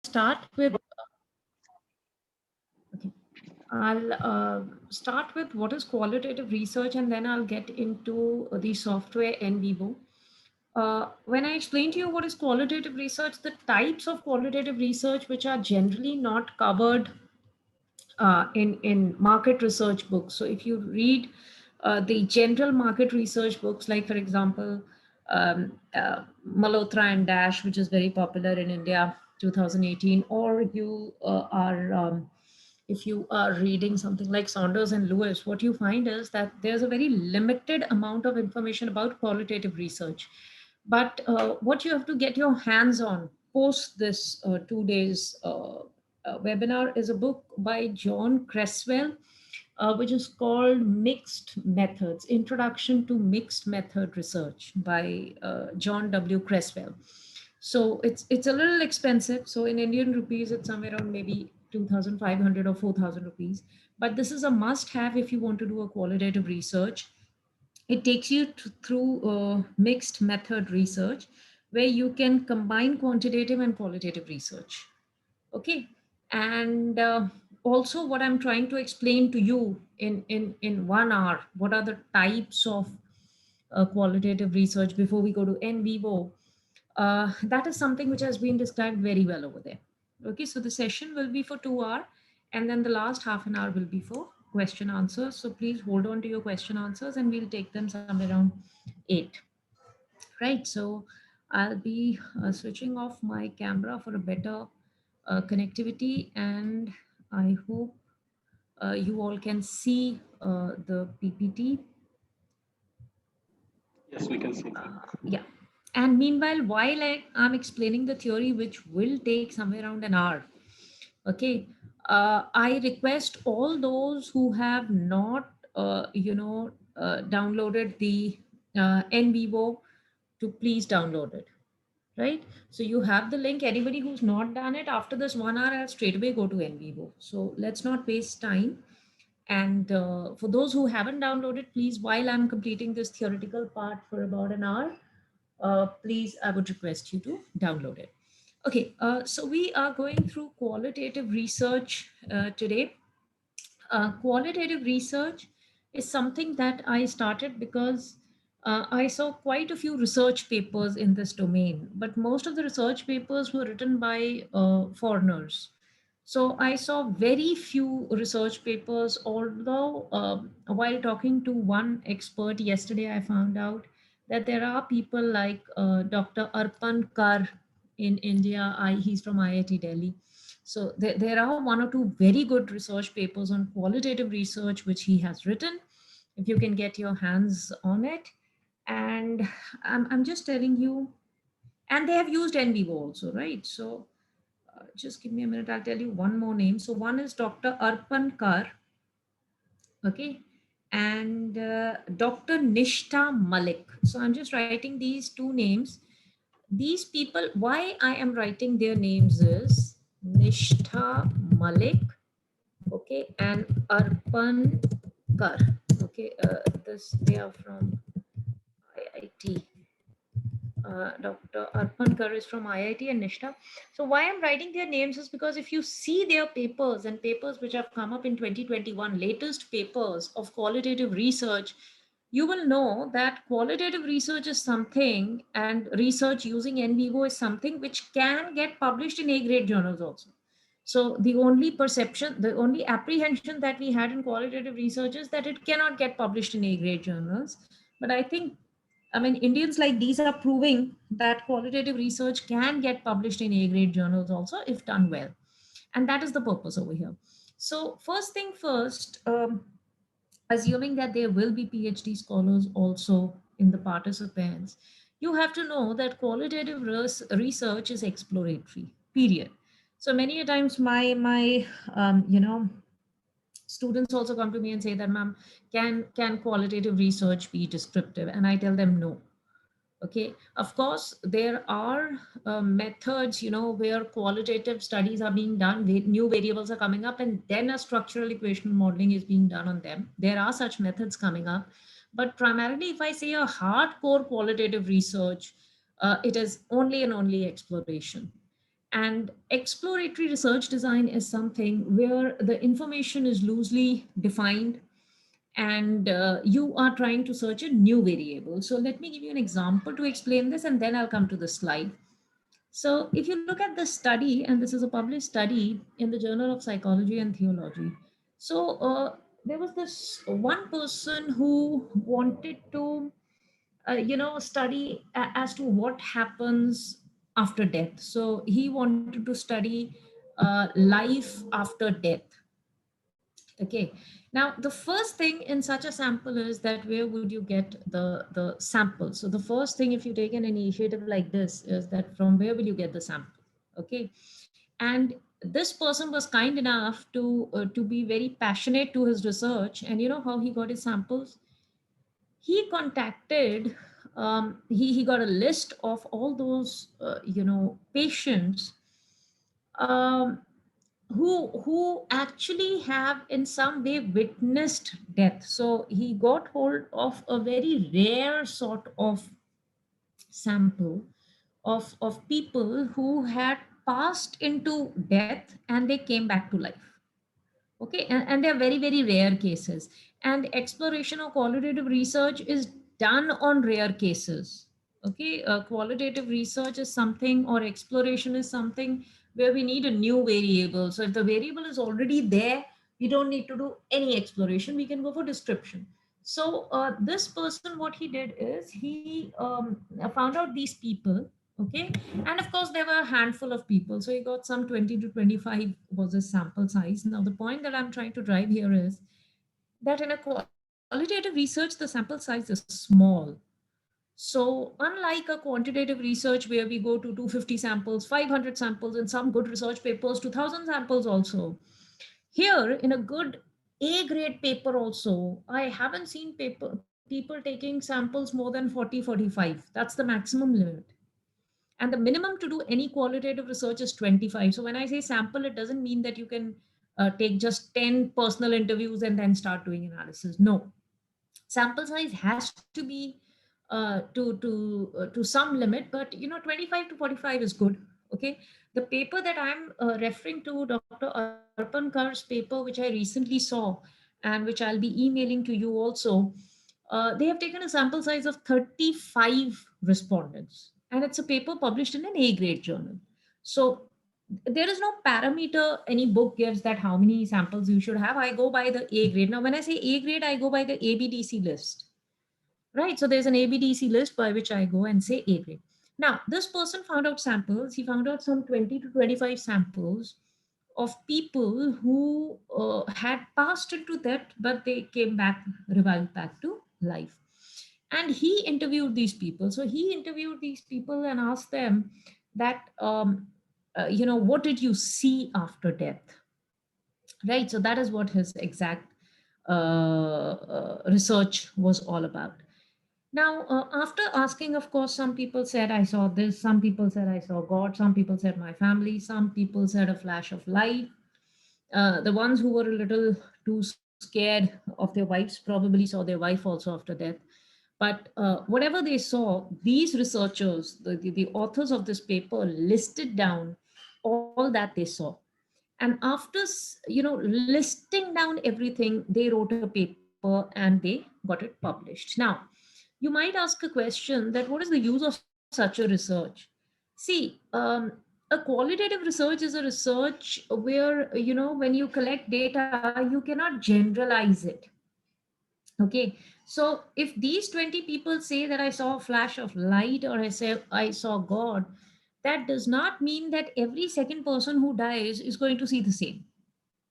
Start with okay. I'll start with what is qualitative research, and then I'll get into the software NVIVO. When I explain to you what is qualitative research, the types of qualitative research which are generally not covered in market research books. So if you read the general market research books, like for example, Malhotra and Dash, which is very popular in India, 2018, or you are if you are reading something like Saunders and Lewis, what you find is that there's a very limited amount of information about qualitative research. But what you have to get your hands on post this 2 days webinar is a book by John Cresswell, which is called Mixed Methods, Introduction to Mixed Method Research by John W. Cresswell. So it's a little expensive. So in Indian rupees, it's somewhere around maybe 2,500 or 4,000 rupees. But this is a must have if you want to do a qualitative research. It takes you through mixed method research where you can combine quantitative and qualitative research. Okay. And also what I'm trying to explain to you in 1 hour, what are the types of qualitative research before we go to NVIVO, that is something which has been described very well over there. Okay, so the session will be for 2 hours, and then the last half an hour will be for question answers. So please hold on to your question answers, and we'll take them somewhere around 8. Right, so I'll be switching off my camera for a better connectivity, and I hope you all can see the PPT. Yes, we can see. Yeah. And meanwhile, while I'm explaining the theory, which will take somewhere around an hour, okay, I request all those who have not, downloaded the NVIVO to please download it. Right. So you have the link. Anybody who's not done it after this 1 hour, I'll straight away go to NVIVO. So let's not waste time. And for those who haven't downloaded, please, while I'm completing this theoretical part for about an hour, please, I would request you to download it. Okay, so we are going through qualitative research today. Qualitative research is something that I started because I saw quite a few research papers in this domain, but most of the research papers were written by foreigners. So I saw very few research papers, although while talking to one expert yesterday, I found out that there are people like Dr. Arpan Kar in India. He's from IIT Delhi. So there are one or two very good research papers on qualitative research, which he has written, if you can get your hands on it. And I'm just telling you, and they have used NVIVO also, right? So just give me a minute. I'll tell you one more name. So one is Dr. Arpan Kar, okay, and Dr. Nishtha Malik. So I'm just writing these two names. These people, why I am writing their names is Nishtha Malik, okay, and Arpan Kar. Okay, this they are from IIT. Dr. Arpan Kar is from IIT and Nishta. So why I'm writing their names is because if you see their papers and papers which have come up in 2021, latest papers of qualitative research, you will know that qualitative research is something, and research using NVIVO is something which can get published in A-grade journals also. So the only perception, the only apprehension that we had in qualitative research is that it cannot get published in A-grade journals. But I think, I mean, Indians like these are proving that qualitative research can get published in A-grade journals also if done well. And that is the purpose over here. So first thing first, assuming that there will be PhD scholars also in the participants, you have to know that qualitative research is exploratory, period. So many a times my students also come to me and say that, ma'am, can qualitative research be descriptive? And I tell them no. Okay, of course there are methods, where qualitative studies are being done, new variables are coming up, and then a structural equational modeling is being done on them. There are such methods coming up, but primarily if I say a hardcore qualitative research, it is only and only exploration. And exploratory research design is something where the information is loosely defined, and you are trying to search a new variable. So let me give you an example to explain this, and then I'll come to the slide. So if you look at this study, and this is a published study in the Journal of Psychology and Theology. So there was this one person who wanted to, study as to what happens after death. So he wanted to study life after death. Okay. Now, the first thing in such a sample is that where would you get the sample? So the first thing, if you take an initiative like this, is that from where will you get the sample? Okay. And this person was kind enough to be very passionate to his research. And you know how he got his samples? He contacted, he got a list of all those, patients, um, who actually have in some way witnessed death. So he got hold of a very rare sort of sample of people who had passed into death and they came back to life. Okay, and they're very, very rare cases. And exploration or qualitative research is done on rare cases. Okay, qualitative research is something, or exploration is something where we need a new variable. So if the variable is already there, we don't need to do any exploration, we can go for description. So this person, what he did is he found out these people. Okay, and of course there were a handful of people, so he got some 20 to 25 was his sample size. Now the point that I'm trying to drive here is that in a qualitative research the sample size is small. So unlike a quantitative research where we go to 250 samples, 500 samples, in some good research papers 2000 samples also, here in a good A grade paper also, I haven't seen people taking samples more than 40, 45. That's the maximum limit. And the minimum to do any qualitative research is 25. So when I say sample, it doesn't mean that you can take just 10 personal interviews and then start doing analysis. No, sample size has to be to some limit, but 25 to 45 is good. Okay, the paper that I'm referring to, Dr. Arpankar's paper, which I recently saw and which I'll be emailing to you also, they have taken a sample size of 35 respondents, and it's a paper published in an A grade journal. So there is no parameter any book gives that how many samples you should have. I go by the A grade. Now, when I say A grade, I go by the ABDC list, right? So there's an ABDC list by which I go and say A grade. Now, this person found out samples. He found out some 20 to 25 samples of people who had passed into that, but they came back, revived back to life. And he interviewed these people. So he interviewed these people and asked them that, what did you see after death? Right. So that is what his exact research was all about. Now, after asking, of course, some people said, I saw this, some people said, I saw God, some people said, my family, some people said, a flash of light. The ones who were a little too scared of their wives probably saw their wife also after death. But whatever they saw, these researchers, the authors of this paper, listed down all that they saw. And after listing down everything, they wrote a paper and they got it published. Now, you might ask a question that what is the use of such a research? See, a qualitative research is a research where, when you collect data, you cannot generalize it. Okay, so if these 20 people say that I saw a flash of light, or I say I saw God, that does not mean that every second person who dies is going to see the same.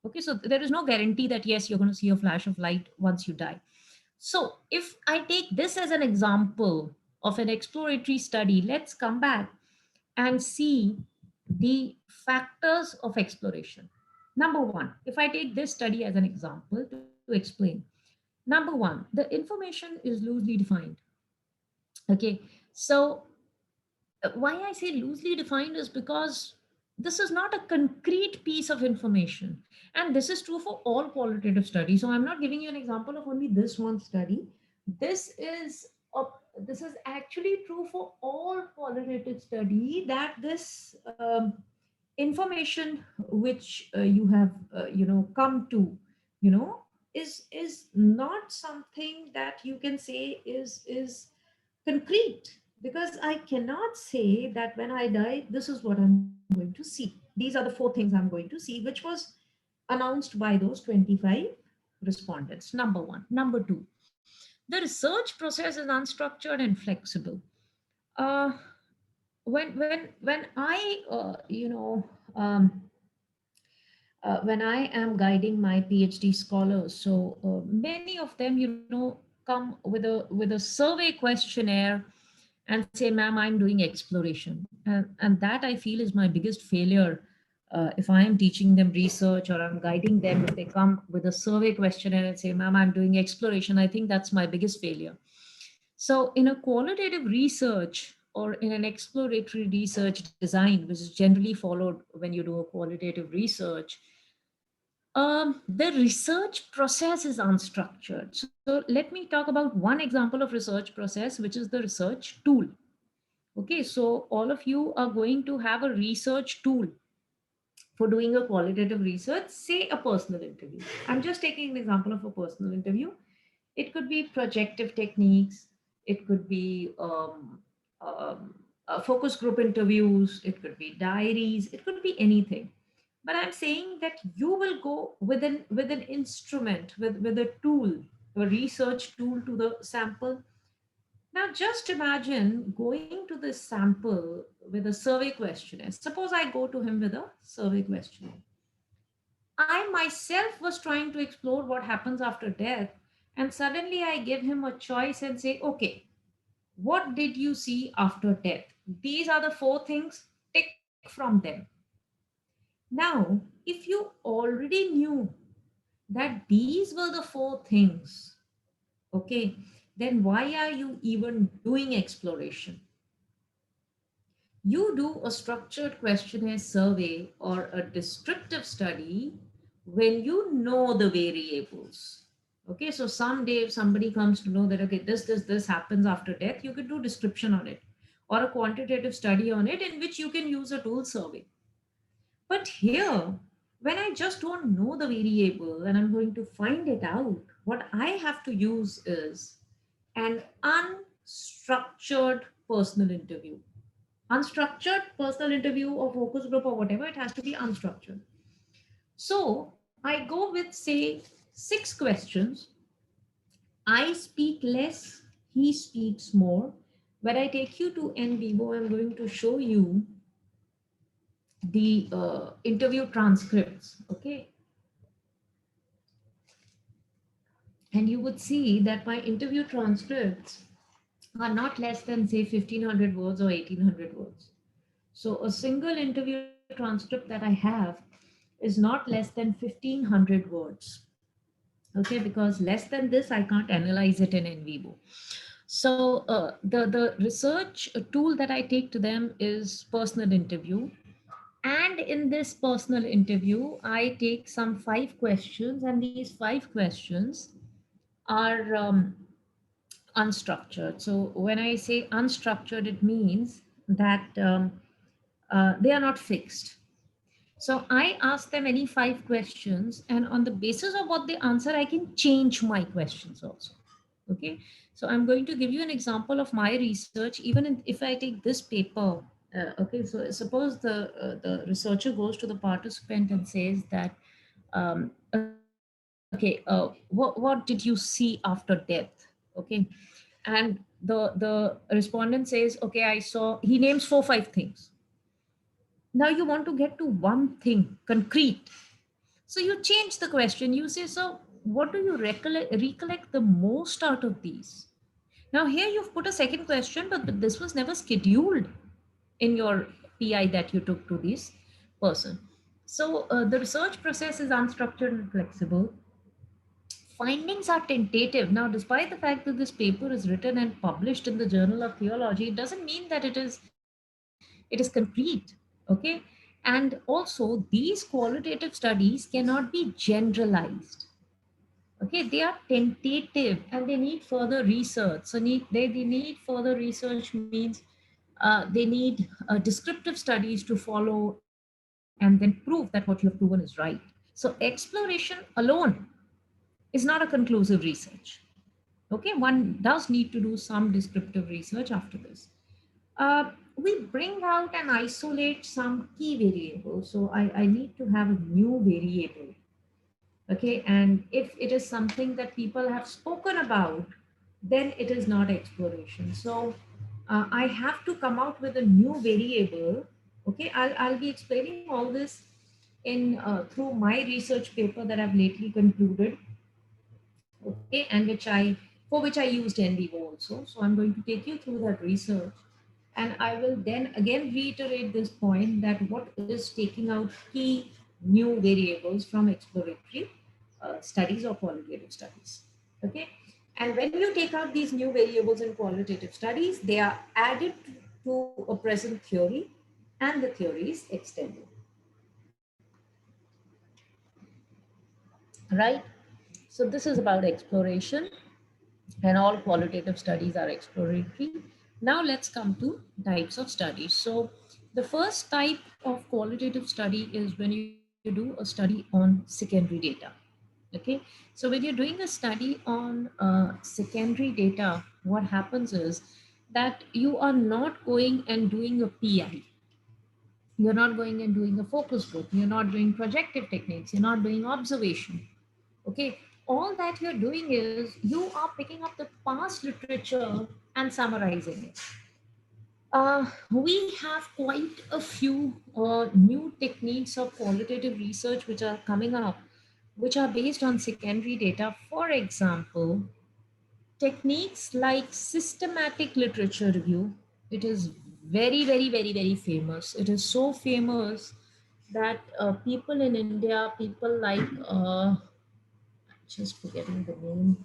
Okay, so there is no guarantee that yes, you're going to see a flash of light once you die. So if I take this as an example of an exploratory study, let's come back and see the factors of exploration. Number one, if I take this study as an example to explain, number one, the information is loosely defined. Okay, so why I say loosely defined is because this is not a concrete piece of information. And this is true for all qualitative studies. So I'm not giving you an example of only this one study. This is a, this is actually true for all qualitative study, that this information which you have come to, you know, is not something that you can say is concrete, because I cannot say that when I die this is what I'm going to see, these are the four things I'm going to see, which was announced by those 25 respondents. Number one. Number two, the research process is unstructured and flexible. uh, when I when I am guiding my PhD scholars, so many of them, come with a survey questionnaire and say, "Ma'am, I'm doing exploration," and that I feel is my biggest failure. If I am teaching them research or I'm guiding them, if they come with a survey questionnaire and say, "Ma'am, I'm doing exploration," I think that's my biggest failure. So, in a qualitative research or in an exploratory research design, which is generally followed when you do a qualitative research, the research process is unstructured. So, let me talk about one example of research process, which is the research tool. Okay, so all of you are going to have a research tool for doing a qualitative research, say a personal interview. I'm just taking an example of a personal interview. It could be projective techniques, it could be focus group interviews, it could be diaries, it could be anything. But I'm saying that you will go with an instrument, with a tool, a research tool to the sample. Now, just imagine going to this sample with a survey questionnaire. Suppose I go to him with a survey questionnaire. I myself was trying to explore what happens after death, and suddenly I give him a choice and say, "Okay, what did you see after death? These are the four things, tick from them." Now, if you already knew that these were the four things, okay, then why are you even doing exploration? You do a structured questionnaire survey or a descriptive study when you know the variables. Okay, so someday if somebody comes to know that, okay, this happens after death, you could do description on it or a quantitative study on it in which you can use a tool survey. But here, when I just don't know the variable and I'm going to find it out, what I have to use is an unstructured personal interview. Unstructured personal interview or focus group or whatever, it has to be unstructured. So I go with, say, 6 questions. I speak less, he speaks more. When I take you to NVIVO, I'm going to show you the interview transcripts, okay? And you would see that my interview transcripts are not less than, say, 1500 words or 1800 words. So a single interview transcript that I have is not less than 1500 words. Okay, because less than this, I can't analyze it in NVIVO. So the research tool that I take to them is personal interview. And in this personal interview, I take some 5 questions, and these 5 questions are unstructured. So when I say unstructured, it means that they are not fixed. So I ask them any 5 questions, and on the basis of what they answer, I can change my questions also. Okay. So I'm going to give you an example of my research. Even if I take this paper, okay. So suppose the researcher goes to the participant and says that, okay, what did you see after death? Okay, and the respondent says, okay, I saw. He names 4 5 things. Now you want to get to one thing concrete, so you change the question. You say, so what do you recollect the most out of these? Now here you've put a second question, but this was never scheduled in your PI that you took to this person. So the research process is unstructured and flexible. Findings are tentative. Now, despite the fact that this paper is written and published in the Journal of Theology, it doesn't mean that it is complete. Okay. And also, these qualitative studies cannot be generalized. Okay, they are tentative and they need further research. So they need further research means they need descriptive studies to follow, and and then prove that what you have proven is right. So exploration alone is not a conclusive research. Okay, one does need to do some descriptive research after this. We bring out and isolate some key variables. So I need to have a new variable. Okay, and if it is something that people have spoken about, then it is not exploration. So I have to come out with a new variable. Okay, I'll be explaining all this in through my research paper that I've lately concluded. Okay, and which I used NVIVO also. So I'm going to take you through that research, and I will then again reiterate this point that what is taking out key new variables from exploratory studies or qualitative studies. Okay, and when you take out these new variables in qualitative studies, they are added to a present theory, and the theory is extended. Right. So this is about exploration, and all qualitative studies are exploratory. Now let's come to types of studies. So the first type of qualitative study is when you do a study on secondary data. Okay, so when you're doing a study on secondary data, what happens is that you are not going and doing a PI. You're not going and doing a focus group. You're not doing projective techniques. You're not doing observation. Okay, all that you're doing is you are picking up the past literature and summarizing it. We have quite a few new techniques of qualitative research which are coming up, which are based on secondary data. For example, techniques like systematic literature review. It is very, very, very, very famous. It is so famous that people in India, people like just forgetting the name.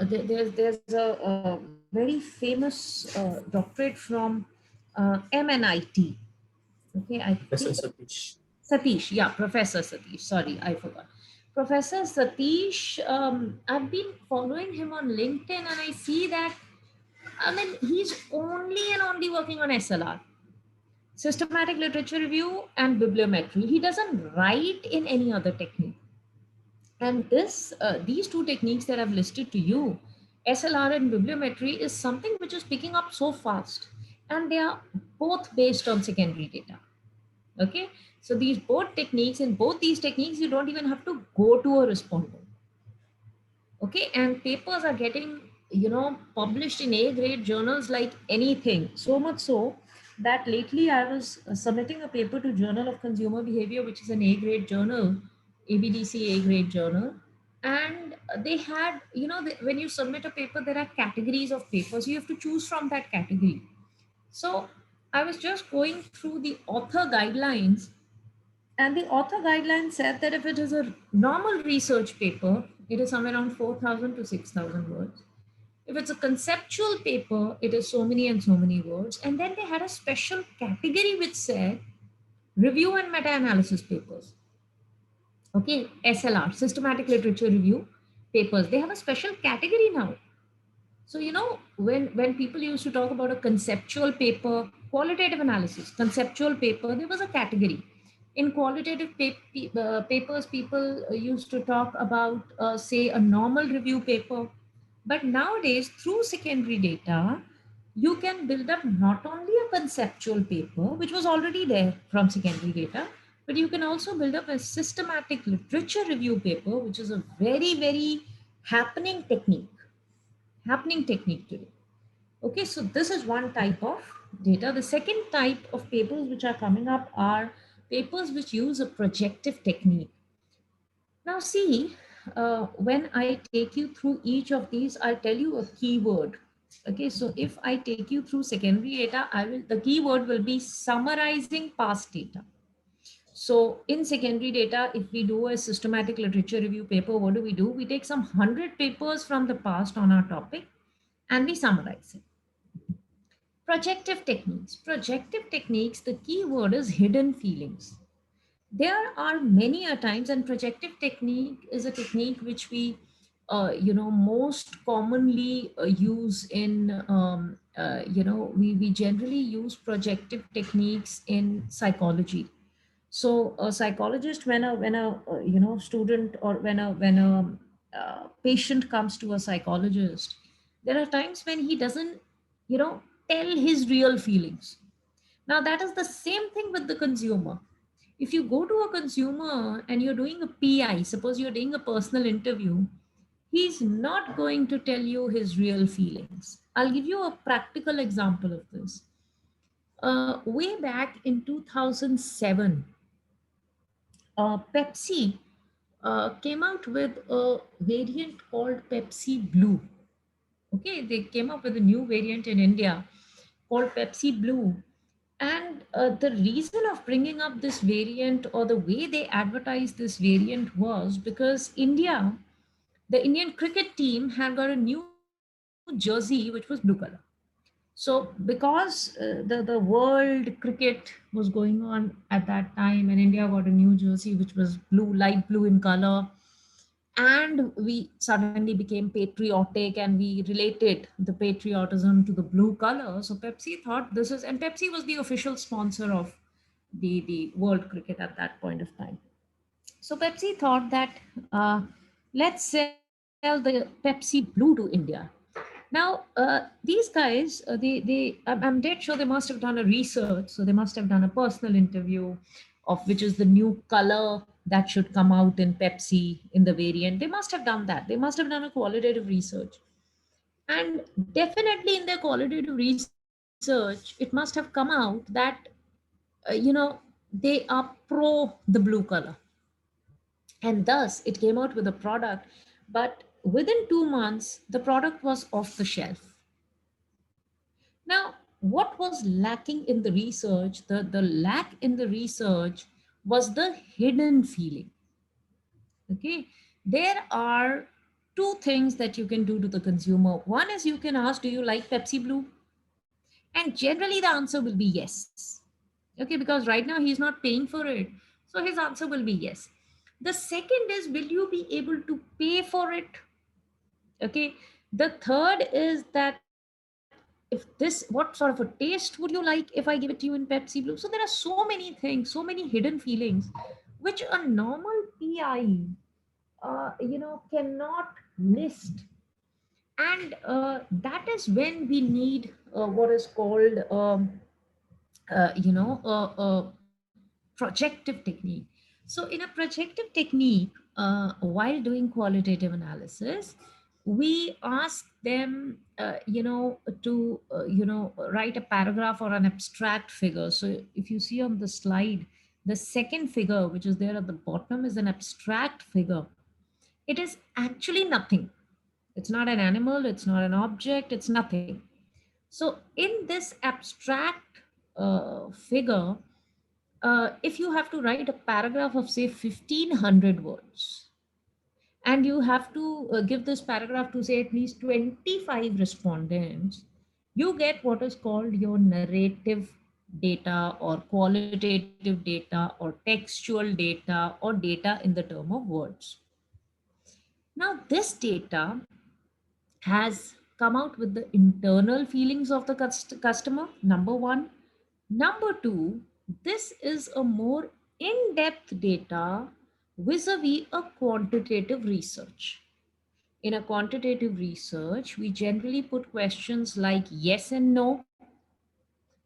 There's a very famous doctorate from MNIT. Okay, I think Satish. Yeah, Professor Satish. Sorry, I forgot. Professor Satish. I've been following him on LinkedIn, and I see that. I mean, he's only and only working on SLR, systematic literature review, and bibliometry. He doesn't write in any other technique. And these two techniques that I've listed to you, SLR and bibliometry, is something which is picking up so fast. And they are both based on secondary data. Okay. So these both techniques, in both these techniques, you don't even have to go to a respondent. Okay, and papers are getting, published in A grade journals like anything. So much so that lately I was submitting a paper to Journal of Consumer Behavior, which is an A grade journal, ABDC A grade journal. And they had, when you submit a paper, there are categories of papers. You have to choose from that category. So I was just going through the author guidelines, and the author guideline said that if it is a normal research paper, it is somewhere around 4,000 to 6,000 words. If it's a conceptual paper, it is so many and so many words. And then they had a special category which said review and meta analysis papers. Okay, SLR, systematic literature review papers. They have a special category now. So, when people used to talk about a conceptual paper, qualitative analysis, conceptual paper, there was a category. In qualitative papers, people used to talk about, say, a normal review paper. But nowadays, through secondary data, you can build up not only a conceptual paper, which was already there from secondary data, but you can also build up a systematic literature review paper, which is a very, very happening technique today. Okay, so this is one type of data. The second type of papers which are coming up are papers which use a projective technique. Now, see, when I take you through each of these, I'll tell you a keyword. Okay, so if I take you through secondary data, the keyword will be summarizing past data. So in secondary data, if we do a systematic literature review paper, what do? We take some 100 papers from the past on our topic and we summarize it. Projective techniques. Projective techniques, the key word is hidden feelings. There are many a times, and projective technique is a technique which we, most commonly use in, we generally use projective techniques in psychology. So a psychologist, when a student, or when a patient comes to a psychologist, there are times when he doesn't you know tell his real feelings. Now that is the same thing with the consumer. If you go to a consumer and you're doing a PI, suppose you're doing a personal interview, he's not going to tell you his real feelings. I'll give you a practical example of this. Way back in 2007, Pepsi came out with a variant called Pepsi Blue. Okay, they came up with a new variant in India called Pepsi Blue. And the reason of bringing up this variant, or the way they advertised this variant, was because the Indian cricket team had got a new jersey which was blue color. So because the world cricket was going on at that time, and India got a new jersey which was blue, light blue in color, and we suddenly became patriotic and we related the patriotism to the blue color. So Pepsi thought this is, and Pepsi was the official sponsor of the world cricket at that point of time. So Pepsi thought that let's sell the Pepsi Blue to India. Now, these guys, I'm dead sure they must have done a research. So they must have done a personal interview of which is the new color that should come out in Pepsi in the variant. They must have done that. They must have done a qualitative research. And definitely in their qualitative research, it must have come out that, they are pro the blue color. And thus it came out with a product. But within 2 months, the product was off the shelf. Now, what was lacking in the research? The lack in the research was the hidden feeling. Okay. There are two things that you can do to the consumer. One is you can ask, do you like Pepsi Blue? And generally the answer will be yes. Okay, because right now he's not paying for it. So his answer will be yes. The second is, will you be able to pay for it? Okay. The third is that, if this, what sort of a taste would you like if I give it to you in Pepsi Blue? So there are so many things, so many hidden feelings, which a normal PI, cannot list. And that is when we need what is called, projective technique. So in a projective technique, while doing qualitative analysis, we ask them, to write a paragraph or an abstract figure. So if you see on the slide, the second figure which is there at the bottom is an abstract figure. It is actually nothing. It's not an animal, it's not an object, it's nothing. So in this abstract figure, if you have to write a paragraph of say 1500 words, and you have to give this paragraph to say at least 25 respondents, you get what is called your narrative data, or qualitative data, or textual data, or data in the term of words. Now this data has come out with the internal feelings of the customer, number one. Number two, this is a more in depth data vis a vis a quantitative research. In a quantitative research, we generally put questions like yes and no.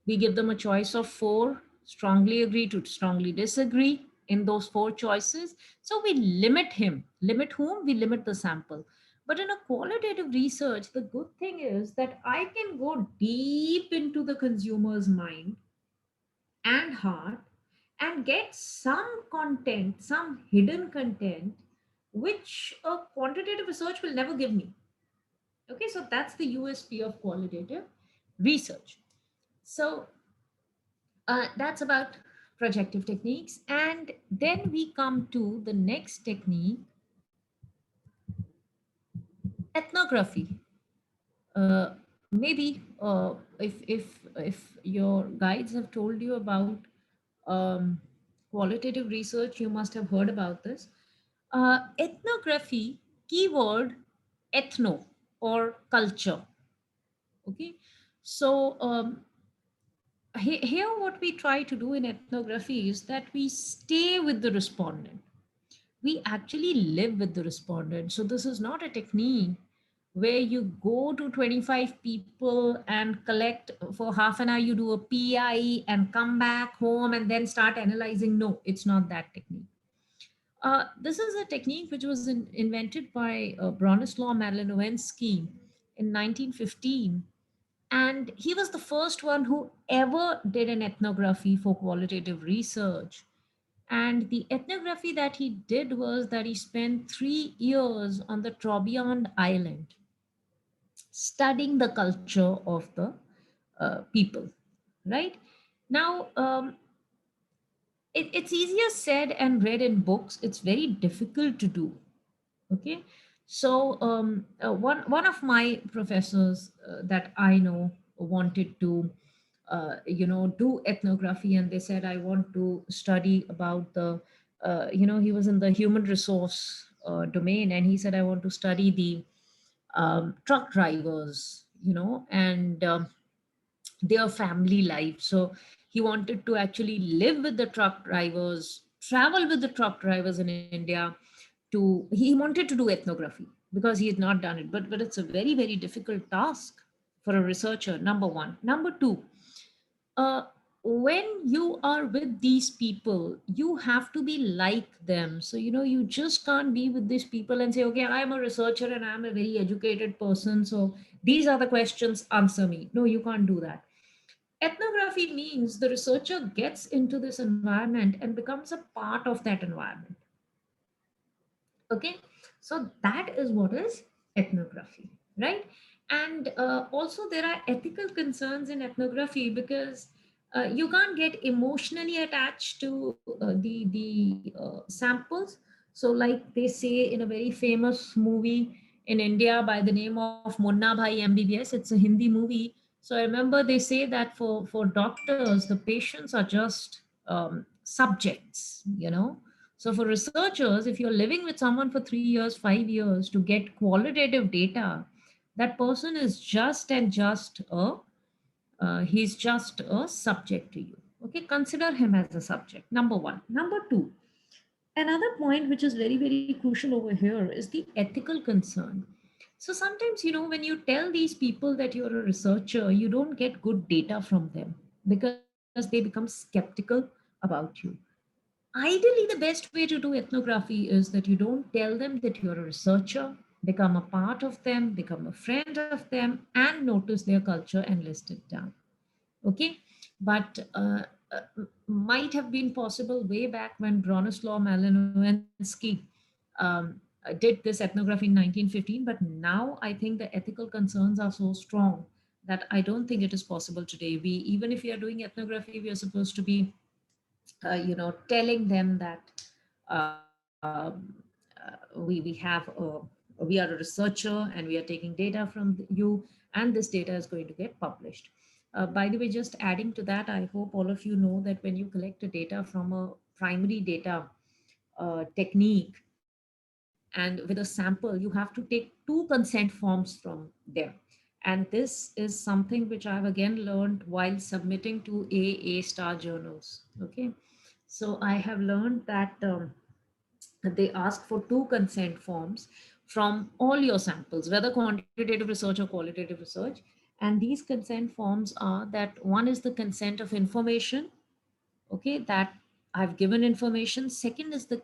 We give them a choice of four: strongly agree to strongly disagree in those four choices. So we limit him. Limit whom? We limit the sample. But in a qualitative research, the good thing is that I can go deep into the consumer's mind and heart and get some content, some hidden content, which a quantitative research will never give me. Okay, so that's the USP of qualitative research. So that's about projective techniques. And then we come to the next technique, ethnography. Maybe if your guides have told you about um, qualitative research, you must have heard about this. Ethnography, keyword ethno, or culture. Okay, so Here what we try to do in ethnography is that we stay with the respondent. We actually live with the respondent. So this is not a technique where you go to 25 people and collect for half an hour, you do a PI and come back home and then start analyzing. No, it's not that technique. This is a technique which was invented by Bronislaw Malinowski in 1915, and he was the first one who ever did an ethnography for qualitative research. And the ethnography that he did was that he spent 3 years on the Trobriand Island studying the culture of the people, right? Now, it's easier said and read in books. It's very difficult to do. Okay, so one of my professors that I know wanted to do ethnography, and they said, I want to study about the he was in the human resource domain, and he said, I want to study the truck drivers, and their family life. So he wanted to actually live with the truck drivers, travel with the truck drivers in India. He wanted to do ethnography because he had not done it, but it's a very difficult task for a researcher. Number one. Number two, uh, when you are with these people, you have to be like them. So you just can't be with these people and say, okay, I am a researcher and I'm a very educated person, so these are the questions, answer me. No, you can't do that. Ethnography means the researcher gets into this environment and becomes a part of that environment. Okay, so that is what is ethnography, right? And also there are ethical concerns in ethnography because you can't get emotionally attached to the samples. So like they say in a very famous movie in India by the name of Munna Bhai MBBS, it's a Hindi movie. So I remember they say that for doctors the patients are just subjects, so for researchers, if you're living with someone for 3 years, 5 years to get qualitative data, that person is he's just a subject to you. Okay, consider him as a subject. Number one. Number two, another point which is very crucial over here is the ethical concern. So sometimes, when you tell these people that you're a researcher, you don't get good data from them because they become skeptical about you. Ideally, the best way to do ethnography is that you don't tell them that you're a researcher, become a part of them, become a friend of them, and notice their culture and list it down. Okay, but might have been possible way back when Bronislaw Malinowski did this ethnography in 1915, but now I think the ethical concerns are so strong that I don't think it is possible today. Even if we are doing ethnography, we are supposed to be telling them that um, we have we are a researcher and we are taking data from you, and this data is going to get published. By the way, just adding to that, I hope all of you know that when you collect a data from a primary data technique and with a sample, you have to take two consent forms from them. And this is something which I've again learned while submitting to A star journals. Okay, so I have learned that they ask for two consent forms from all your samples, whether quantitative research or qualitative research. And these consent forms are that one is the consent of information, okay, that I've given information. Second is the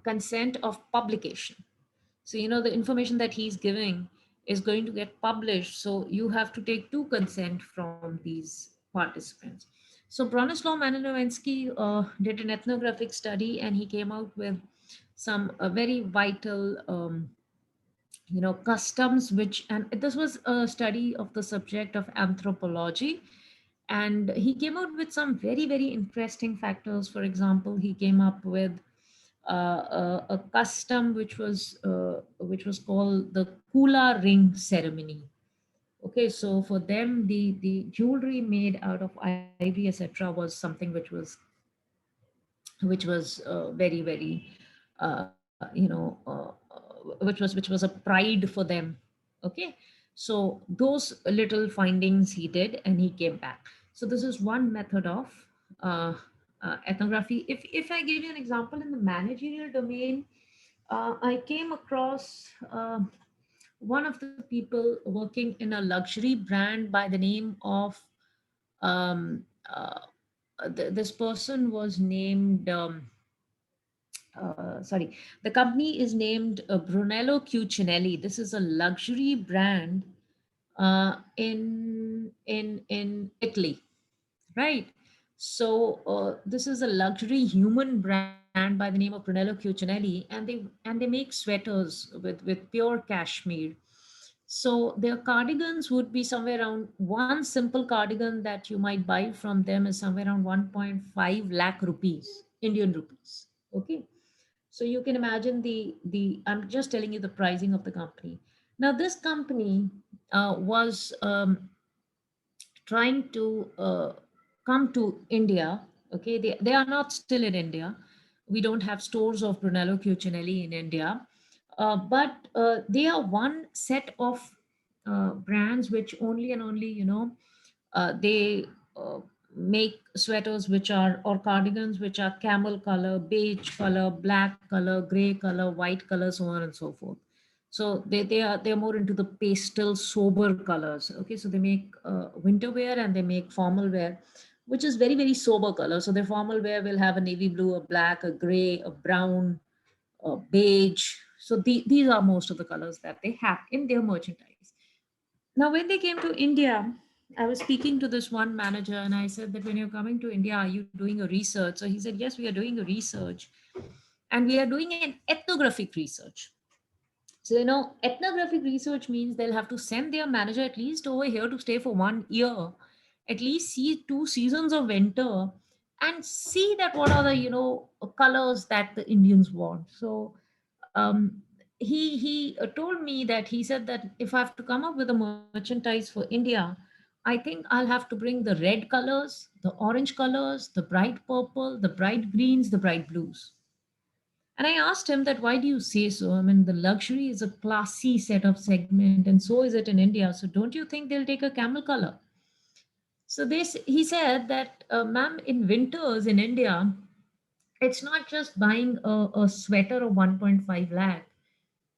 consent of publication. So the information that he's giving is going to get published, so you have to take two consent from these participants. So Bronislaw Malinowski did an ethnographic study, and he came out with some very vital customs, which, and this was a study of the subject of anthropology, and he came out with some very interesting factors. For example, he came up with a custom which was called the kula ring ceremony. Okay, so for them, the jewelry made out of ivory, etc., was something which was very uh, you know uh, which was a pride for them. Okay, So those little findings he did, and he came back. So this is one method of uh, ethnography. If I give you an example in the managerial domain, I came across one of the people working in a luxury brand by the name of um, uh, this person was named. Sorry, the company is named Brunello Cucinelli. This is a luxury brand in Italy, right? So this is a luxury human brand by the name of Brunello Cucinelli, and they make sweaters with pure cashmere. So their cardigans would be somewhere around, one simple cardigan that you might buy from them is somewhere around 1.5 lakh rupees, Indian rupees. Okay, so you can imagine the I'm just telling you the pricing of the company. Now this company was trying to come to India. Okay, they are not still in India. We don't have stores of Brunello Cucinelli in India, but they are one set of brands which only and only, they make sweaters which are, or cardigans which are camel color, beige color, black color, gray color, white color, so on and so forth. So they're more into the pastel sober colors. Okay, so they make winter wear and they make formal wear, which is very very sober color. So their formal wear will have a navy blue, a black, a gray, a brown, beige. So these are most of the colors that they have in their merchandise. Now, when they came to India, I was speaking to this one manager and I said that, when you're coming to India, are you doing a research? So he said, yes, we are doing a research, and we are doing an ethnographic research. So, ethnographic research means they'll have to send their manager at least over here to stay for 1 year, at least see 2 seasons of winter, and see that what are the, colors that the Indians want. So, he told me that, he said that if I have to come up with a merchandise for India, I think I'll have to bring the red colors, the orange colors, the bright purple, the bright greens, the bright blues. And I asked him that, why do you say so? I mean, the luxury is a classy set of segment, and so is it in India. So don't you think they'll take a camel color? So he said that, ma'am, in winters in India, it's not just buying a sweater of 1.5 lakh.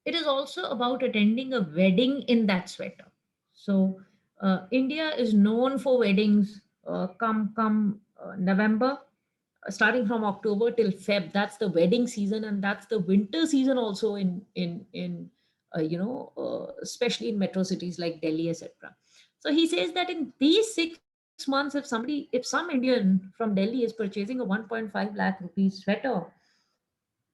It is also about attending a wedding in that sweater. So India is known for weddings. Come November, starting from October till Feb. That's the wedding season, and that's the winter season also in especially in metro cities like Delhi, etc. So he says that in these 6 months, if some Indian from Delhi is purchasing a 1.5 lakh rupees sweater,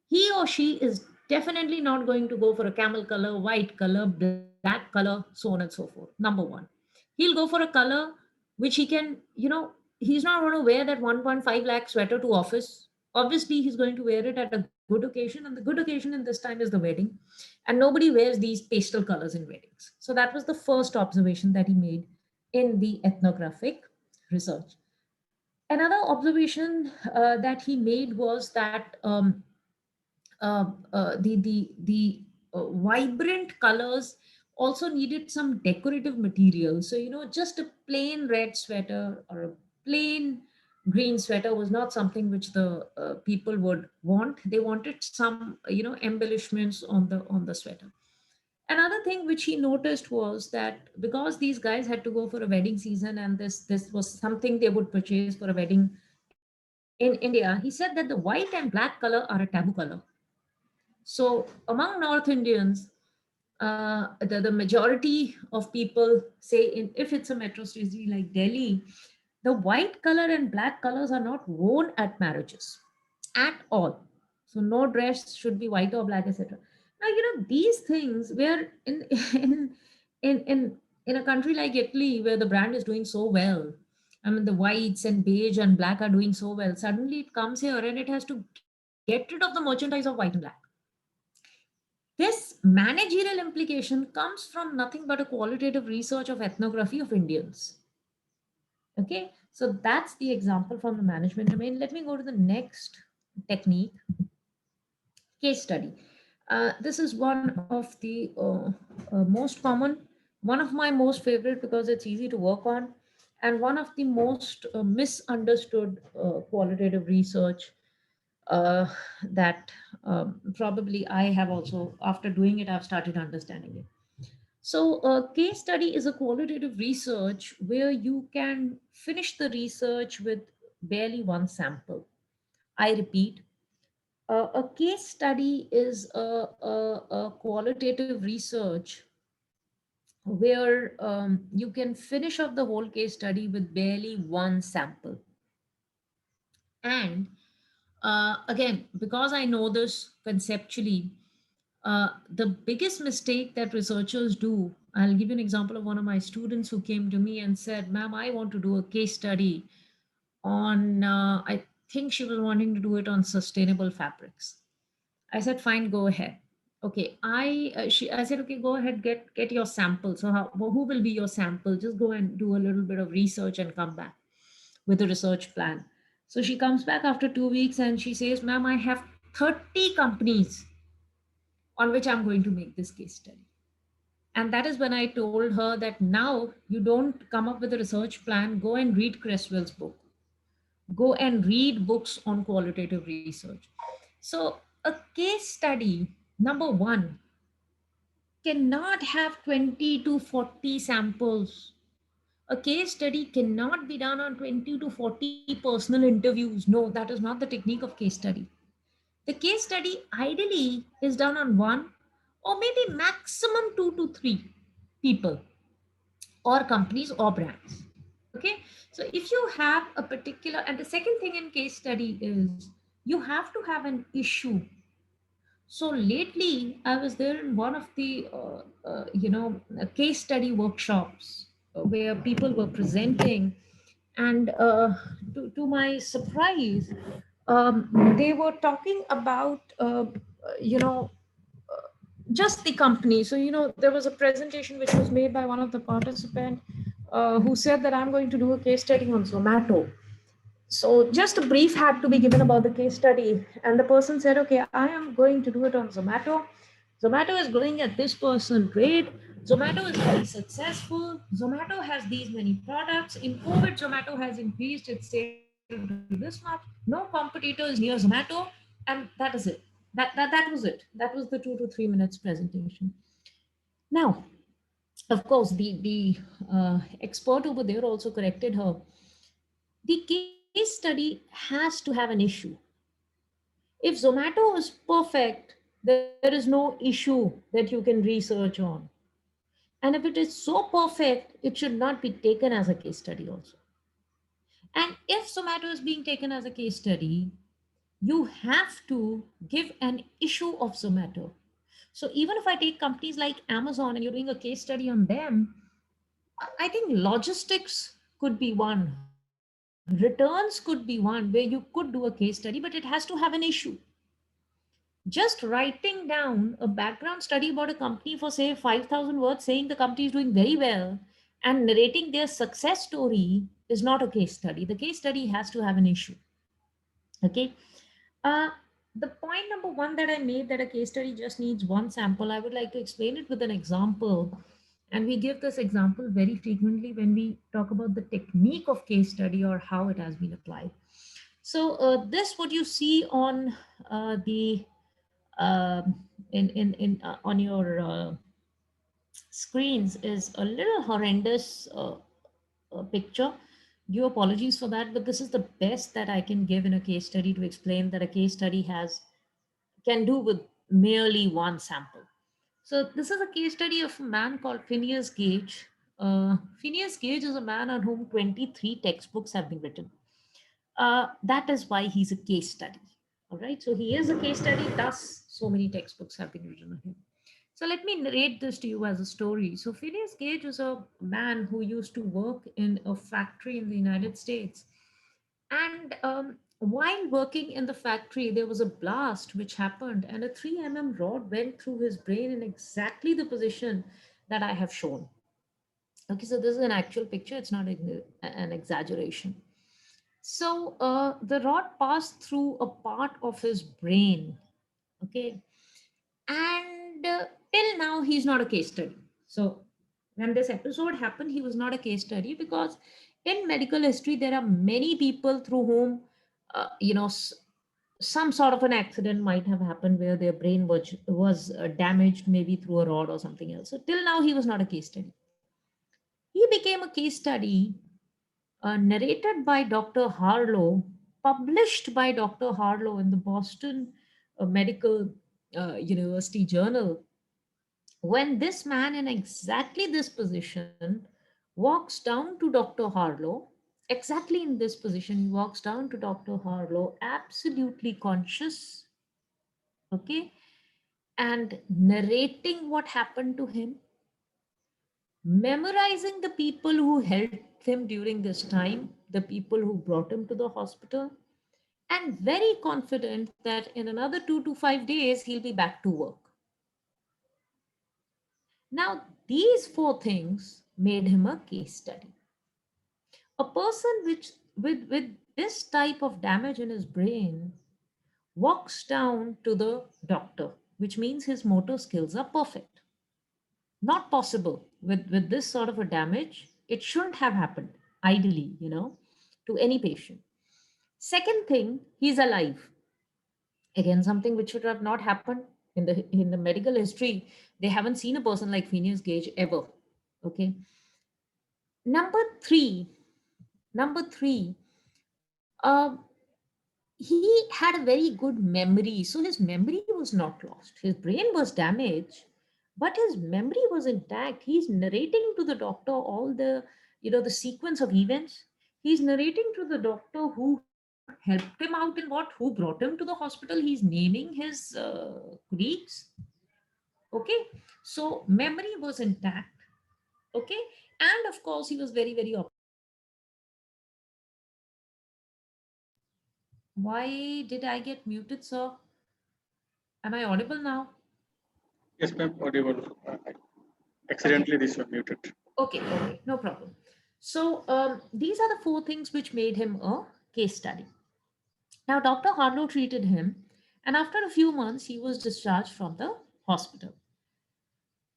he or she is definitely not going to go for a camel color, white color, black color, so on and so forth. Number one, he'll go for a color which he can, he's not going to wear that 1.5 lakh sweater to office. Obviously, he's going to wear it at a good occasion, and the good occasion in this time is the wedding. And nobody wears these pastel colors in weddings. So that was the first observation that he made in the ethnographic research. Another observation that he made was that the vibrant colors also needed some decorative material. So, just a plain red sweater or a plain green sweater was not something which the people would want. They wanted some, embellishments on the sweater. Another thing which he noticed was that, because these guys had to go for a wedding season, and this was something they would purchase for a wedding in India, he said that the white and black color are a taboo color. So among North Indians, the majority of people say, if it's a metro city like Delhi, the white color and black colors are not worn at marriages at all. So no dress should be white or black, etc. Now, these things where in in in in a country like Italy, where the brand is doing so well. I mean, the whites and beige and black are doing so well. Suddenly it comes here and it has to get rid of the merchandise of white and black. This managerial implication comes from nothing but a qualitative research of ethnography of Indians. Okay, so that's the example from the management domain. Let me go to the next technique, case study. This is one of the most common. One of my most favorite because it's easy to work on, and one of the most misunderstood qualitative research uh, that probably I have also, after doing it, I've started understanding it. So, a case study is a qualitative research where you can finish the research with barely one sample. I repeat, a case study is a qualitative research where you can finish off the whole case study with barely one sample. And again, because I know this conceptually, the biggest mistake that researchers do, I'll give you an example of one of my students who came to me and said, "Ma'am, I want to do a case study on, I think she was wanting to do it on sustainable fabrics." I said, "Fine, go ahead." Okay, I said, "Okay, go ahead, get your sample." So who will be your sample? Just go and do a little bit of research and come back with a research plan. So she comes back after 2 weeks and she says, "Ma'am, I have 30 companies on which I'm going to make this case study." And that is when I told her that now you don't come up with a research plan, go and read Cresswell's book. Go and read books on qualitative research. So, a case study, number one, cannot have 20 to 40 samples. A case study cannot be done on 20 to 40 personal interviews. No, that is not the technique of case study. The case study ideally is done on one or maybe maximum two to three people or companies or brands. Okay, so if you have a particular, and the second thing in case study is you have to have an issue. So lately I was there in one of the case study workshops where people were presenting, and to my surprise, they were talking about you know just the company. So, there was a presentation which was made by one of the participants who said that I'm going to do a case study on Zomato. So, just a brief had to be given about the case study. And the person said, "Okay, I am going to do it on Zomato. Zomato is growing at this percent rate. Zomato is very successful. Zomato has these many products. In COVID, Zomato has increased its sale to this much. No competitor is near Zomato." And that is it. That was it. That was the 2 to 3 minutes presentation. Now, of course, the expert over there also corrected her. The case study has to have an issue. If Zomato is perfect, there is no issue that you can research on. And if it is so perfect, it should not be taken as a case study also. And if Zomato is being taken as a case study, you have to give an issue of Zomato. So even if I take companies like Amazon and you're doing a case study on them, I think logistics could be one, returns could be one where you could do a case study, but it has to have an issue. Just writing down a background study about a company for, say, 5,000 words saying the company is doing very well and narrating their success story is not a case study. The case study has to have an issue. Okay. Uh, the point number one that I made, that a case study just needs one sample, I would like to explain it with an example. And we give this example very frequently when we talk about the technique of case study or how it has been applied. So this, what you see on the in on your screens is a little horrendous picture. Due apologies for that, but this is the best that I can give in a case study to explain that a case study has can do with merely one sample. So this is a case study of a man called Phineas Gage. Phineas Gage is a man on whom 23 textbooks have been written. That is why he's a case study. All right, so he is a case study, thus so many textbooks have been written on him. So let me narrate this to you as a story. So Phineas Gage was a man who used to work in a factory in the United States. And while working in the factory, there was a blast which happened, and a 3 rod went through his brain in exactly the position that I have shown. Okay, so this is an actual picture, it's not an exaggeration. So the rod passed through a part of his brain. Okay, and till now he's not a case study. So When this episode happened, he was not a case study because in medical history, there are many people through whom, some sort of an accident might have happened where their brain was damaged, maybe through a rod or something else. So till now, he was not a case study. He became a case study, narrated by Dr. Harlow, published by Dr. Harlow in the Boston Medical University Journal, when this man in exactly this position walks down to Dr. Harlow, exactly in this position, he walks down to Dr. Harlow, absolutely conscious, okay, and narrating what happened to him, memorizing the people who helped him during this time, the people who brought him to the hospital, and very confident that in another 2 to 5 days he'll be back to work. Now, these four things made him a case study. A person with this type of damage in his brain walks down to the doctor, which means his motor skills are perfect. Not possible with this sort of a damage. It shouldn't have happened, ideally, to any patient. Second thing, he's alive. Again, something which should have not happened in the medical history. They haven't seen a person like Phineas Gage ever. Okay. Number three, number three, he had a very good memory. So his memory was not lost. His brain was damaged, but his memory was intact. He's narrating to the doctor all the sequence of events. He's narrating to the doctor who helped him out in what, who brought him to the hospital. He's naming his colleagues. Okay. So memory was intact. Okay. And of course, he was very, very Why did I get muted, sir? Am I audible now? Yes, ma'am, audible. Accidentally, this was muted. Okay, okay, no problem. So these are the four things which made him a case study. Now, Dr. Harlow treated him, and after a few months, he was discharged from the hospital.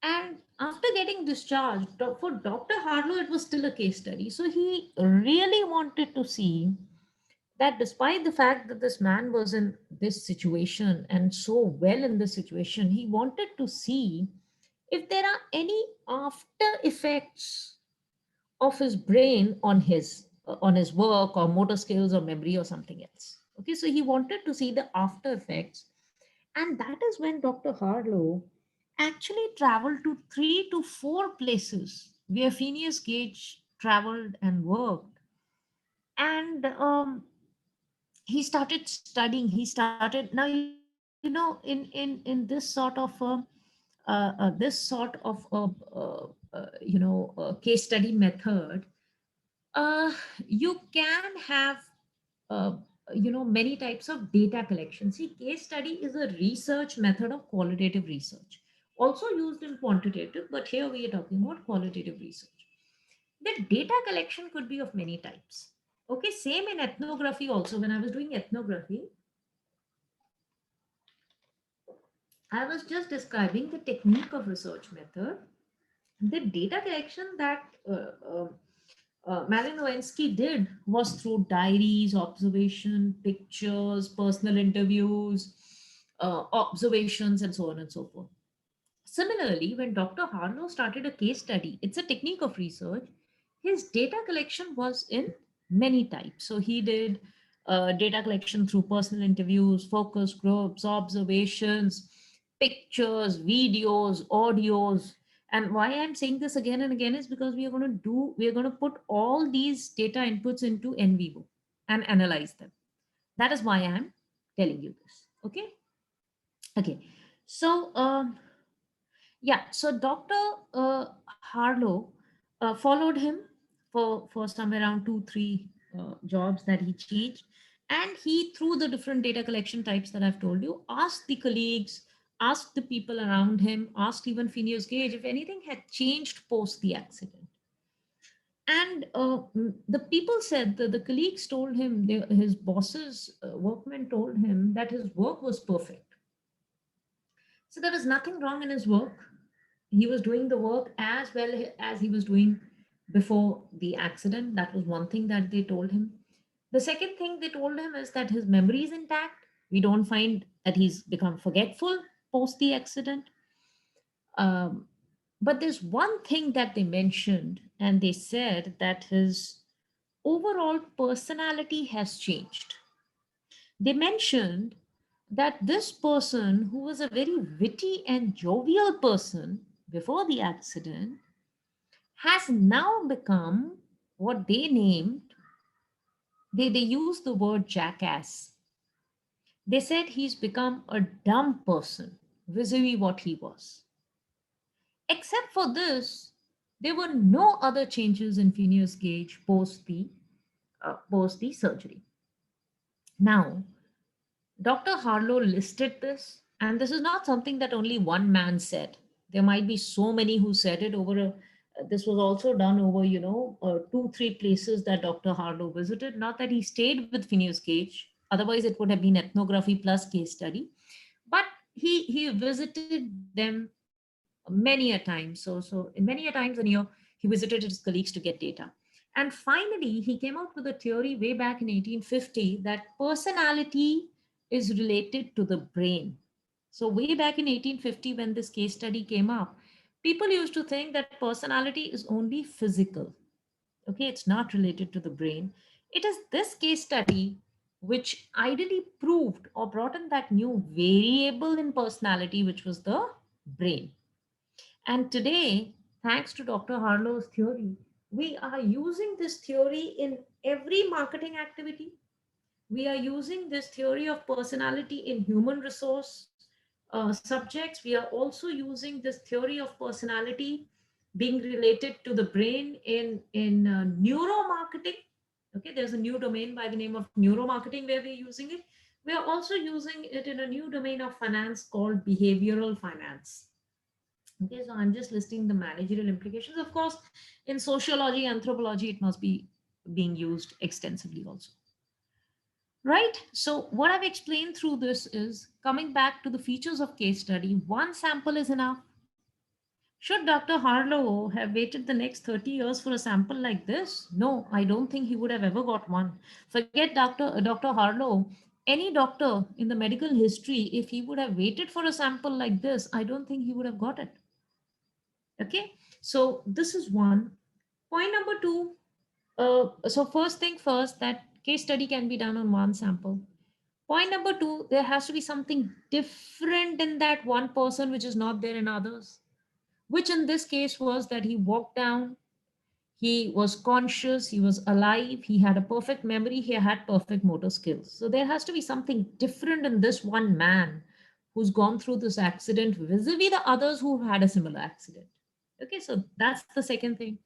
And after getting discharged, for Dr. Harlow, it was still a case study. So he really wanted to see that despite the fact that this man was in this situation and so well in this situation, he wanted to see if there are any after effects of his brain on his work or motor skills or memory or something else. Okay, so he wanted to see the after effects, and that is when Dr. Harlow actually traveled to 3 to 4 places where Phineas Gage traveled and worked, and he started studying. He started, now in this sort of case study method, uh, you can have uh, many types of data collection. See, case study is a research method of qualitative research, also used in quantitative, but here we are talking about qualitative research. The data collection could be of many types. Okay, same in ethnography also. When I was doing ethnography, I was just describing the technique of research method. The data collection that Malinowski did was through diaries, observation, pictures, personal interviews, observations, and so on and so forth. Similarly, when Dr. Harlow started a case study, it's a technique of research. His data collection was in many types. So he did data collection through personal interviews, focus groups, observations, pictures, videos, audios. And why I'm saying this again and again is because we are going to put all these data inputs into NVIVO and analyze them. That is why I'm telling you this. Okay. Okay. So, yeah, so Dr. Harlow followed him for somewhere around 2, 3 jobs that he changed. And he, through the different data collection types that I've told you, asked the colleagues, asked the people around him, asked even Phineas Gage if anything had changed post the accident. And the people said that the colleagues told him, his bosses, workmen told him that his work was perfect. So there was nothing wrong in his work. he was doing the work as well as he was doing before the accident. That was one thing that they told him. The second thing they told him is that his memory is intact. We don't find that he's become forgetful post the accident. Um, but there's one thing that they mentioned, and they said that his overall personality has changed. They mentioned that this person, who was a very witty and jovial person before the accident, has now become what they named, they used the word jackass. They said he's become a dumb person vis-a-vis what he was. Except for this, there were no other changes in Phineas Gage post the surgery. Now, Dr. Harlow listed this, and this is not something that only one man said. There might be so many who said it over a. This was also done over, 2, 3 places that Dr. Harlow visited. Not that he stayed with Phineas Gage, otherwise it would have been ethnography plus case study. But he visited them many a time. So in many a times in a year, he visited his colleagues to get data. And finally, he came out with a theory way back in 1850 that personality is related to the brain. So way back in 1850, when this case study came up, people used to think that personality is only physical. Okay, it's not related to the brain. It is this case study which ideally proved or brought in that new variable in personality, which was the brain. And today, thanks to Dr. Harlow's theory, we are using this theory in every marketing activity. We are using this theory of personality in human resource subjects. We are also using this theory of personality being related to the brain in neuromarketing. Okay, there's a new domain by the name of neuromarketing where we're using it. We are also using it in a new domain of finance called behavioral finance. Okay, so I'm just listing the managerial implications. Of course, in sociology, anthropology, it must be being used extensively also. Right? So, what I've explained through this is coming back to the features of case study, one sample is enough. Should Dr. Harlow have waited the next 30 years for a sample like this? No, I don't think he would have ever got one. Forget Dr. Harlow. Any doctor in the medical history, if he would have waited for a sample like this, I don't think he would have got it. Okay, so this is one. Point number two, so first thing first, that case study can be done on one sample. Point number two, there has to be something different in that one person which is not there in others, which in this case was that he walked down, he was conscious, he was alive, he had a perfect memory, he had perfect motor skills. So there has to be something different in this one man who's gone through this accident vis-a-vis the others who've had a similar accident. Okay, so that's the second thing.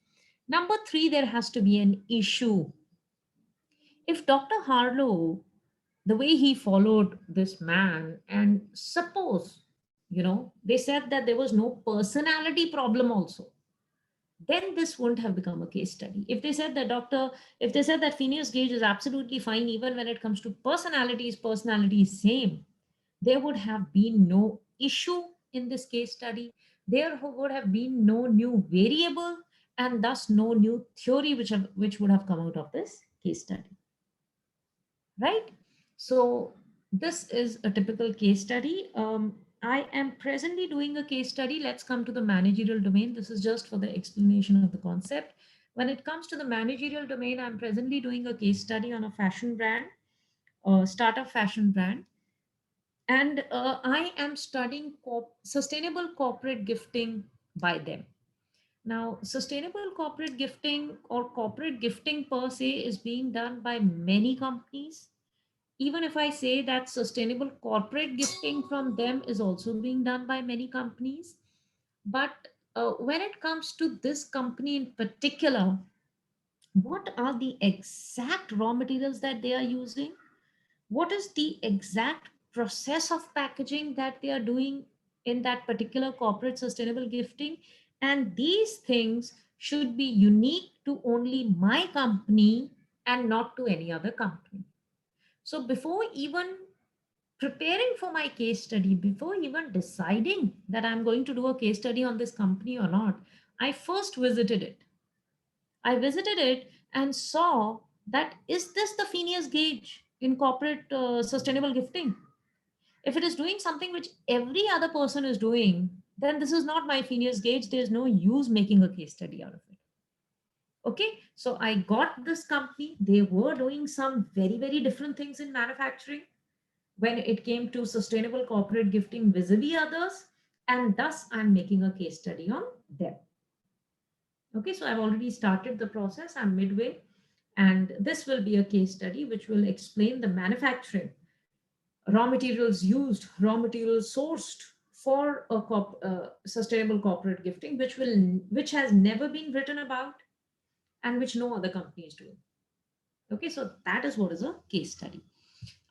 Number three, there has to be an issue. If Dr. Harlow, the way he followed this man, and suppose, they said that there was no personality problem also, then this wouldn't have become a case study. If they said that Phineas Gage is absolutely fine, even when it comes to personalities, personality is same, there would have been no issue in this case study. There would have been no new variable, and thus no new theory which would have come out of this case study. Right? So this is a typical case study. I am presently doing a case study. Let's come to the managerial domain. This is just for the explanation of the concept. When it comes to the managerial domain, I'm presently doing a case study on a fashion brand, a startup fashion brand. And I am studying sustainable corporate gifting by them. Now, sustainable corporate gifting or corporate gifting per se is being done by many companies. Even if I say that sustainable corporate gifting from them is also being done by many companies. But when it comes to this company in particular, what are the exact raw materials that they are using? What is the exact process of packaging that they are doing in that particular corporate sustainable gifting? And these things should be unique to only my company and not to any other company. So before even preparing for my case study, before even deciding that I'm going to do a case study on this company or not, I first visited it. I visited it and saw that, is this the Phineas gauge in corporate sustainable gifting? If it is doing something which every other person is doing, then this is not my Phineas gauge. There's no use making a case study out of it. Okay, so I got this company. They were doing some very, very different things in manufacturing when it came to sustainable corporate gifting vis-a-vis others, and thus I'm making a case study on them. Okay, so I've already started the process. I'm midway, and this will be a case study which will explain the manufacturing, raw materials used, raw materials sourced for a sustainable corporate gifting, which has never been written about and which no other company is doing. Okay, so that is what is a case study.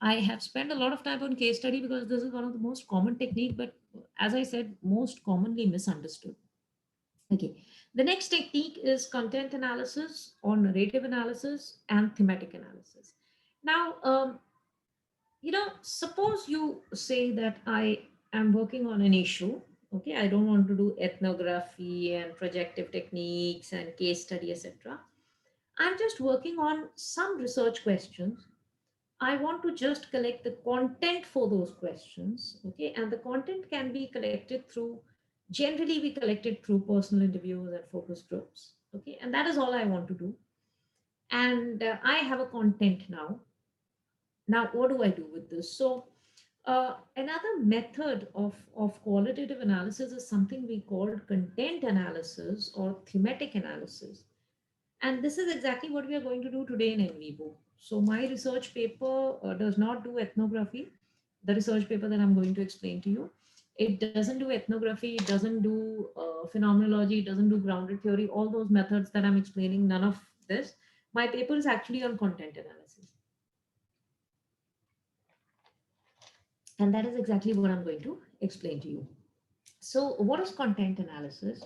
I have spent a lot of time on case study because this is one of the most common technique, but as I said, most commonly misunderstood. Okay. The next technique is content analysis or narrative analysis and thematic analysis. Now, suppose you say that I am working on an issue. Okay, I don't want to do ethnography and projective techniques and case study, etc. I'm just working on some research questions. I want to just collect the content for those questions. Okay, and the content can be collected through, generally we collect it through personal interviews and focus groups. Okay, and that is all I want to do. And I have a content now. Now, what do I do with this? So, another method of qualitative analysis is something we called content analysis or thematic analysis. And this is exactly what we are going to do today in NVIVO. So my research paper does not do ethnography. The research paper that I'm going to explain to you, it doesn't do ethnography, it doesn't do phenomenology, it doesn't do grounded theory, all those methods that I'm explaining, none of this. My paper is actually on content analysis. And that is exactly what I'm going to explain to you. So what is content analysis?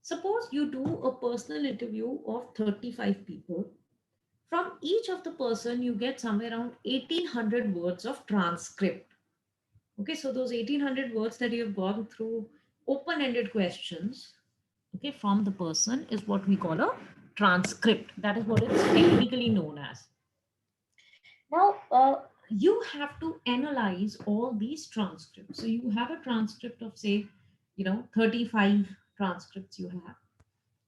Suppose you do a personal interview of 35 people. From each of the person, you get somewhere around 1800 words of transcript. Okay, so those 1800 words that you have gone through open-ended questions, okay, from the person is what we call a transcript. That is what it's technically known as. Now, you have to analyze all these transcripts. So you have a transcript of, say, 35 transcripts you have,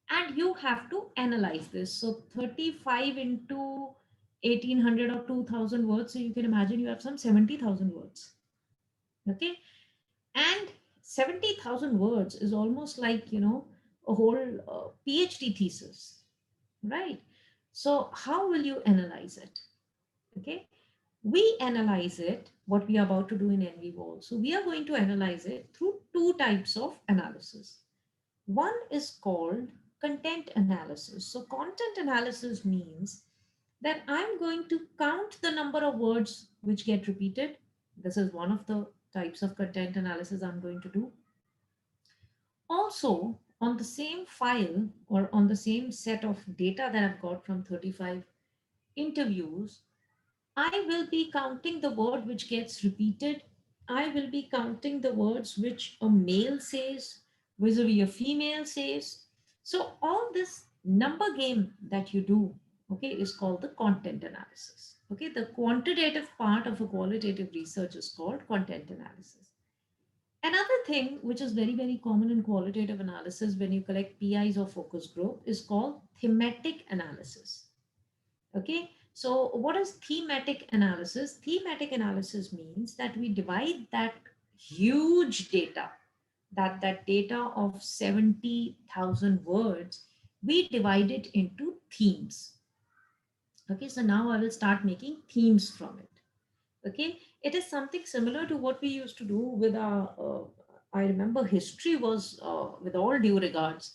and you have to analyze this. So 35 into 1800 or 2000 words. So you can imagine you have some 70,000 words. Okay. And 70,000 words is almost like, a whole PhD thesis, right? So how will you analyze it? Okay. We analyze it, what we are about to do in NVIVO. So we are going to analyze it through two types of analysis. One is called content analysis. So content analysis means that I'm going to count the number of words which get repeated. This is one of the types of content analysis I'm going to do. Also, on the same file or on the same set of data that I've got from 35 interviews, I will be counting the word which gets repeated. I will be counting the words which a male says vis-a-vis a female says. So all this number game that you do, okay, is called the content analysis. Okay, the quantitative part of a qualitative research is called content analysis. Another thing which is very, very common in qualitative analysis when you collect PIs or focus group is called thematic analysis. Okay, so what is thematic analysis? Thematic analysis means that we divide that huge data, that data of 70,000 words, we divide it into themes. Okay, so now I will start making themes from it. Okay, it is something similar to what we used to do with our, I remember history was, with all due regards,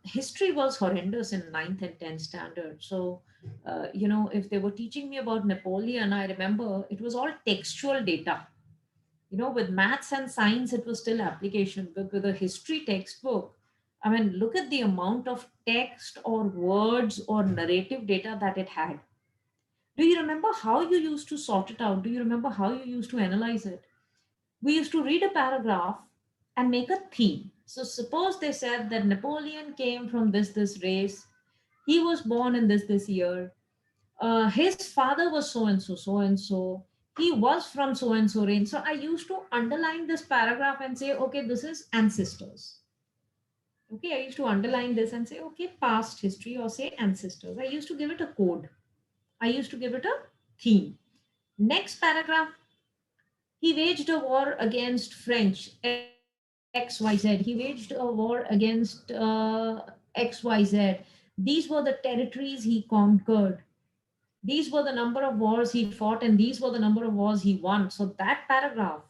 history was horrendous in ninth and 10th standard. So, if they were teaching me about Napoleon, I remember it was all textual data. With maths and science, it was still application, but with a history textbook, I mean, look at the amount of text or words or narrative data that it had. Do you remember how you used to sort it out? Do you remember how you used to analyze it? We used to read a paragraph and make a theme. So suppose they said that Napoleon came from this race, he was born in this year, his father was so and so, so and so, he was from so and so range. So I used to underline this paragraph and say, okay, this is ancestors. Okay, I used to underline this and say, okay, past history, or say ancestors. I used to give it a code. I used to give it a theme. Next paragraph, he waged a war against French, XYZ. He waged a war against XYZ. These were the territories he conquered. These were the number of wars he fought, and these were the number of wars he won. So that paragraph,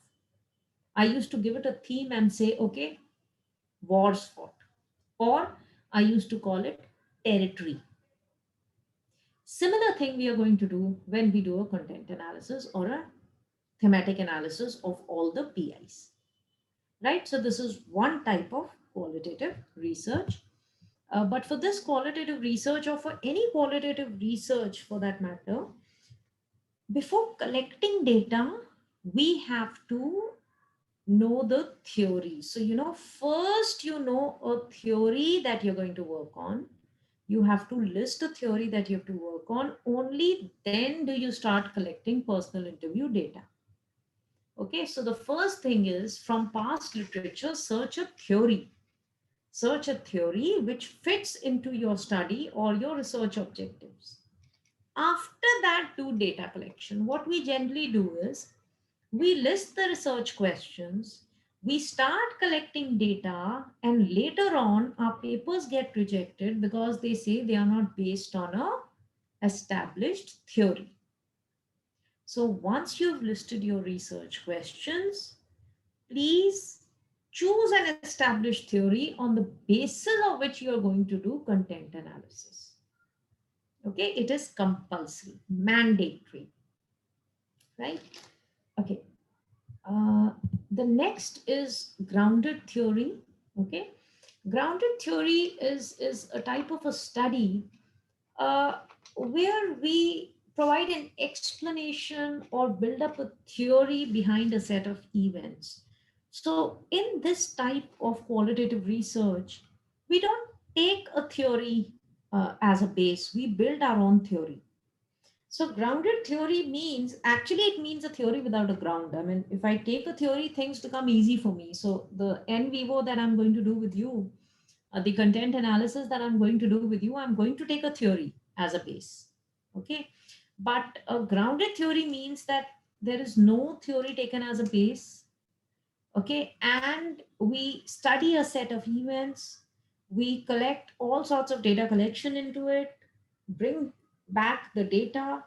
I used to give it a theme and say, okay, wars fought. Or I used to call it territory. Similar thing we are going to do when we do a content analysis or a thematic analysis of all the PIs. Right? So this is one type of qualitative research. But for this qualitative research, or for any qualitative research for that matter, before collecting data, we have to know the theory. So, first you know a theory that you're going to work on. You have to list a theory that you have to work on. Only then do you start collecting personal interview data. Okay, so the first thing is, from past literature, search a theory. Search a theory which fits into your study or your research objectives. After that, do data collection. What we generally do is, we list the research questions, we start collecting data, and later on, our papers get rejected because they say they are not based on a established theory. So once you've listed your research questions, please choose an established theory on the basis of which you are going to do content analysis. Okay, it is compulsory, mandatory, right? Okay. The next is grounded theory. Okay, grounded theory is a type of a study uh, where we provide an explanation or build up a theory behind a set of events. So, in this type of qualitative research, we don't take a theory as a base, we build our own theory. So grounded theory means, actually it means a theory without a ground. I mean, if I take a theory, things become easy for me. So the NVIVO that I'm going to do with you, the content analysis that I'm going to do with you, I'm going to take a theory as a base. Okay. But a grounded theory means that there is no theory taken as a base. Okay. And we study a set of events, we collect all sorts of data collection into it, bring back the data,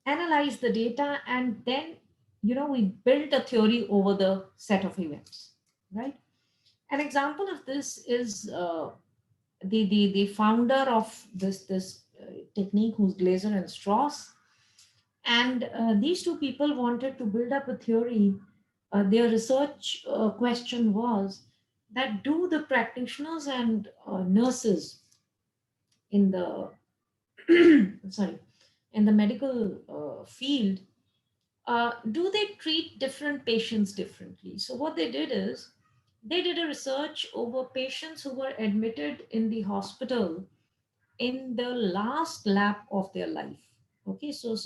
analyze the data, and then we build a theory over the set of events, right? An example of this is the founder of this technique, who's Glaser and Strauss. And these two people wanted to build up a theory. Their research question was that, do the practitioners and nurses in the sorry, in the medical field, do they treat different patients differently? So what they did is, they did a research over patients who were admitted in the hospital in the last lap of their life. Okay, so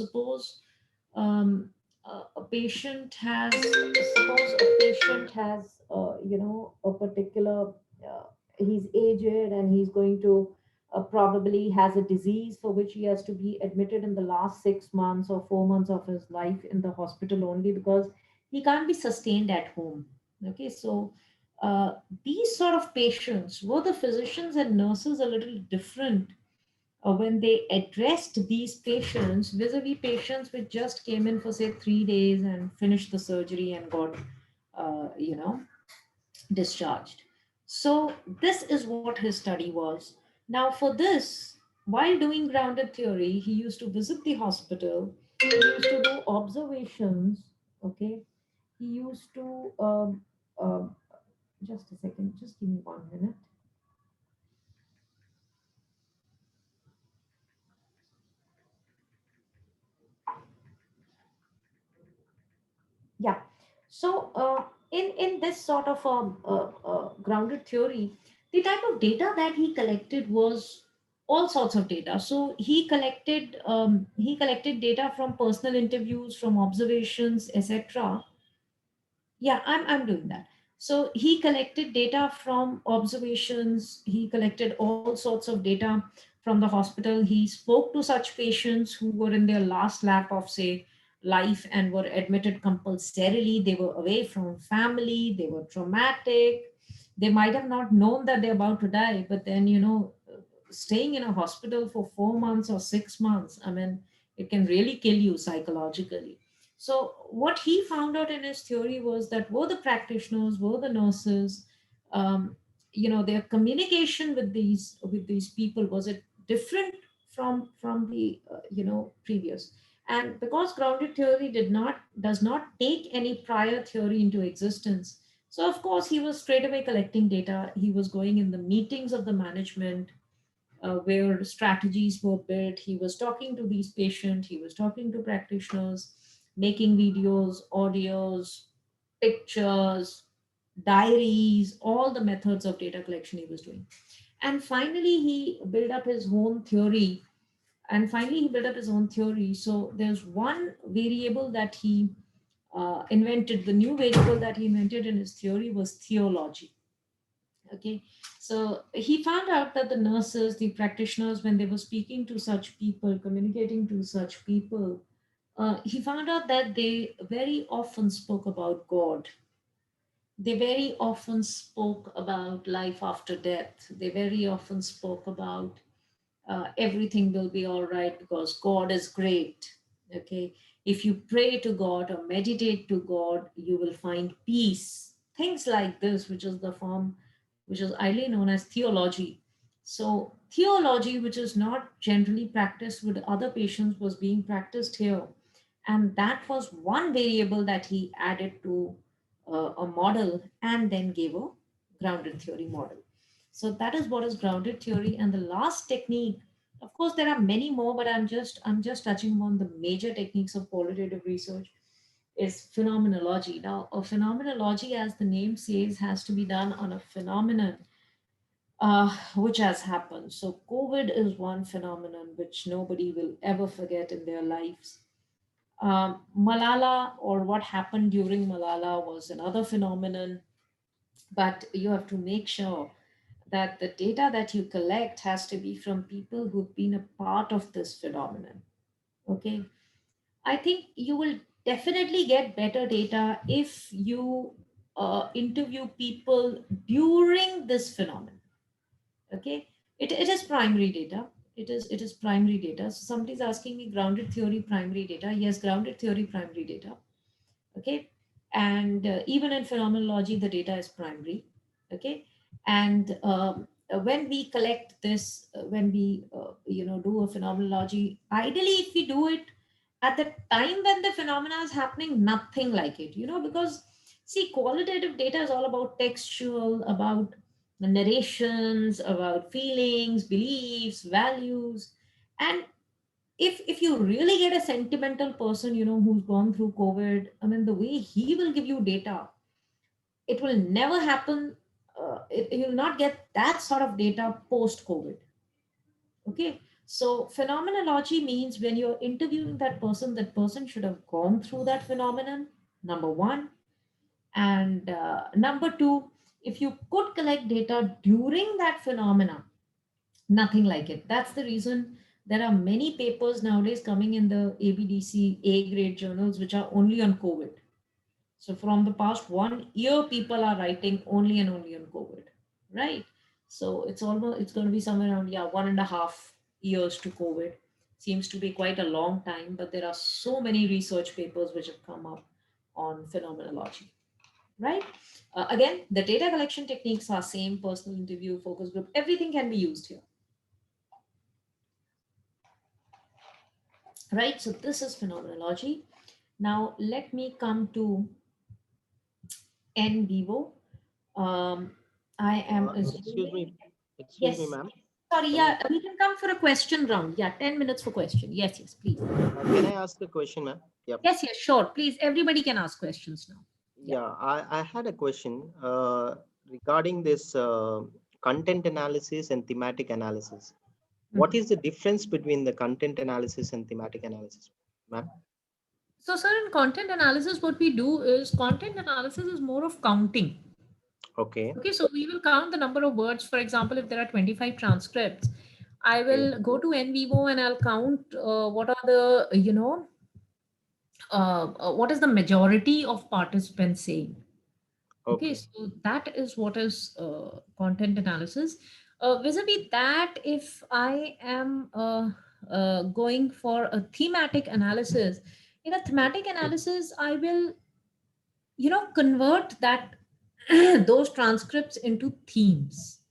a patient has, a particular, he's aged and he's going to probably has a disease for which he has to be admitted in the last 6 months or 4 months of his life in the hospital only, because he can't be sustained at home. Okay, so uh, these sort of patients, were the physicians and nurses a little different when they addressed these patients vis-a-vis patients which just came in for, say, 3 days and finished the surgery and got discharged? So this is what his study was. Now for this, while doing grounded theory, he used to visit the hospital, he used to do observations. Okay, he used to just a second, just give me 1 minute. Yeah. So in this sort of grounded theory, the type of data that he collected was all sorts of data. So he collected data from personal interviews, from observations, etc. Yeah, I'm doing that. So he collected data from observations, he collected all sorts of data from the hospital. He spoke to such patients who were in their last lap of, say, life and were admitted compulsorily. They were away from family, they were traumatic. They might have not known that they're about to die, but then, staying in a hospital for 4 months or 6 months, I mean, it can really kill you psychologically. So what he found out in his theory was that were the practitioners, were the nurses, their communication with these people, was it different from the previous? And because grounded theory does not take any prior theory into existence, so of course he was straight away collecting data. He was going in the meetings of the management, where strategies were built. He was talking to these patients, he was talking to practitioners, making videos, audios, pictures, diaries, all the methods of data collection he was doing. And finally, he built up his own theory. So there's one variable that he invented. The new variable that he invented in his theory was theology. Okay, so he found out that the nurses, the practitioners, when they were speaking to such people, communicating to such people, he found out that they very often spoke about God. They very often spoke about life after death. They very often spoke about everything will be all right because God is great. Okay. If you pray to God or meditate to God, you will find peace. Things like this, which is the form, which is idly known as theology. So, theology, which is not generally practiced with other patients, was being practiced here. And that was one variable that he added to a model and then gave a grounded theory model. So that is what is grounded theory. And the last technique, of course, there are many more, but I'm just touching on the major techniques of qualitative research, is phenomenology. Now, a phenomenology, as the name says, has to be done on a phenomenon which has happened. So COVID is one phenomenon which nobody will ever forget in their lives. Malala, or what happened during Malala, was another phenomenon, but you have to make sure that the data that you collect has to be from people who've been a part of this phenomenon. Okay. I think you will definitely get better data if you interview people during this phenomenon. Okay. It is primary data. It is primary data. So somebody's asking me grounded theory primary data. Yes, grounded theory primary data. Okay. And even in phenomenology, the data is primary. Okay. And when we collect this, when we do a phenomenology, ideally if we do it at the time when the phenomena is happening, nothing like it, because see, qualitative data is all about textual, about the narrations, about feelings, beliefs, values. And if you really get a sentimental person, who's gone through COVID, I mean, the way he will give you data, it will never happen. You'll not get that sort of data post COVID. Okay. So phenomenology means when you're interviewing that person should have gone through that phenomenon, number one. And number two, if you could collect data during that phenomena, nothing like it. That's the reason there are many papers nowadays coming in the ABDC A grade journals which are only on COVID. So from the past 1 year, people are writing only and only on COVID, right? So it's going to be somewhere around, yeah, 1.5 years to COVID. Seems to be quite a long time, but there are so many research papers which have come up on phenomenology, right? Again, the data collection techniques are same: personal interview, focus group, everything can be used here, right? So this is phenomenology. Now let me come to NVIVO. Um, I am Excuse assuming, me, excuse me, yes. ma'am. Sorry, Can I yeah, we can come for a question round. Yeah, 10 minutes for question. Yes, yes, please. can I ask a question, ma'am? Yep. Yes, yes, sure. Please, everybody can ask questions now. Yeah. Yeah, I had a question regarding this content analysis and thematic analysis. What Mhm. is the difference between the content analysis and thematic analysis, ma'am? So, sir, in content analysis, what we do is content analysis is more of counting. Okay, Okay, so we will count the number of words. For example, if there are 25 transcripts, I okay, will go to NVIVO and I'll count what are the, what is the majority of participants saying. Okay, okay, so that is what is content analysis. Vis-a-vis that, if I am going for a thematic analysis, in a thematic analysis, I will, convert that those transcripts into themes.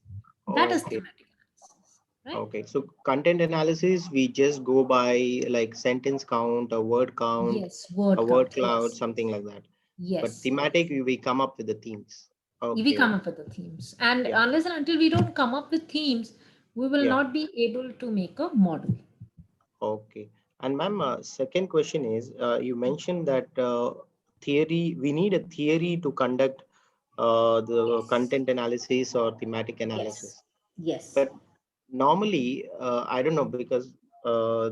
That is okay, thematic analysis, right? okay. So content analysis, we just go by like sentence count, a word count, Yes, a word word count. cloud, Yes, something like that. But yes. thematic, we come up with the themes. We Okay, come okay. up with the themes, and Yeah, unless and until we don't come up with themes, we will yeah. not be able to make a model. Okay. And ma'am, second question is, you mentioned that theory, we need a theory to conduct the Yes. content analysis or thematic Yes. analysis. Yes. But normally, I don't know, because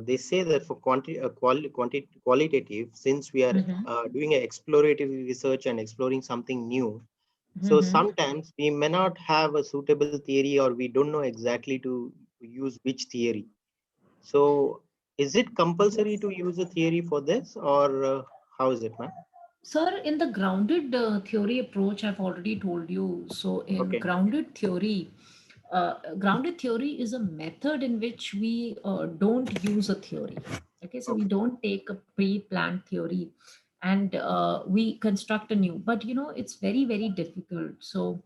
they say that for qualitative, since we are Mm-hmm. doing an explorative research and exploring something new, so Mm-hmm. sometimes we may not have a suitable theory or we don't know exactly to use which theory. So is it compulsory Yes. to use a theory for this, or how is it, ma'am? Sir, in the grounded theory approach, I've already told you. So, in Okay, grounded theory is a method in which we don't use a theory. Okay, so we okay, don't take a pre-planned theory and we construct a new. But it's very, very difficult. So,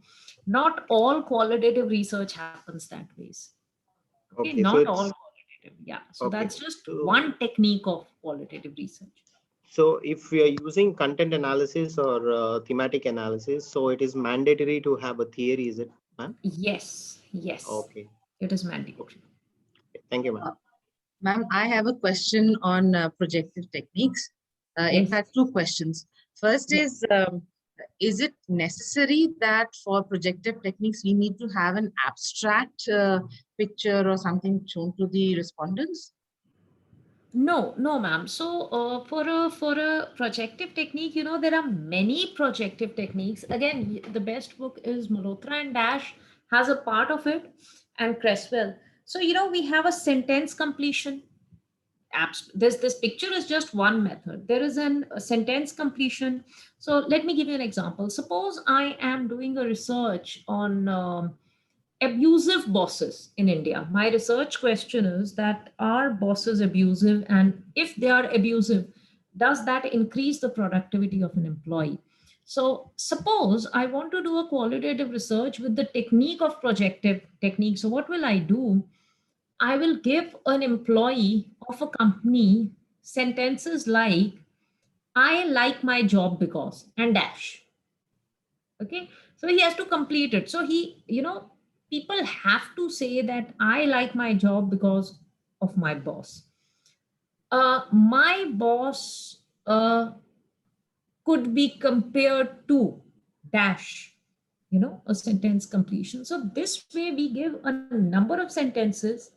not all qualitative research happens that ways. Okay, okay. So not all it's qualitative. Yeah, so okay. that's just So one technique of qualitative research. so if we are using content analysis or thematic analysis, so it is mandatory to have a theory, is it, ma'am? Yes, yes, Okay, it is okay. mandatory. Thank you, ma'am. Uh, Ma'am, I have a question on projective techniques. In Yes, fact, two questions. First yes. is it necessary that for projective techniques we need to have an abstract picture or something shown to the respondents? No, no, ma'am. So, for a projective technique, there are many projective techniques. Again, the best book is Malhotra and Dash has a part of it, and Creswell. So, we have a sentence completion. This picture is just one method. There is a sentence completion. So, let me give you an example. Suppose I am doing a research on abusive bosses in India. My research question is that are bosses abusive? And if they are abusive, does that increase the productivity of an employee? So, suppose I want to do a qualitative research with the technique of projective technique. So, what will I do? I will give an employee of a company sentences like, I like my job because, and dash. Okay, so he has to complete it. So people have to say that I like my job because of my boss. My boss could be compared to dash, a sentence completion. So this way we give a number of sentences,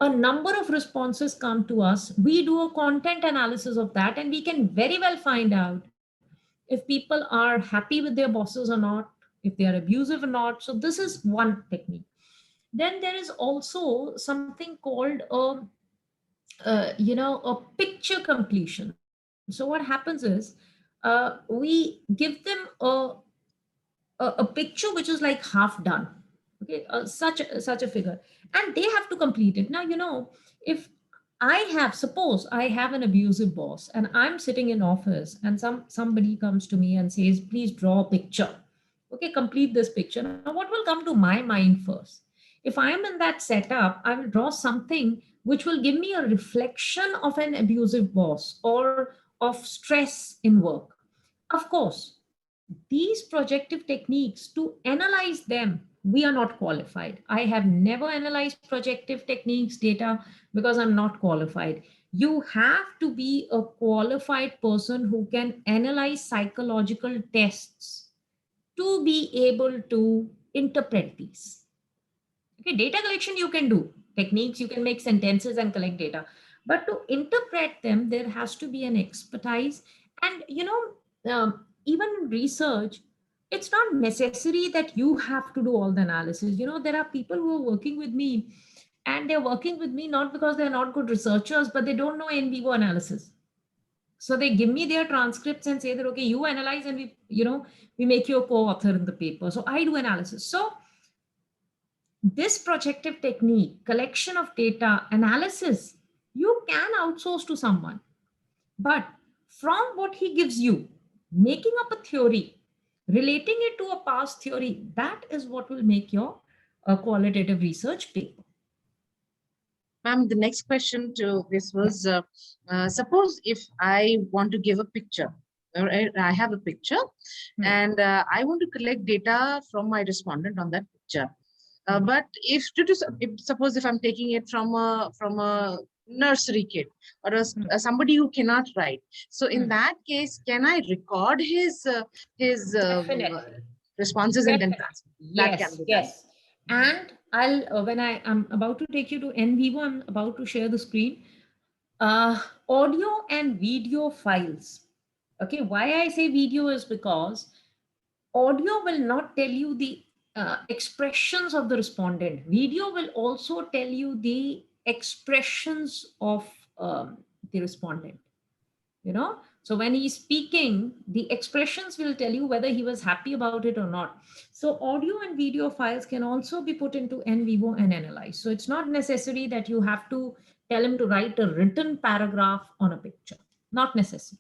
a number of responses come to us. We do a content analysis of that, and we can very well find out if people are happy with their bosses or not, if they are abusive or not. So this is one technique. Then there is also something called a picture completion. So what happens is we give them a picture which is like half done. Okay, such a figure, and they have to complete it. Now, if suppose I have an abusive boss and I'm sitting in office, and somebody comes to me and says, please draw a picture. Okay, complete this picture. Now, what will come to my mind first? If I am in that setup, I will draw something which will give me a reflection of an abusive boss or of stress in work. Of course, these projective techniques, to analyze them, we are not qualified. I have never analyzed projective techniques data because I'm not qualified. you have to be a qualified person who can analyze psychological tests to be able to interpret these. Okay, data collection you can do, techniques, you can make sentences and collect data. But to interpret them, there has to be an expertise. And, even in research, it's not necessary that you have to do all the analysis. There are people who are working with me, and they're working with me not because they're not good researchers, but they don't know in vivo analysis. So they give me their transcripts and say that, okay, you analyze and we make you a co-author in the paper. So I do analysis. So this projective technique, collection of data, analysis, you can outsource to someone. But from what he gives you, making up a theory, relating it to a past theory, that is what will make your qualitative research paper. Ma'am, the next question to this was, suppose if I want to give a picture, or I have a picture, and I want to collect data from my respondent on that picture. But if suppose if I'm taking it from a nursery kid or somebody who cannot write, so in that case, can I record his Definitely. responses and then transfer? That can Yes, be done. yes. And I'll when I am about to take you to NVIVO, I'm about to share the screen. Audio and video files. Okay, why I say video is because audio will not tell you the expressions of the respondent. Video will also tell you the expressions of the respondent. So when he's speaking, the expressions will tell you whether he was happy about it or not. So audio and video files can also be put into NVIVO and analyzed. So it's not necessary that you have to tell him to write a written paragraph on a picture. Not necessary.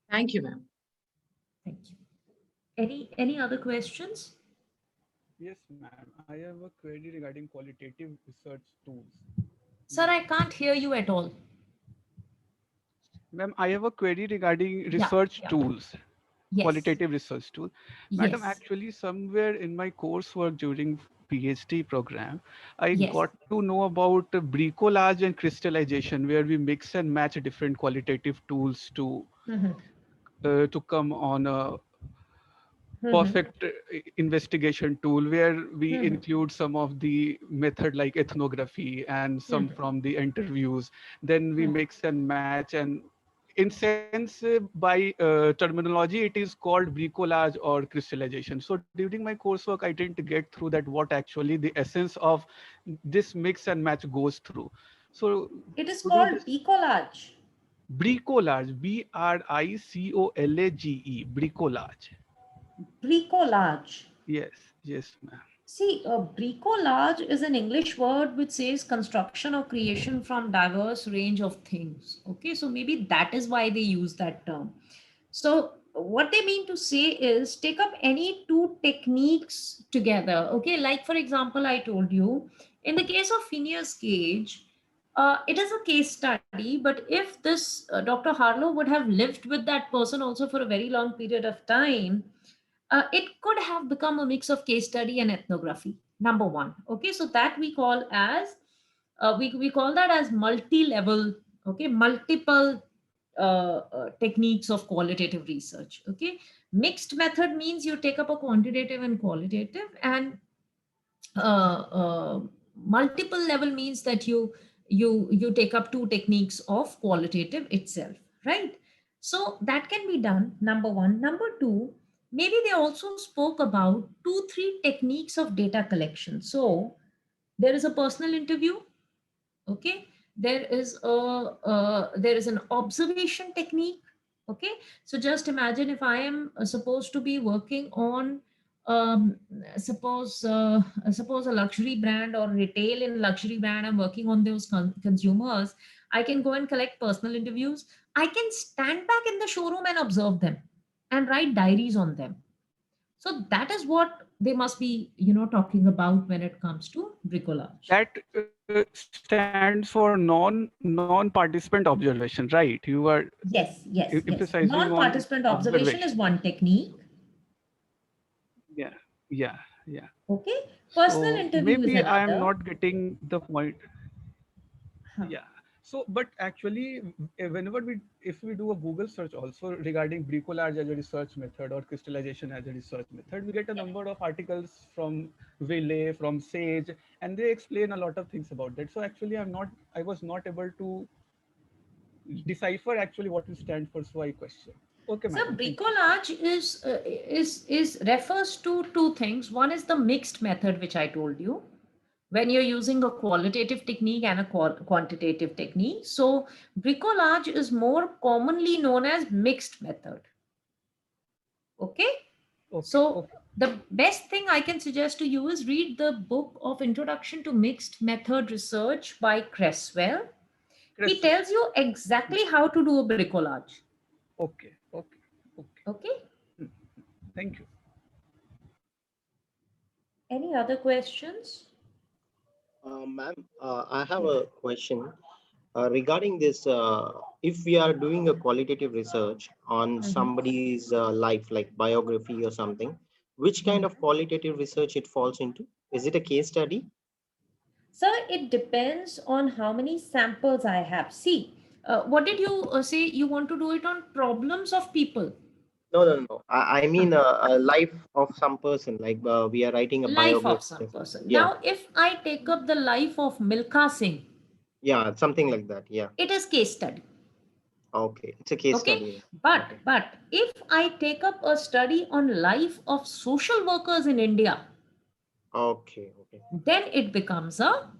Thank you, ma'am. Thank you. Any other questions? Yes, ma'am. I have a query regarding qualitative research tools. Sir, I can't hear you at all. Ma'am, I have a query regarding research tools, Yes. qualitative research tool. Madam, Yes. actually, somewhere in my coursework during PhD program, I Yes. got to know about bricolage and crystallization, where we mix and match different qualitative tools to come on a perfect investigation tool, where we include some of the method like ethnography and some from the interviews. Then we mix and match, and in sense by terminology it is called bricolage or crystallization. So during my coursework I didn't get through that what actually the essence of this mix and match goes through. So It is could you called just bricolage. bricolage, BRICOLAGE, bricolage. Bricolage. Yes, yes, ma'am. See, bricolage is an English word which says construction or creation from diverse range of things. Okay, so maybe that is why they use that term. So what they mean to say is take up any two techniques together. Okay, like for example, I told you in the case of Phineas Gage, it is a case study, but if this Dr. Harlow would have lived with that person also for a very long period of time, it could have become a mix of case study and ethnography. Number one. Okay, so that we call as we call that as multi-level, okay, multiple techniques of qualitative research. Okay, mixed method means you take up a quantitative and qualitative, and multiple level means that you take up two techniques of qualitative itself, right? So that can be done, number one. Number two, maybe they also spoke about 2 3 techniques of data collection. So there is a personal interview. Okay, there is an observation technique. Okay, so just imagine if I am supposed to be working on um, suppose a luxury brand or retail in luxury brand, I'm working on those consumers. I can go and collect personal interviews. I can stand back in the showroom and observe them and write diaries on them. So that is what they must be talking about when it comes to bricolage. That stands for non-participant observation, right? You are Yes, yes, yes. emphasizing on Non-participant observation observation. is one technique. Yeah, yeah, yeah. Okay. Personal So interview is maybe I am another. not getting the point. Huh. Yeah. So, but actually, whenever if we do a Google search also regarding bricolage as a research method or crystallization as a research method, we get a number of articles from Ville, from Sage, and they explain a lot of things about that. So actually, I was not able to decipher actually what it stands for. So I question. Okay, So madam. Thank you. bricolage is refers to two things. One is the mixed method, which I told you, when you're using a qualitative technique and a quantitative technique. So bricolage is more commonly known as mixed method. Okay. Okay. So Okay. the best thing I can suggest to you is read the book of Introduction to Mixed Method Research by Cresswell. He Crystal. tells you exactly how to do a bricolage. Okay. Okay. Okay. Okay. Thank you. Any other questions? Ma'am, I have a question regarding this. If we are doing a qualitative research on somebody's life, like biography or something, which kind of qualitative research it falls into? Is it a case study? Sir, it depends on how many samples I have. See, what did you say? You want to do it on problems of people? No, no, no. I mean a life of some person. Like we are writing a Life of biography. some person. Yeah, Now, if I take up the life of Milkha Singh, yeah, something like that. Yeah. it is case study. Okay, it's a case Okay. study. But, Okay. but if I take up a study on life of social workers in India, Okay. Okay. then it becomes a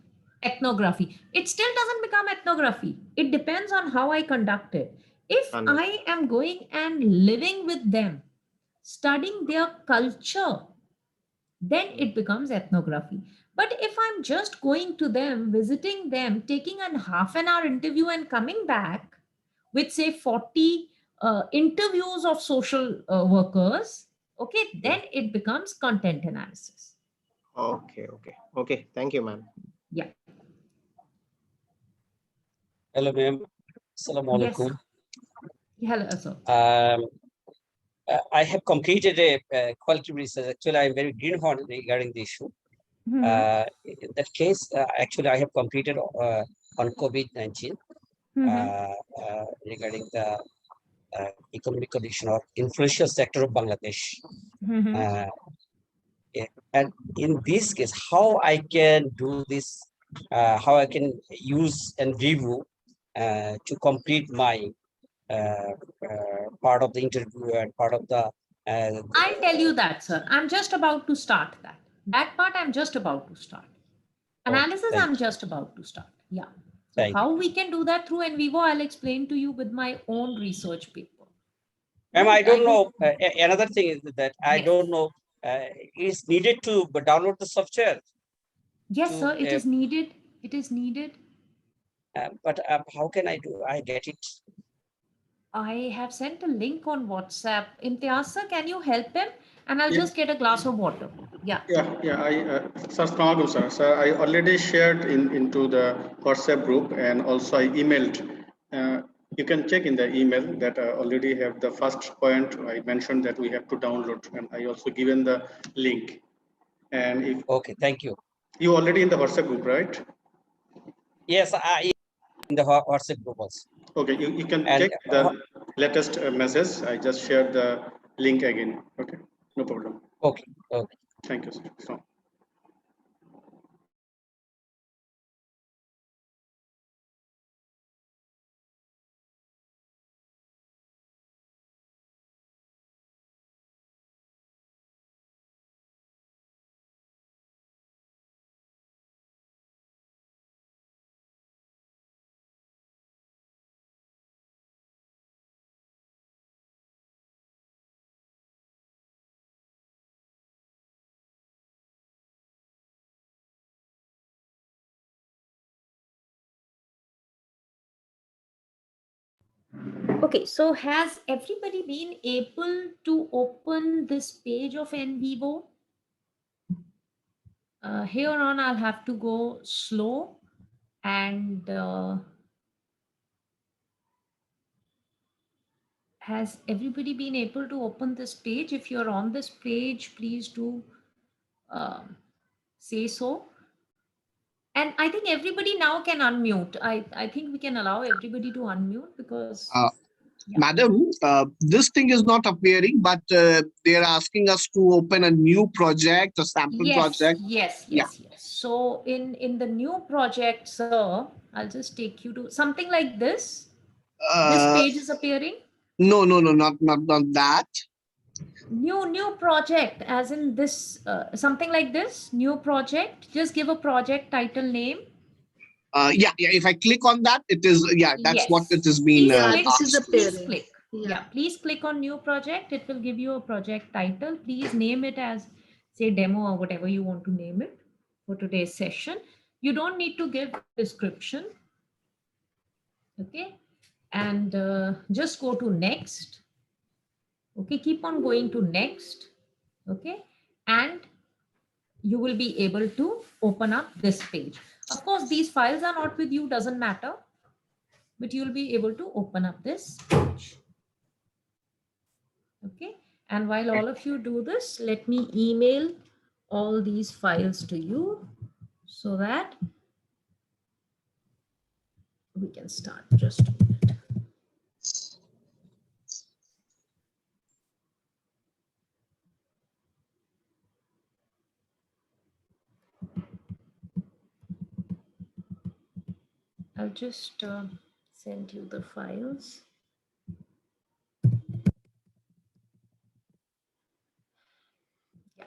ethnography. It still doesn't become ethnography. It depends on how I conduct it. If Understood. I am going and living with them, studying their culture, then it becomes ethnography. But if I'm just going to them, visiting them, taking a half an hour interview and coming back with say 40 interviews of social workers, okay, Yeah. then it becomes content analysis. Okay. Okay. Okay. Thank you, ma'am. Yeah. Hello, ma'am. Assalamu Yes. alaikum. Hello, sir. I have completed a quality research. Actually, I'm very greenhorn regarding the issue. In that case, actually, I have completed on COVID-19 regarding the economic condition or influential sector of Bangladesh. Uh, yeah. And in this case, how I can do this, how I can use NVIVO to complete my part of the interview and part of the I'll tell you that, sir. I'm just about to start that. That part I'm just about to start. okay, Analysis, thank I'm you, just about to start. Yeah. So thank you. how we can do that through NVIVO, I'll explain to you with my own research paper. Ma'am, I Right? I don't hope. know. Another thing is that I Yes. don't know. Is needed to download the software Yes, to, sir. It is needed. It is needed. but how can I do? I get it. I have sent a link on WhatsApp. Imtiaz, sir, can you help him? And I'll Yeah, just get a glass of water. Yeah. yeah. Sir, Assalamualaikum, sir. Sir, I already shared into the WhatsApp group and also I emailed. Uh, you can check in the email that I already have the first point. I mentioned that we have to download, and I also given the link. And if Okay, thank you. you already in the WhatsApp group, right? Yes, I in the WhatsApp group also. Okay, you can And check the latest message. I just shared the link again. Okay, no problem. okay, okay. Thank you, sir. So, Okay, so has everybody been able to open this page of NVivo? Here on, I'll have to go slow and has everybody been able to open this page? If you're on this page, please do say so. And I think everybody now can unmute. I think we can allow everybody to unmute because. Yeah. Madam, this thing is not appearing, but they're asking us to open a new project, a sample project. Yes. So in the new project, sir, I'll just take you to something like this. This page is appearing. No, not that. New project, as in this, something like this. New project. Just give a project title name. Yeah. If I click on that, it is, that's what it has been. This is Please appearing. click. Yeah, please click on new project. It will give you a project title. Please name it as, say, demo or whatever you want to name it for today's session. You don't need to give description. Okay. And just go to next. Okay. Keep on going to next. Okay. And you will be able to open up this page. Of course, these files are not with you, doesn't matter, but you'll be able to open up this page. Okay. And while all of you do this, let me email all these files to you so that we can start. Just a minute. I'll just send you the files. Yeah.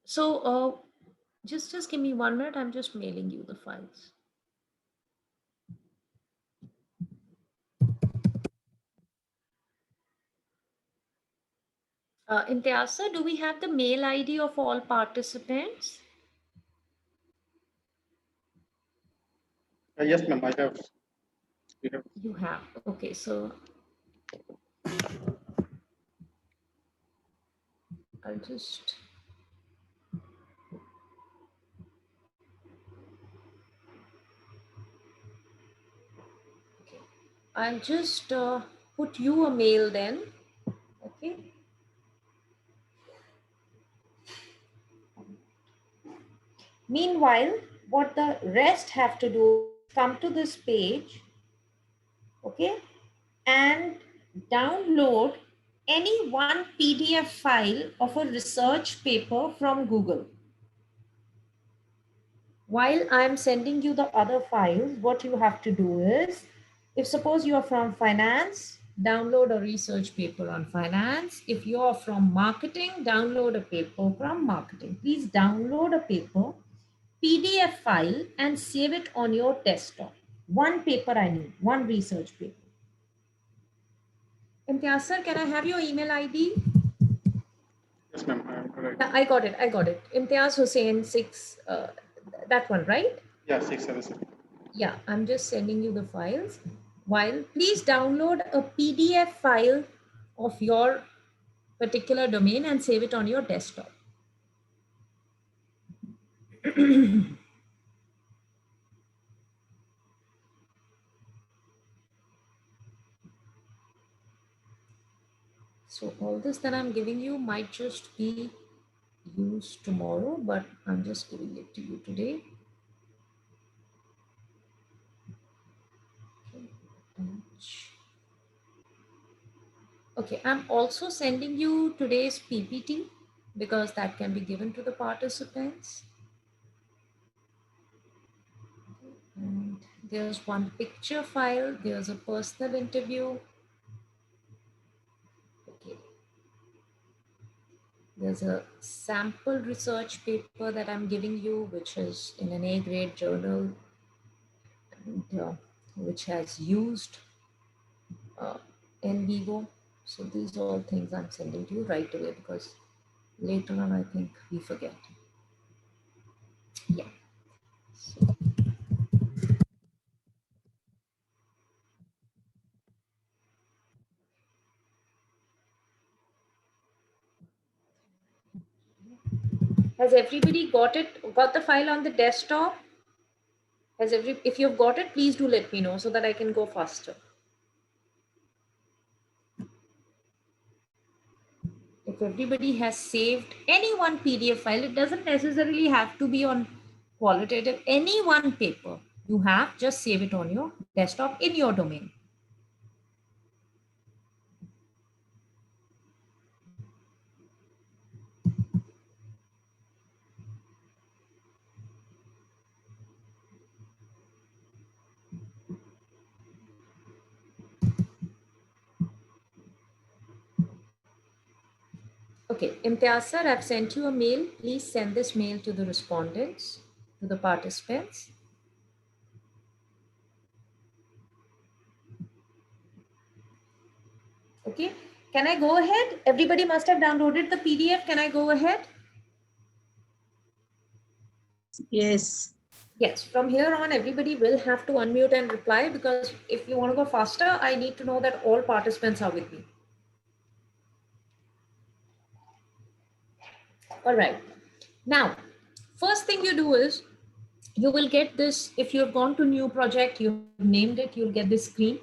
So just give me 1 minute. I'm just mailing you the files. Imtiaz sir, do we have the mail ID of all participants? Yes, ma'am, I have. You have. Okay, so I'll just. Okay. I'll just put you a mail then. Okay. Meanwhile, what the rest have to do is come to this page, okay, and download any one PDF file of a research paper from Google. While I'm sending you the other files, what you have to do is, if suppose you are from finance, download a research paper on finance. If you are from marketing, download a paper from marketing. Please download a paper, PDF file, and save it on your desktop. One paper I need, one research paper. Imtiaz sir, can I have your email ID? Yes, ma'am, I am correct. I got it. Imtiaz Hussain 6, that one, right? Yeah, 677. Yeah, I'm just sending you the files. While please download a PDF file of your particular domain and save it on your desktop. So all this that I'm giving you might just be used tomorrow, but I'm just giving it to you today. Okay, I'm also sending you today's PPT because that can be given to the participants. And there's one picture file, there's a personal interview. Okay. There's a sample research paper that I'm giving you, which is in an A-grade journal, and, which has used NVIVO. So these are all things I'm sending to you right away because later on I think we forget. Yeah. So. Has everybody got the file on the desktop? If you've got it, please do let me know so that I can go faster. Okay. if everybody has saved any one PDF file, it doesn't necessarily have to be on qualitative, any one paper you have, just save it on your desktop in your domain. Okay, Imtiaz sir, I've sent you a mail. Please send this mail to the respondents, to the participants. Okay, can I go ahead? Everybody must have downloaded the PDF. Can I go ahead? Yes. Yes, from here on, everybody will have to unmute and reply, because if you want to go faster, I need to know that all participants are with me. All right. Now, first thing you do is you will get this. If you've gone to new project, you've named it, you'll get this screen.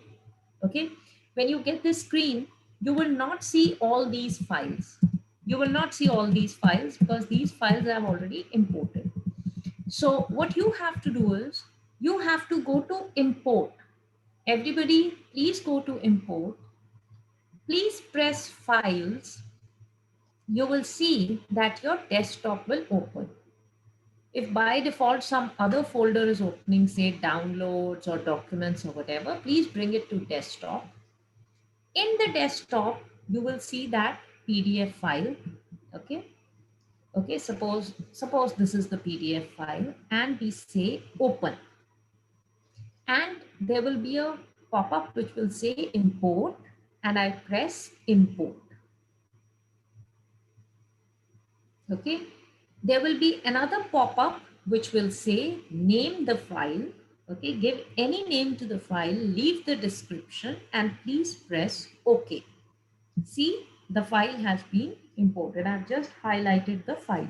Okay. When you get this screen, you will not see all these files. You will not see all these files because these files I've already imported. So what you have to do is you have to go to import. Everybody, please go to import. Please press files. You will see that your desktop will open. If by default some other folder is opening, say downloads or documents or whatever, please bring it to desktop. In the desktop, you will see that PDF file. Okay. Okay, suppose this is the PDF file and we say open. And there will be a pop-up which will say import, and I press import. Okay, there will be another pop-up which will say name the file. Okay, give any name to the file, leave the description, and please press OK. See, the file has been imported. I've just highlighted the file.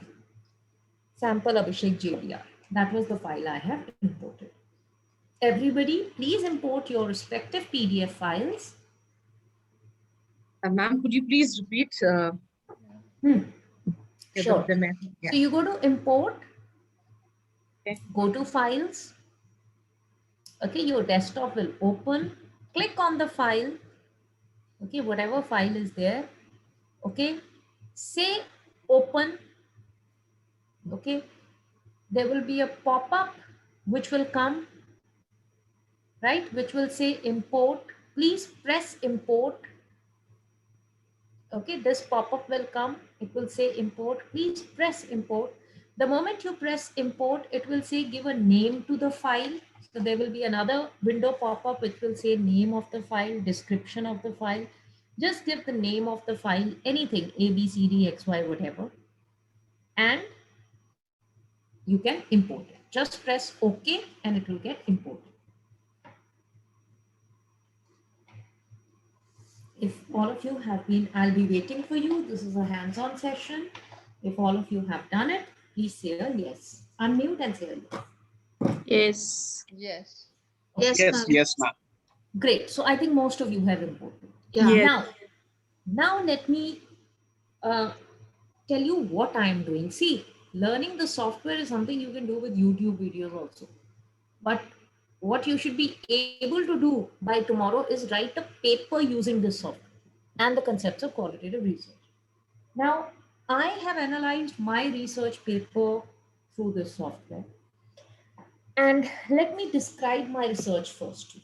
Sample Abhishek JDR. That was the file I have imported. Everybody, please import your respective PDF files. Ma'am, could you please repeat? Sure. Yeah. So you go to import, Okay. go to files. Okay, your desktop will open. Click on the file. Okay, whatever file is there. Okay, say open. Okay, there will be a pop-up which will come, right, which will say import. Please press import. Okay, this pop-up will come. It will say import. Please press import. The moment you press import, it will say give a name to the file. So there will be another window pop-up which will say name of the file, description of the file. Just give the name of the file, anything, A, B, C, D, X, Y, whatever. And you can import it. Just press OK and it will get imported. If all of you have been, I'll be waiting for you. This is a hands-on session. If all of you have done it, please say a yes. Unmute and say a yes. Yes. Yes. Okay. Yes, ma'am. Great. So I think most of you have imported. Yeah. Yes. Now let me tell you what I am doing. See, learning the software is something you can do with YouTube videos also. But what you should be able to do by tomorrow is write a paper using this software and the concepts of qualitative research. Now, I have analyzed my research paper through this software. And let me describe my research first.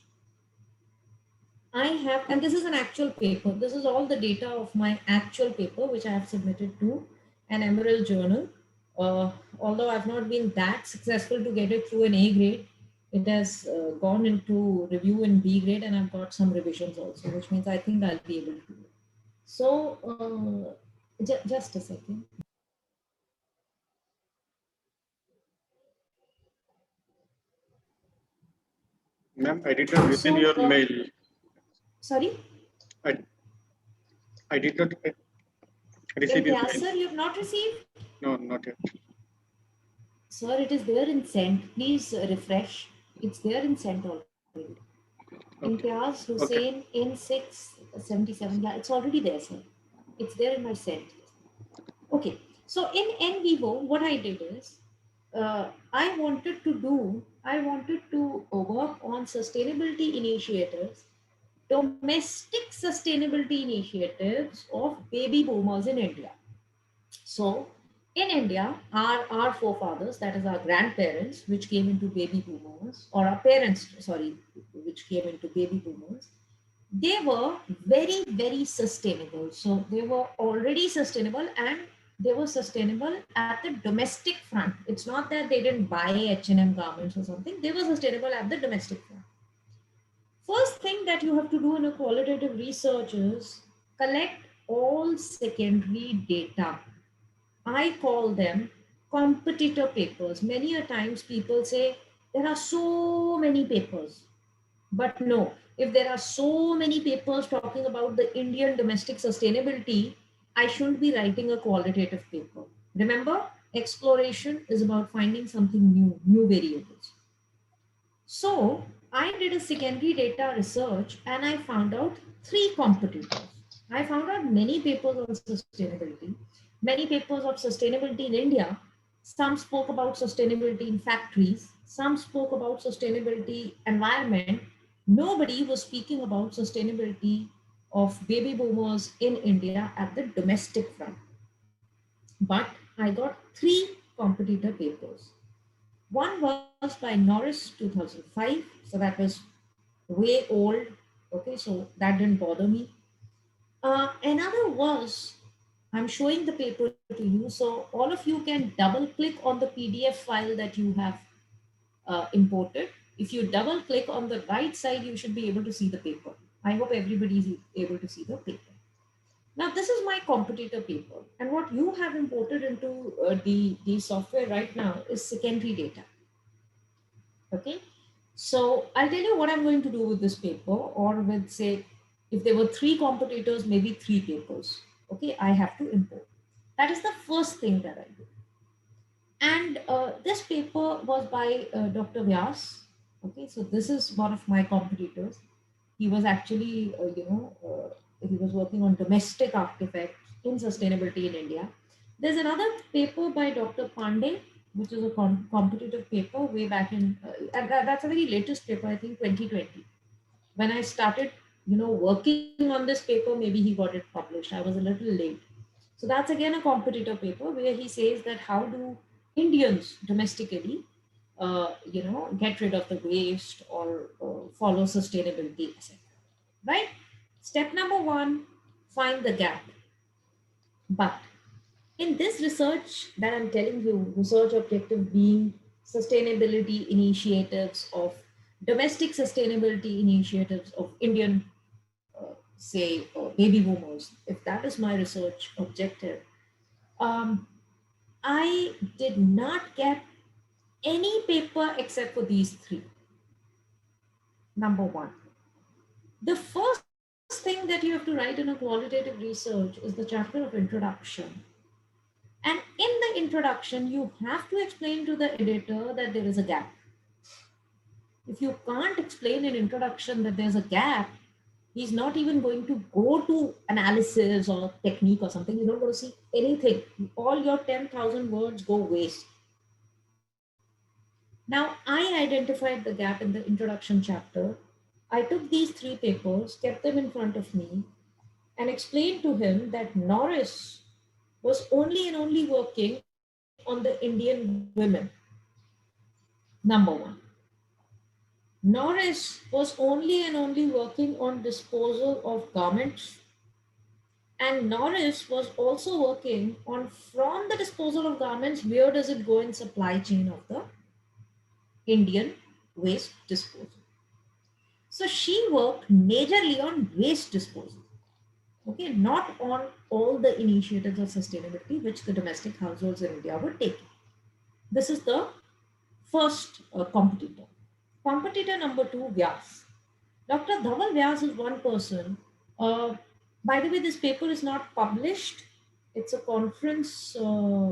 I have, and this is an actual paper. This is all the data of my actual paper, which I have submitted to an Emerald journal. Although I've not been that successful to get it through an A grade, it has gone into review in B grade, and I've got some revisions also, which means I think I'll be able to do it. So just a second. Ma'am, I did not receive your mail. Sorry? I did not receive your mail. Sir, you have not received? No, not yet. Sir, it is there in sent. Please refresh. It's there in sent already. Imtiaz Hussain in 677. Yeah, it's already there, sir. It's there in my sent. Okay, so in NVIVO, what I did is, I wanted to work on sustainability initiatives, domestic sustainability initiatives of baby boomers in India. So in India, our forefathers, that is our grandparents, which came into baby boomers, or our parents, sorry, which came into baby boomers, they were very, very sustainable. So they were already sustainable, and they were sustainable at the domestic front. It's not that they didn't buy H&M garments or something. They were sustainable at the domestic front. First thing that you have to do in a qualitative research is collect all secondary data. I call them competitor papers. Many a times people say there are so many papers. But no, if there are so many papers talking about the Indian domestic sustainability, I shouldn't be writing a qualitative paper. Remember, exploration is about finding something new, new variables. So I did a secondary data research and I found out three competitors. I found out many papers on sustainability, many papers of sustainability in India. Some spoke about sustainability in factories, some spoke about sustainability environment. Nobody was speaking about sustainability of baby boomers in India at the domestic front. But I got three competitor papers. One was by Norris 2005, so that was way old. Okay, so that didn't bother me. Another was, I'm showing the paper to you, so all of you can double click on the PDF file that you have imported. If you double click on the right side, you should be able to see the paper. I hope everybody is able to see the paper. Now, this is my competitor paper, and what you have imported into the software right now is secondary data. Okay, so I'll tell you what I'm going to do with this paper, or with, say, if there were three competitors, maybe three papers. Okay, I have to import. That is the first thing that I do. And this paper was by Dr. Vyas. Okay, so this is one of my competitors. He was actually, he was working on domestic artifacts in sustainability in India. There's another paper by Dr. Pandey, which is a competitive paper way back in, and that's a very latest paper, I think 2020. When I started, working on this paper, maybe he got it published. I was a little late. So that's again a competitor paper where he says that how do Indians domestically, get rid of the waste or follow sustainability, etc. Right? Step number one, find the gap. But in this research that I'm telling you, research objective being sustainability initiatives of domestic sustainability initiatives of Indian, say, baby boomers, if that is my research objective, um, I did not get any paper except for these three. Number one, the first thing that you have to write in a qualitative research is the chapter of introduction. And in the introduction, you have to explain to the editor that there is a gap. If you can't explain in introduction that there's a gap, he's not even going to go to analysis or technique or something. He's not going to see anything. All your 10,000 words go waste. Now, I identified the gap in the introduction chapter. I took these three papers, kept them in front of me, and explained to him that Norris was only and only working on the Indian women. Number one. Norris was only and only working on disposal of garments, and Norris was also working on, from the disposal of garments, where does it go in supply chain of the Indian waste disposal. So she worked majorly on waste disposal, okay, not on all the initiatives of sustainability which the domestic households in India were taking. This is the first competitor. Competitor number two, Vyas. Dr. Dhaval Vyas is one person. Uh, by the way, this paper is not published. It's a conference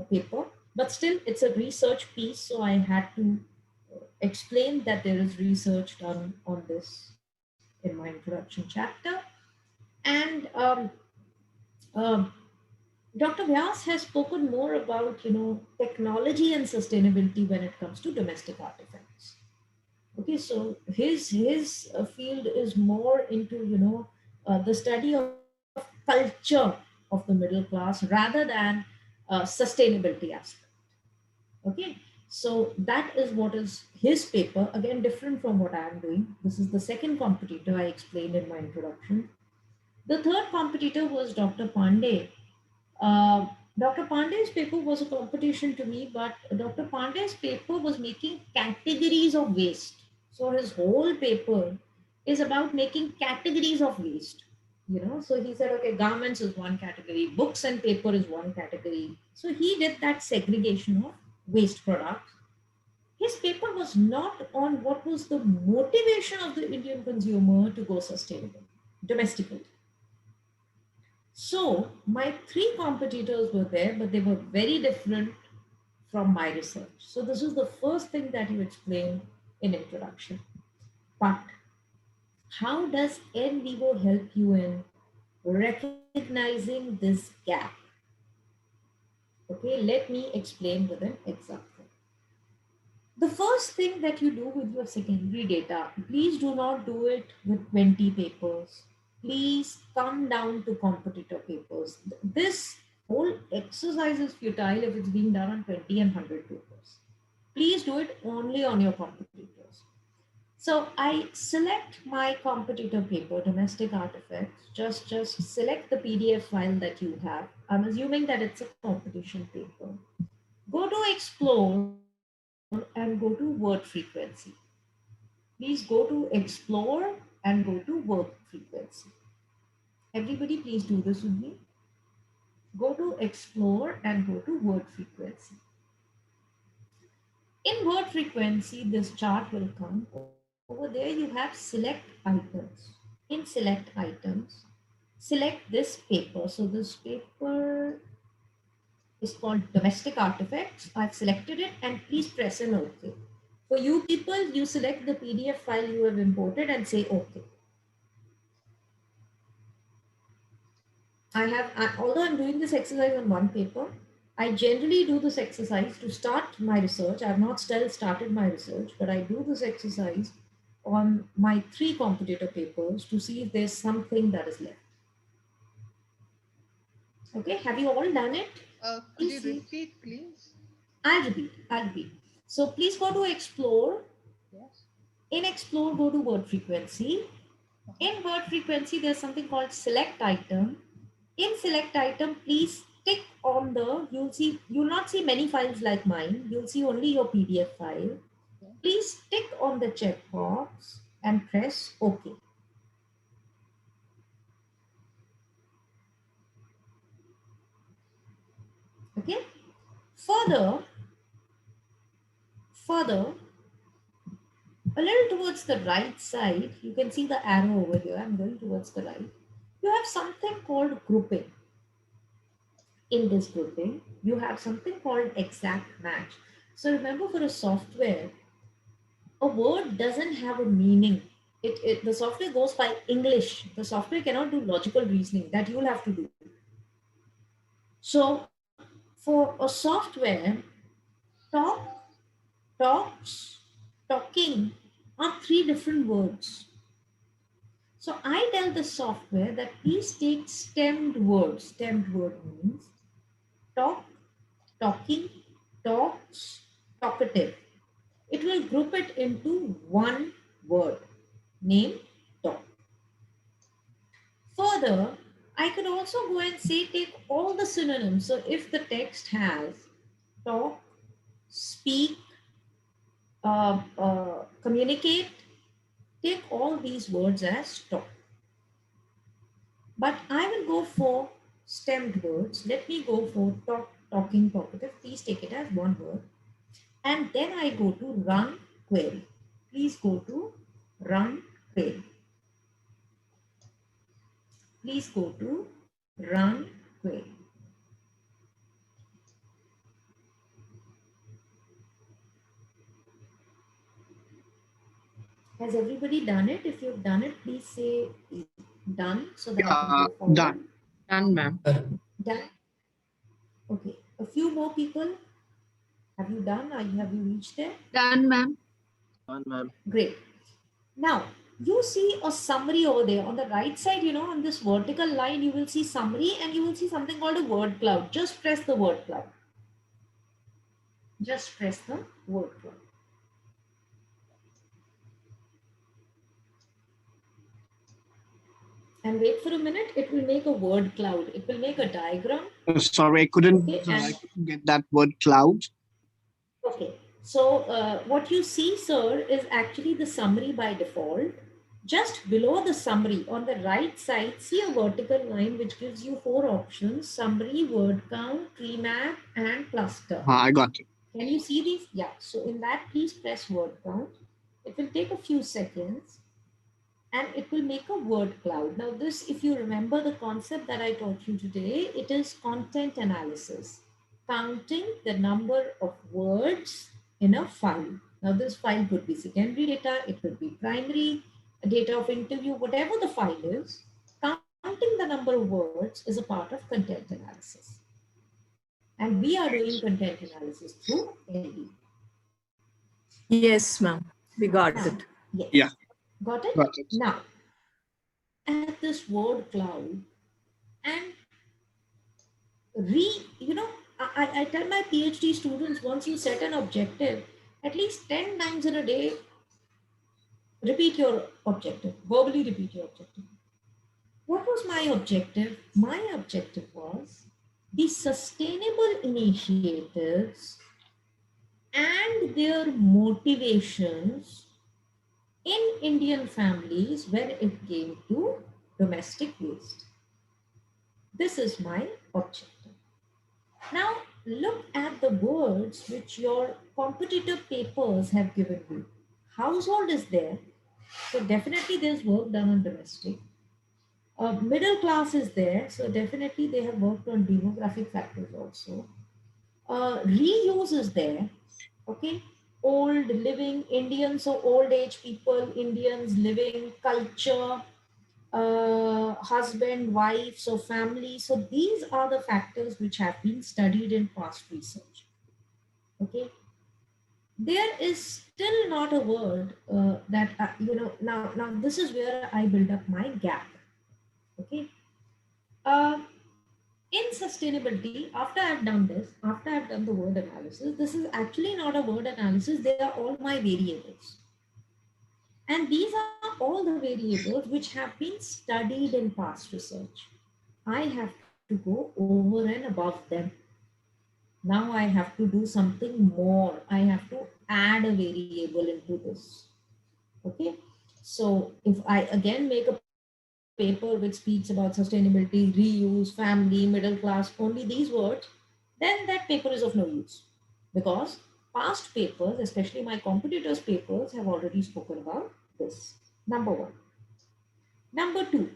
paper, but still it's a research piece. So I had to explain that there is research done on this in my introduction chapter. And um, Dr. Vyas has spoken more about, technology and sustainability when it comes to domestic artifacts. Okay, so his field is more into, the study of culture of the middle class rather than sustainability aspect. Okay, so that is what is his paper. Again, different from what I am doing. This is the second competitor I explained in my introduction. The third competitor was Dr. Pandey. Dr. Pandey's paper was a competition to me, but Dr. Pandey's paper was making categories of waste. So his whole paper is about making categories of waste. So he said, okay, garments is one category, books and paper is one category. So he did that segregation of waste products. His paper was not on what was the motivation of the Indian consumer to go sustainable domestically. So my three competitors were there, but they were very different from my research. So this is the first thing that you explained in introduction. But how does NVIVO help you in recognizing this gap? Okay, let me explain with an example. The first thing that you do with your secondary data, please do not do it with 20 papers. Please come down to competitor papers. This whole exercise is futile if it's being done on 20 and 100 papers. Please do it only on your competitors. So I select my competitor paper, domestic artifacts, just select the PDF file that you have. I'm assuming that it's a competition paper. Go to explore and go to word frequency. Please go to explore and go to word frequency. Everybody, please do this with me. Go to explore and go to word frequency. In word frequency, this chart will come. Over there, you have select items. In select items, select this paper. So this paper is called domestic artifacts. I've selected it and please press an OK. For you people, you select the PDF file you have imported and say OK. Although I'm doing this exercise on one paper, I generally do this exercise to start my research. I've not still started my research, but I do this exercise on my three competitor papers to see if there's something that is left. Okay, have you all done it? Could you repeat, please? I'll repeat. So please go to explore. Yes. In explore, go to word frequency. In word frequency, there's something called select item. In select item, please tick on you'll not see many files like mine. You'll see only your PDF file. Please tick on the checkbox and press OK. Okay. Further, a little towards the right side, you can see the arrow over here. I'm going towards the right. You have something called grouping. In this grouping, you have something called exact match. So remember, for a software, a word doesn't have a meaning. The software goes by English. The software cannot do logical reasoning. That you'll have to do. So for a software, talk, talks, talking are three different words. So I tell the software that please take stemmed words. Stemmed word means talk, talking, talks, talkative. It will group it into one word, name talk. Further, I could also go and say take all the synonyms. So if the text has talk, speak, communicate, take all these words as talk. But I will go for stemmed words. Let me go for talk, talking, talkative. Please take it as one word. And then I go to run query. Please go to run query. Please go to run query. Has everybody done it? If you've done it, please say done so that I can go forward. Done. Done, ma'am. Done. Okay, a few more people. Have you done? Have you reached there? Done, ma'am. Done, ma'am. Great. Now, you see a summary over there on the right side, on this vertical line, you will see summary and you will see something called a word cloud. Just press the word cloud. Just press the word cloud. And wait for a minute, it will make a word cloud. It will make a diagram. Sorry, I couldn't Okay, get that word cloud. okay. So what you see, sir, is actually the summary by default. Just below the summary on the right side, see a vertical line which gives you 4 options: summary, word count, tree map, and cluster. I got it. Can you see these? Yeah. So in that, please press word count. It will take a few seconds and it will make a word cloud. Now this, if you remember the concept that I taught you today, it is content analysis, counting the number of words in a file. Now this file could be secondary data, it could be primary data of interview, whatever the file is, counting the number of words is a part of content analysis. And we are doing content analysis through NVIVO. Yes, ma'am. We got Now, it. yes. Yeah. Got it? Got it. Now, at this word cloud and I tell my PhD students, once you set an objective, at least 10 times in a day, repeat your objective, verbally repeat your objective. What was my objective? My objective was the sustainable initiatives and their motivations in Indian families when it came to domestic waste. This is my objective. Now, look at the words which your competitive papers have given you. Household is there, so definitely there's work done on domestic. Middle class is there, so definitely they have worked on demographic factors also. Reuse is there, okay? Old living Indians, so old age people, Indians living, culture, husband, wife, so family. So these are the factors which have been studied in past research. Okay, there is still not a word that now this is where I build up my gap. Okay, uh, in sustainability, after I've done this, after I've done the word analysis, this is actually not a word analysis. They are all my variables. And these are all the variables which have been studied in past research. I have to go over and above them. Now I have to do something more. I have to add a variable into this. Okay. So if I again make a paper which speaks about sustainability, reuse, family, middle class, only these words, then that paper is of no use. Because past papers, especially my competitors' papers, have already spoken about this. Number one. Number two,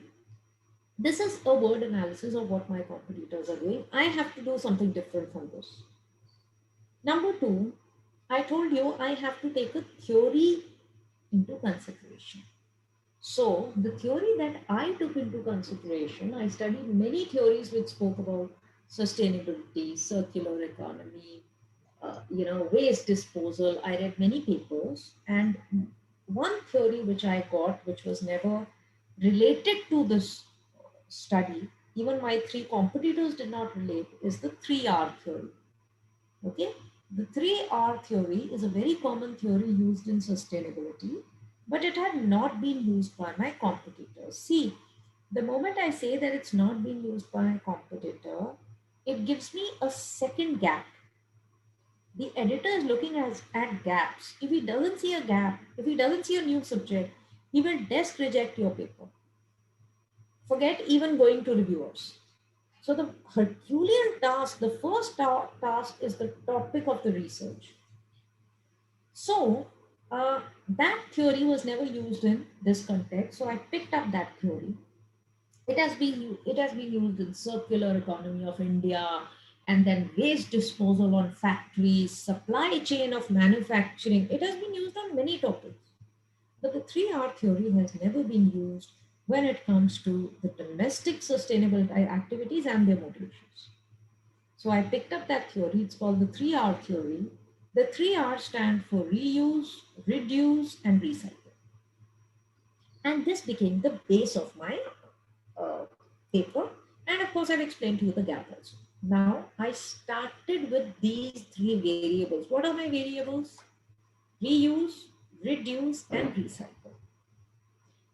this is a word analysis of what my competitors are doing. I have to do something different from this. Number two, I told you I have to take a theory into consideration. So the theory that I took into consideration, I studied many theories which spoke about sustainability, circular economy, waste disposal. I read many papers, and one theory which I got, which was never related to this study, even my 3 competitors did not relate, is the 3R theory. Okay, the 3R theory is a very common theory used in sustainability, but it had not been used by my competitors. See, the moment I say that it's not being used by a competitor, it gives me a second gap. The editor is looking at gaps. If he doesn't see a gap, if he doesn't see a new subject, he will desk reject your paper. Forget even going to reviewers. So the Herculean task, the first task is the topic of the research. So that theory was never used in this context. So I picked up that theory. It has been used in circular economy of India, and then waste disposal on factories, supply chain of manufacturing. It has been used on many topics. But the 3R theory has never been used when it comes to the domestic sustainable activities and their motivations. So I picked up that theory. It's called the 3R theory. The 3R stand for reuse, reduce, and recycle. And this became the base of my uh, paper. And of course, I've explained to you the gap also. Now, I started with these three variables. What are my variables? Reuse, reduce, and recycle.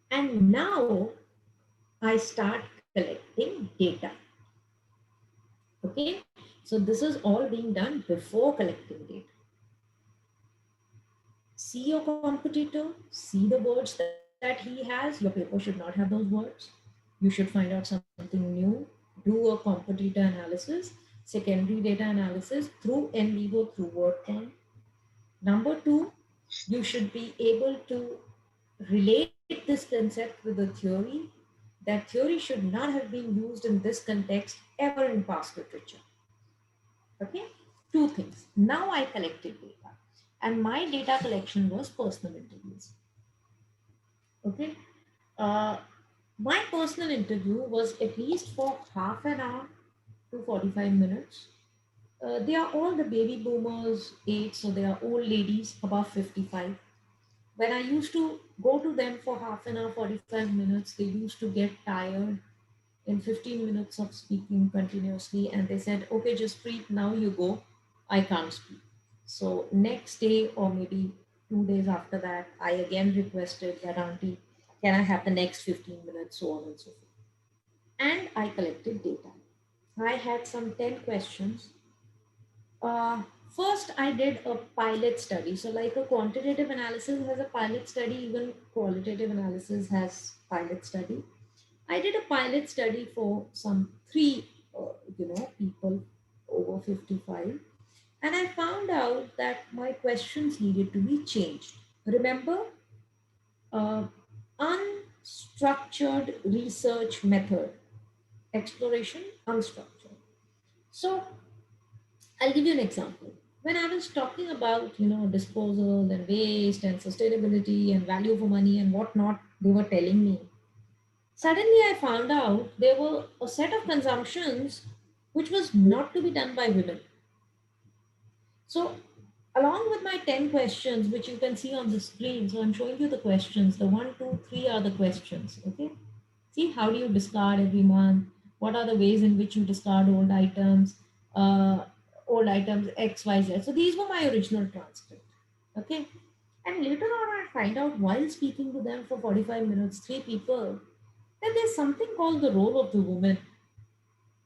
And now I start collecting data. Okay, so this is all being done before collecting data. See your competitor, see the words that he has. Your paper should not have those words. You should find out something new. Do a competitor analysis, secondary data analysis through NVIVO, through WordCon. Number two, you should be able to relate this concept with a theory. That theory should not have been used in this context ever in past literature. Okay, two things. Now I collected data, and my data collection was personal interviews. Okay, uh, my personal interview was at least for half an hour to 45 minutes. They are all the baby boomers age, so they are old ladies above 55. When I used to go to them for half an hour, 45 minutes, they used to get tired in 15 minutes of speaking continuously, and they said, okay, Jaspreet, now you go. I can't speak. So next day or maybe 2 days after that, I again requested that, auntie, can I have the next 15 minutes, so on and so forth. And I collected data. I had some 10 questions. First, I did a pilot study. So like a quantitative analysis has a pilot study, even qualitative analysis has pilot study. I did a pilot study for some three, people over 55. And I found out that my questions needed to be changed. Remember, uh, unstructured research method, exploration, unstructured. So I'll give you an example. When I was talking about, disposal and waste and sustainability and value for money and whatnot, they were telling me. Suddenly, I found out there were a set of consumptions which was not to be done by women. So, along with my 10 questions, which you can see on the screen, so I'm showing you the questions. The one, two, three are the questions. Okay. See, how do you discard every month? What are the ways in which you discard uh, old items X, Y, Z? So these were my original transcript. Okay. And later on, I find out while speaking to them for 45 minutes, three people, that there's something called the role of the woman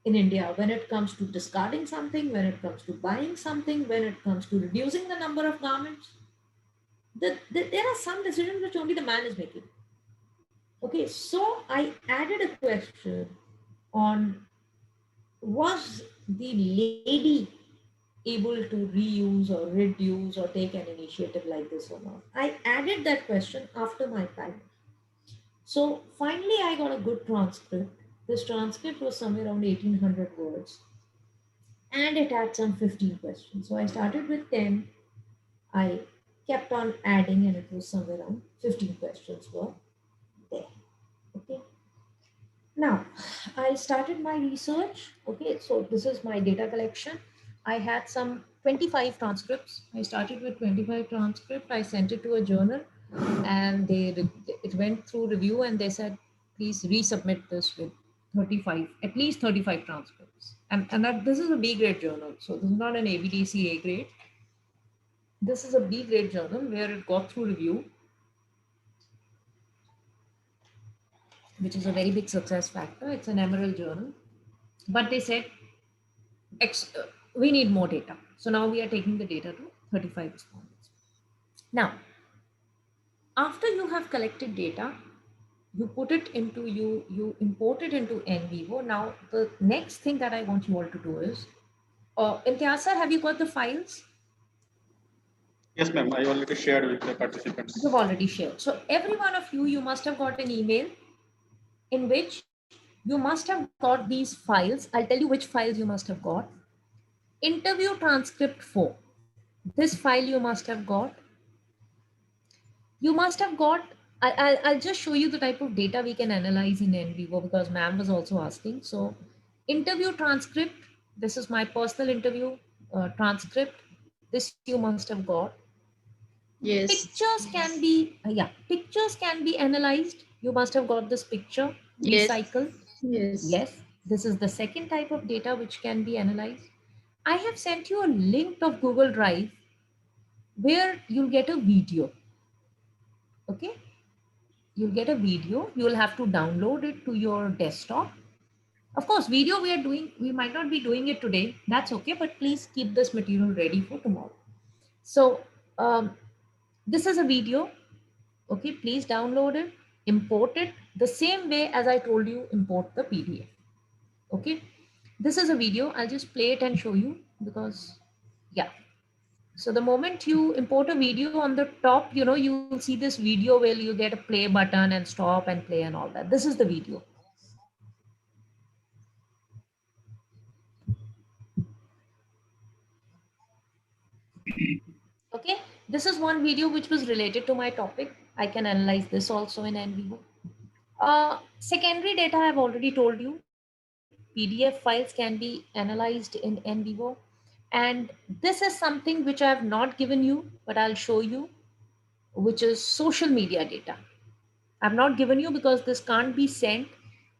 in India when it comes to discarding something, when it comes to buying something, when it comes to reducing the number of garments. There are some decisions which only the man is making. Okay, so I added a question on, was the lady able to reuse or reduce or take an initiative like this or not? I added that question after my pilot. So finally, I got a good transcript. This transcript was somewhere around 1800 words, and it had some 15 questions. So I started with 10. I kept on adding, and it was somewhere around 15 questions were there. Okay. Now, I started my research. Okay, so this is my data collection. I had some 25 transcripts. I started with 25 transcripts. I sent it to a journal, and it went through review, and they said, please resubmit this with 35, at least 35 transcripts. And that this is a B grade journal. So this is not an ABDC A grade. This is a B grade journal where it got through review, which is a very big success factor. It's an emerald journal. But they said, we need more data. So now we are taking the data to 35 respondents. Now, after you have collected data, you put it into, you import it into NVIVO. Now, the next thing that I want you all to do is, Imtiaz sir, have you got the files? Yes, ma'am. I already shared with the participants. You've already shared. So every one of you must have got an email in which you must have got these files. I'll tell you which files you must have got. Interview transcript 4. This file you must have got. You must have got, I'll just show you the type of data we can analyze in NVIVO because ma'am was also asking. So interview transcript This is my personal interview transcript. This you must have got. Yes. Pictures can be, pictures can be analyzed. You must have got this picture, Yes. recycle. Yes. Yes, this is the second type of data which can be analyzed. I have sent you a link of Google Drive where you'll get a video. Okay, you'll get a video. You'll have to download it to your desktop. Of course, video we might not be doing it today. That's okay, but please keep this material ready for tomorrow. So, this is a video. Okay, please download it, import it the same way as I told you, import the PDF. Okay, this is a video. I'll just play it and show you because, yeah. So the moment you import a video on the top, you'll see this video where you get a play button and stop and play and all that. This is the video. Okay, this is one video which was related to my topic. I can analyze this also in NVIVO. Secondary data I've already told you. PDF files can be analyzed in NVIVO. And this is something which I have not given you, but I'll show you, which is social media data. I've not given you because this can't be sent.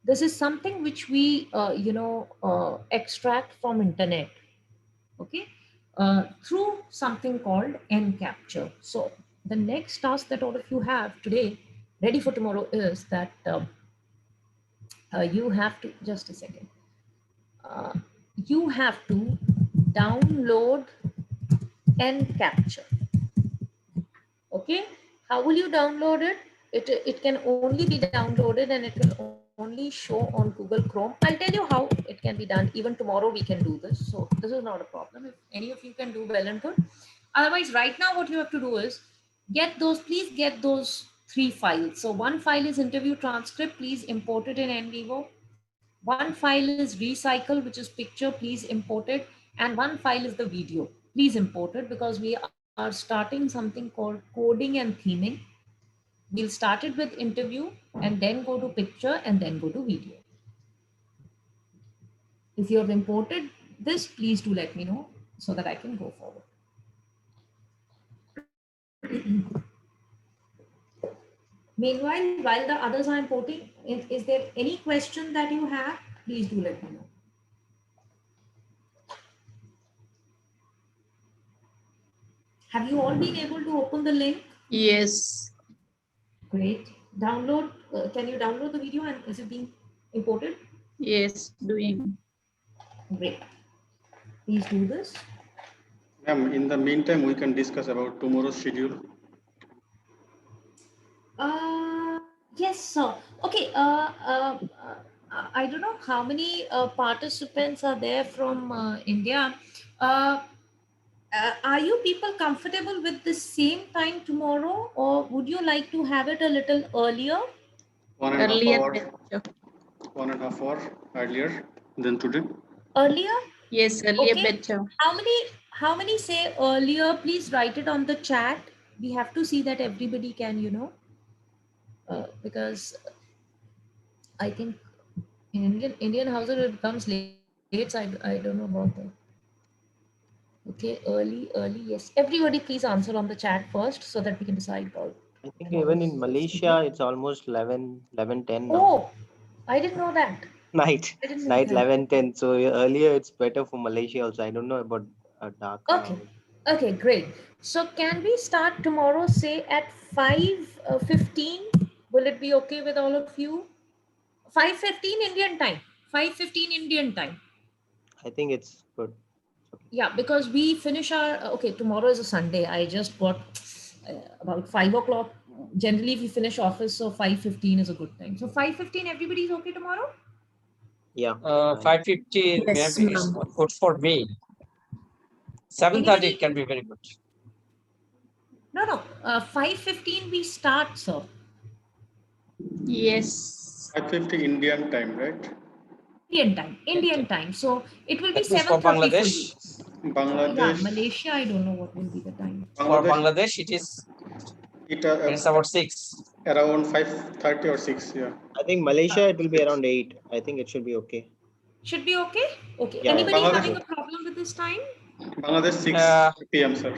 This is something which we, extract from internet. Okay, through something called NCapture. So the next task that all of you have today, ready for tomorrow, is that you have to, just a second, you have to download NCapture. Okay, how will you download it? It can only be downloaded and it will only show on Google Chrome. I'll tell you how it can be done. Even tomorrow we can do this. So this is not a problem. If any of you can do, well and good. Otherwise, right now what you have to do is please get those 3 files. So one file is interview transcript. Please import it in NVIVO. One file is recycle, which is picture. Please import it. And one file is the video. Please import it because we are starting something called coding and theming. We'll start it with interview and then go to picture and then go to video. If you have imported this, please do let me know so that I can go forward. Meanwhile, while the others are importing, is there any question that you have? Please do let me know. Have you all been able to open the link? Yes. Great. Download. Can you download the video and is it being imported? Yes, doing. Great. Please do this. Ma'am, in the meantime, we can discuss about tomorrow's schedule. Yes, sir. Okay. I don't know how many participants are there from India. Are you people comfortable with the same time tomorrow, or would you like to have it a little earlier? 1.5 Earlier hour, better. 1.5 hour earlier than today. Earlier? Yes, earlier Okay. better. How many say earlier? Please write it on the chat. We have to see that everybody can, because I think in Indian household it becomes late. So I don't know about that. Okay, early, yes. Everybody please answer on the chat first so that we can decide about. I think even in Malaysia, it's almost 11:10 now. Oh, I didn't know that. Night, I didn't know night that. 11:10. So earlier it's better for Malaysia also. I don't know about Dhaka. Okay, great. So can we start tomorrow, say at 5:15? Will it be okay with all of you? 5:15 Indian time. 5:15 Indian time. I think it's good. Okay. Yeah, because we finish our, okay, tomorrow is a Sunday. I just got about 5 o'clock. Generally, we finish office, so 5:15 is a good time. So 5:15, everybody's okay tomorrow? Yeah. 5:15 Yes, maybe is ma'am. not good for me. 7:30 it can be very good. No. 5:15 we start, sir. Yes. 5:50 Indian time, right? Indian time. So it will be That means for 7:30 for Bangladesh. you. Bangladesh. Yeah, Malaysia, I don't know what will be the time. For Bangladesh, it is it's about 6. Around 5:30 or 6. Yeah. I think Malaysia it will be around 8. I think it should be okay. Should be okay? Okay. Yeah, Anybody Bangladesh, having a problem with this time? Bangladesh 6 Uh, p.m. sir.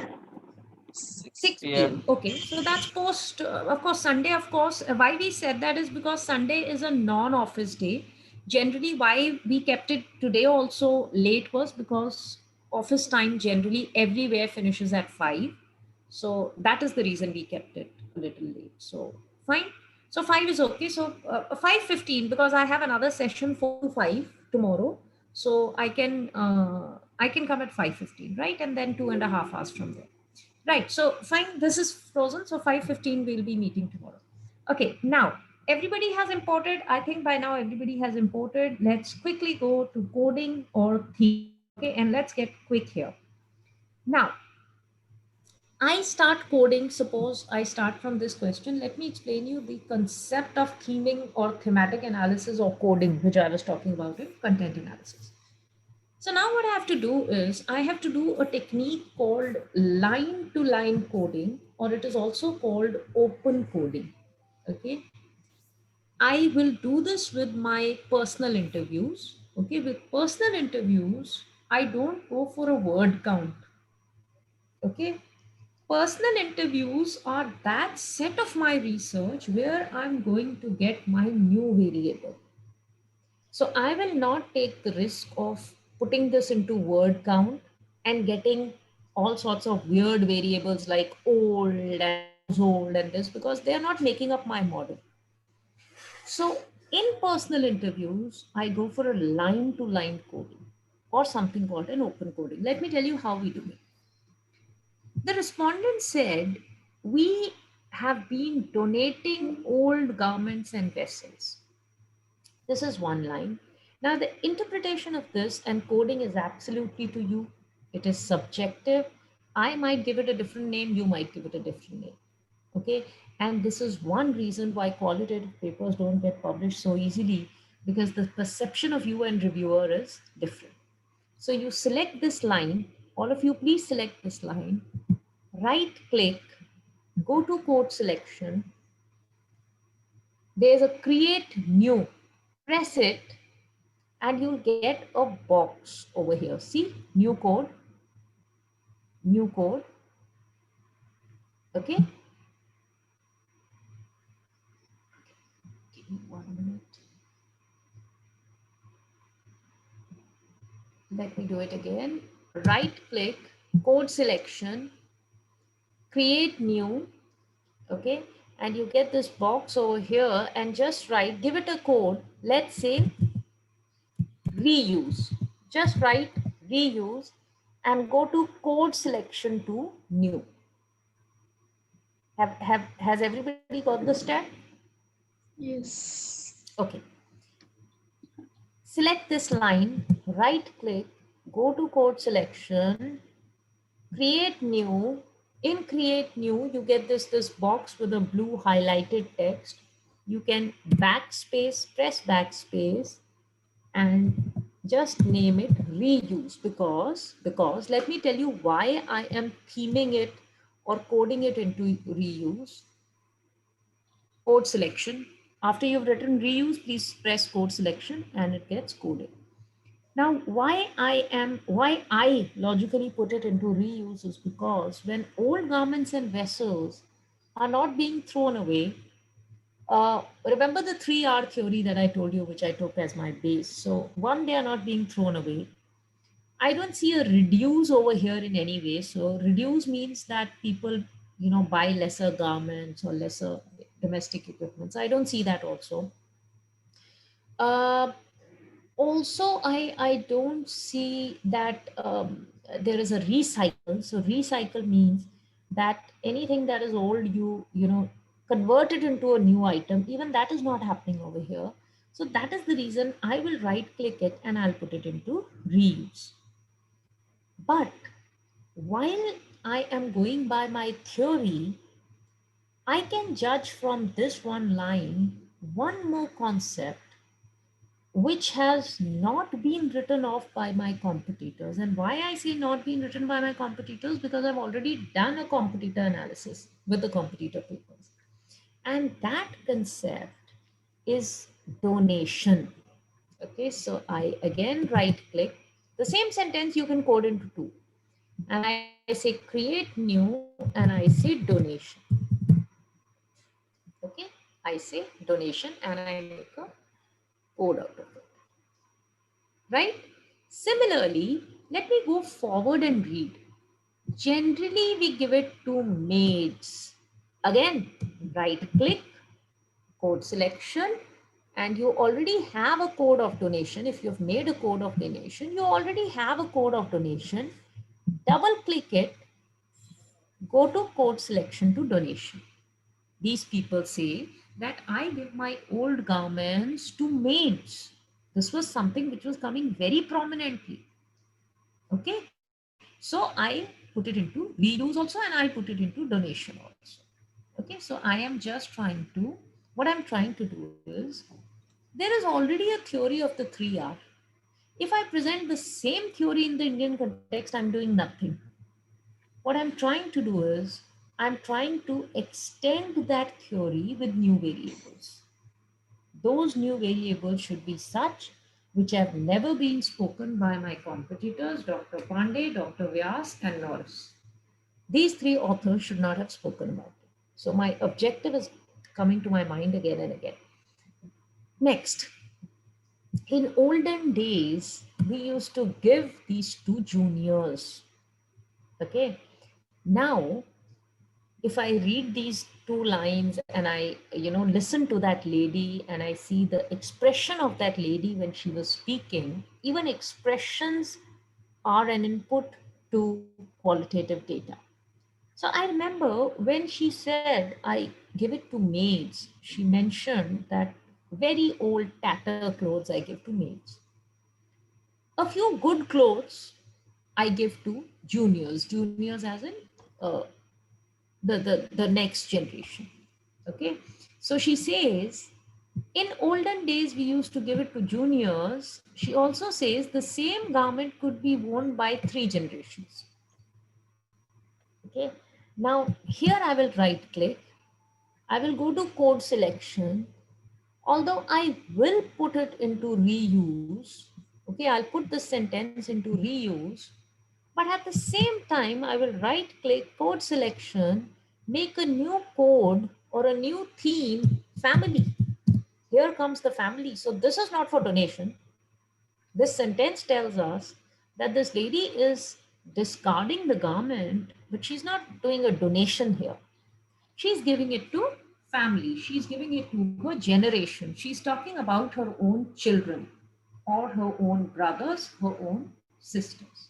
6 6 p.m. p.m. Okay, so that's post, of course, Sunday, of course. Why we said that is because Sunday is a non-office day. Generally, why we kept it today also late was because office time generally everywhere finishes at 5. So that is the reason we kept it a little late. So fine. So 5 is okay. So 5:15 because I have another session 4 to 5 tomorrow. So I can come at 5:15, right? And then 2.5 hours from there. Right. So fine. This is frozen. So 5:15 we'll be meeting tomorrow. Okay. Now everybody has imported. I think by now everybody has imported. Let's quickly go to coding or theme. Okay. And let's get quick here. Now I start coding. Suppose I start from this question. Let me explain you the concept of theming or thematic analysis or coding, which I was talking about in content analysis. So now what I have to do is I have to do a technique called line to line coding, or it is also called open coding. Okay. I will do this with my personal interviews. Okay. With personal interviews, I don't go for a word count. Okay. Personal interviews are that set of my research where I'm going to get my new variable. So I will not take the risk of putting this into word count and getting all sorts of weird variables like old and household and this because they are not making up my model. So in personal interviews, I go for a line to line coding or something called an open coding. Let me tell you how we do it. The respondent said, we have been donating old garments and vessels. This is one line. Now, the interpretation of this and coding is absolutely to you. It is subjective. I might give it a different name, you might give it a different name. Okay. And this is one reason why qualitative papers don't get published so easily because the perception of you and reviewer is different. So you select this line, all of you, please select this line, right click, go to code selection. There's a create new, press it, and you'll get a box over here. See, new code. Okay. Give me 1 minute. Let me do it again. Right click, code selection, create new. Okay. And you get this box over here and just write, give it a code. Let's say reuse. Just write reuse and go to code selection to new. Has everybody got the step? Yes. Okay. Select this line, right click, go to code selection, create new. In create new, you get this box with a blue highlighted text. You can backspace, press backspace, and just name it reuse because let me tell you why I am theming it or coding it into reuse. Code selection. After you've written reuse, please press code selection and it gets coded. Now, why I logically put it into reuse is because when old garments and vessels are not being thrown away, remember the 3R theory that I told you, which I took as my base. So one, they are not being thrown away. I don't see a reduce over here in any way. So reduce means that people, buy lesser garments or lesser domestic equipments. I don't see that also. Uh, Also, I don't see that there is a recycle. So recycle means that anything that is old, you convert it into a new item. Even that is not happening over here. So that is the reason I will right click it and I'll put it into reuse. But while I am going by my theory, I can judge from this one line one more concept which has not been written off by my competitors. And why I say not been written by my competitors, because I've already done a competitor analysis with the competitor papers. And that concept is donation. Okay, so I again right click. The same sentence you can code into two. And I say create new and I say donation. Okay, I say donation and I make a code out of it. Right? Similarly, let me go forward and read. Generally, we give it to maids. Again, right click, code selection, and you already have a code of donation. If you've made a code of donation, you already have a code of donation. Double click it, go to code selection to donation. These people say that I give my old garments to maids. This was something which was coming very prominently. Okay, so I put it into reuse also and I put it into donation also. Okay, so I am just trying to, what I'm trying to do is, there is already a theory of the 3R. If I present the same theory in the Indian context, I'm doing nothing. What I'm trying to do is, I'm trying to extend that theory with new variables. Those new variables should be such which have never been spoken by my competitors, Dr. Pandey, Dr. Vyas, and Norris. These three authors should not have spoken about it. So my objective is coming to my mind again and again. Next, in olden days, we used to give these to juniors. Okay. Now, if I read these two lines and I, listen to that lady and I see the expression of that lady when she was speaking, even expressions are an input to qualitative data. So I remember when she said, I give it to maids, she mentioned that very old tatter clothes I give to maids. A few good clothes I give to juniors as in uh, the next generation. Okay. So she says, in olden days, we used to give it to juniors. She also says the same garment could be worn by 3 generations. Okay. Now, here I will right click. I will go to code selection. Although I will put it into reuse. Okay. I'll put this sentence into reuse. But at the same time, I will right click code selection, make a new code or a new theme family. Here comes the family. So this is not for donation. This sentence tells us that this lady is discarding the garment, but she's not doing a donation here. She's giving it to family. She's giving it to her generation. She's talking about her own children or her own brothers, her own sisters.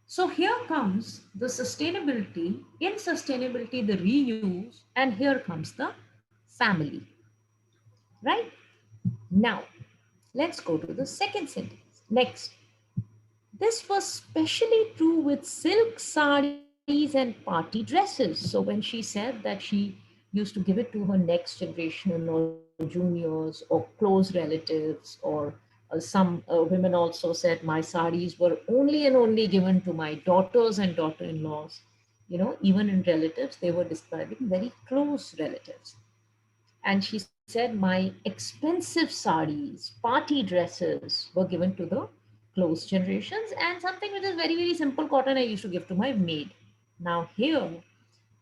So here comes the sustainability, in sustainability, the reuse, and here comes the family, right? Now, let's go to the second sentence. Next, this was especially true with silk saris and party dresses. So when she said that she used to give it to her next generation or juniors or close relatives, or some women also said my saris were only and only given to my daughters and daughter-in-laws. Even in relatives, they were describing very close relatives. And she said, my expensive saris, party dresses were given to the close generations, and something which is very, very simple cotton I used to give to my maid. Now, here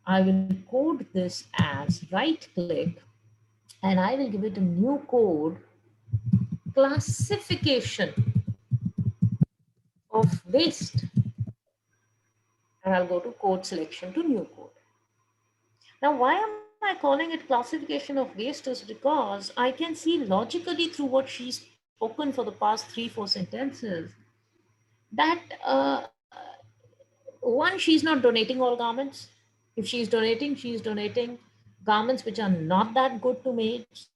I will code this as right click and I will give it a new code, classification of waste. And I'll go to code selection to new code. Now, why am I calling it classification of waste is because I can see logically through what she's spoken for the past 3-4 sentences that one, she's not donating all garments. If she's donating garments which are not that good to maids.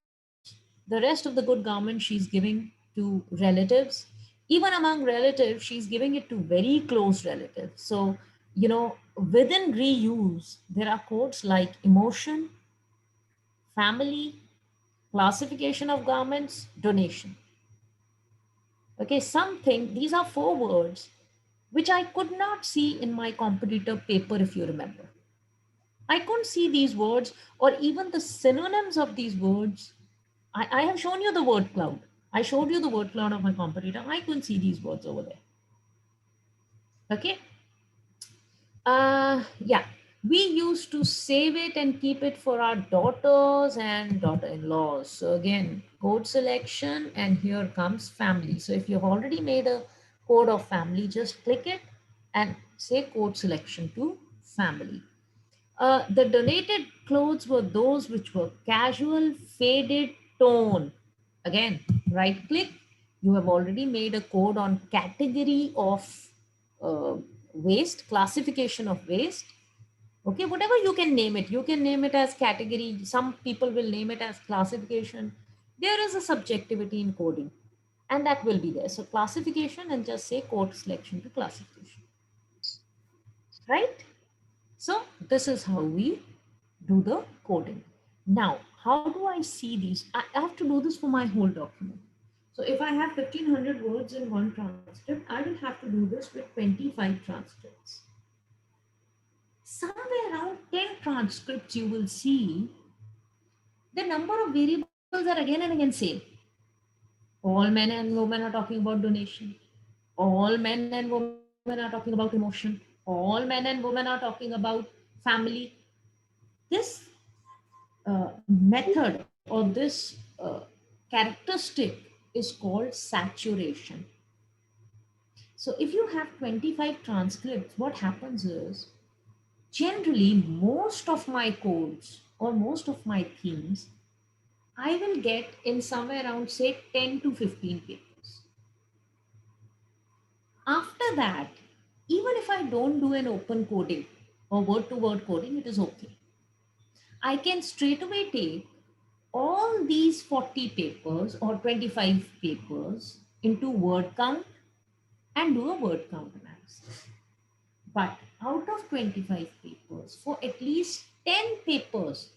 The rest of the good garments she's giving to relatives. Even among relatives, she's giving it to very close relatives. So, within reuse, there are codes like emotion, family, classification of garments, donation. Okay, something, these are 4 words which I could not see in my competitor paper, if you remember. I couldn't see these words or even the synonyms of these words. I have shown you the word cloud. I showed you the word cloud of my competitor. I couldn't see these words over there. Okay. Yeah, we used to save it and keep it for our daughters and daughter-in-laws. So again, code selection, and here comes family. So if you've already made a code of family, just click it and say code selection to family. The donated clothes were those which were casual, faded tone. Again, right click. You have already made a code on category of uh, waste, classification of waste. Okay, whatever you can name it. You can name it as category. Some people will name it as classification. There is a subjectivity in coding, and that will be there. So classification, and just say code selection to classification. Right? So this is how we do the coding. Now, how do I see these? I have to do this for my whole document. So if I have 1500 words in one transcript, I will have to do this with 25 transcripts. Somewhere around 10 transcripts, you will see the number of variables are again and again same. All men and women are talking about donation. All men and women are talking about emotion. All men and women are talking about family. This method, or this characteristic, is called saturation. So if you have 25 transcripts, what happens is, generally most of my codes or most of my themes I will get in somewhere around, say, 10 to 15 papers. After that, even if I don't do an open coding or word to word coding, it is okay. I can straight away take all these 40 papers or 25 papers into word count and do a word count analysis. But out of 25 papers, for at least 10 papers,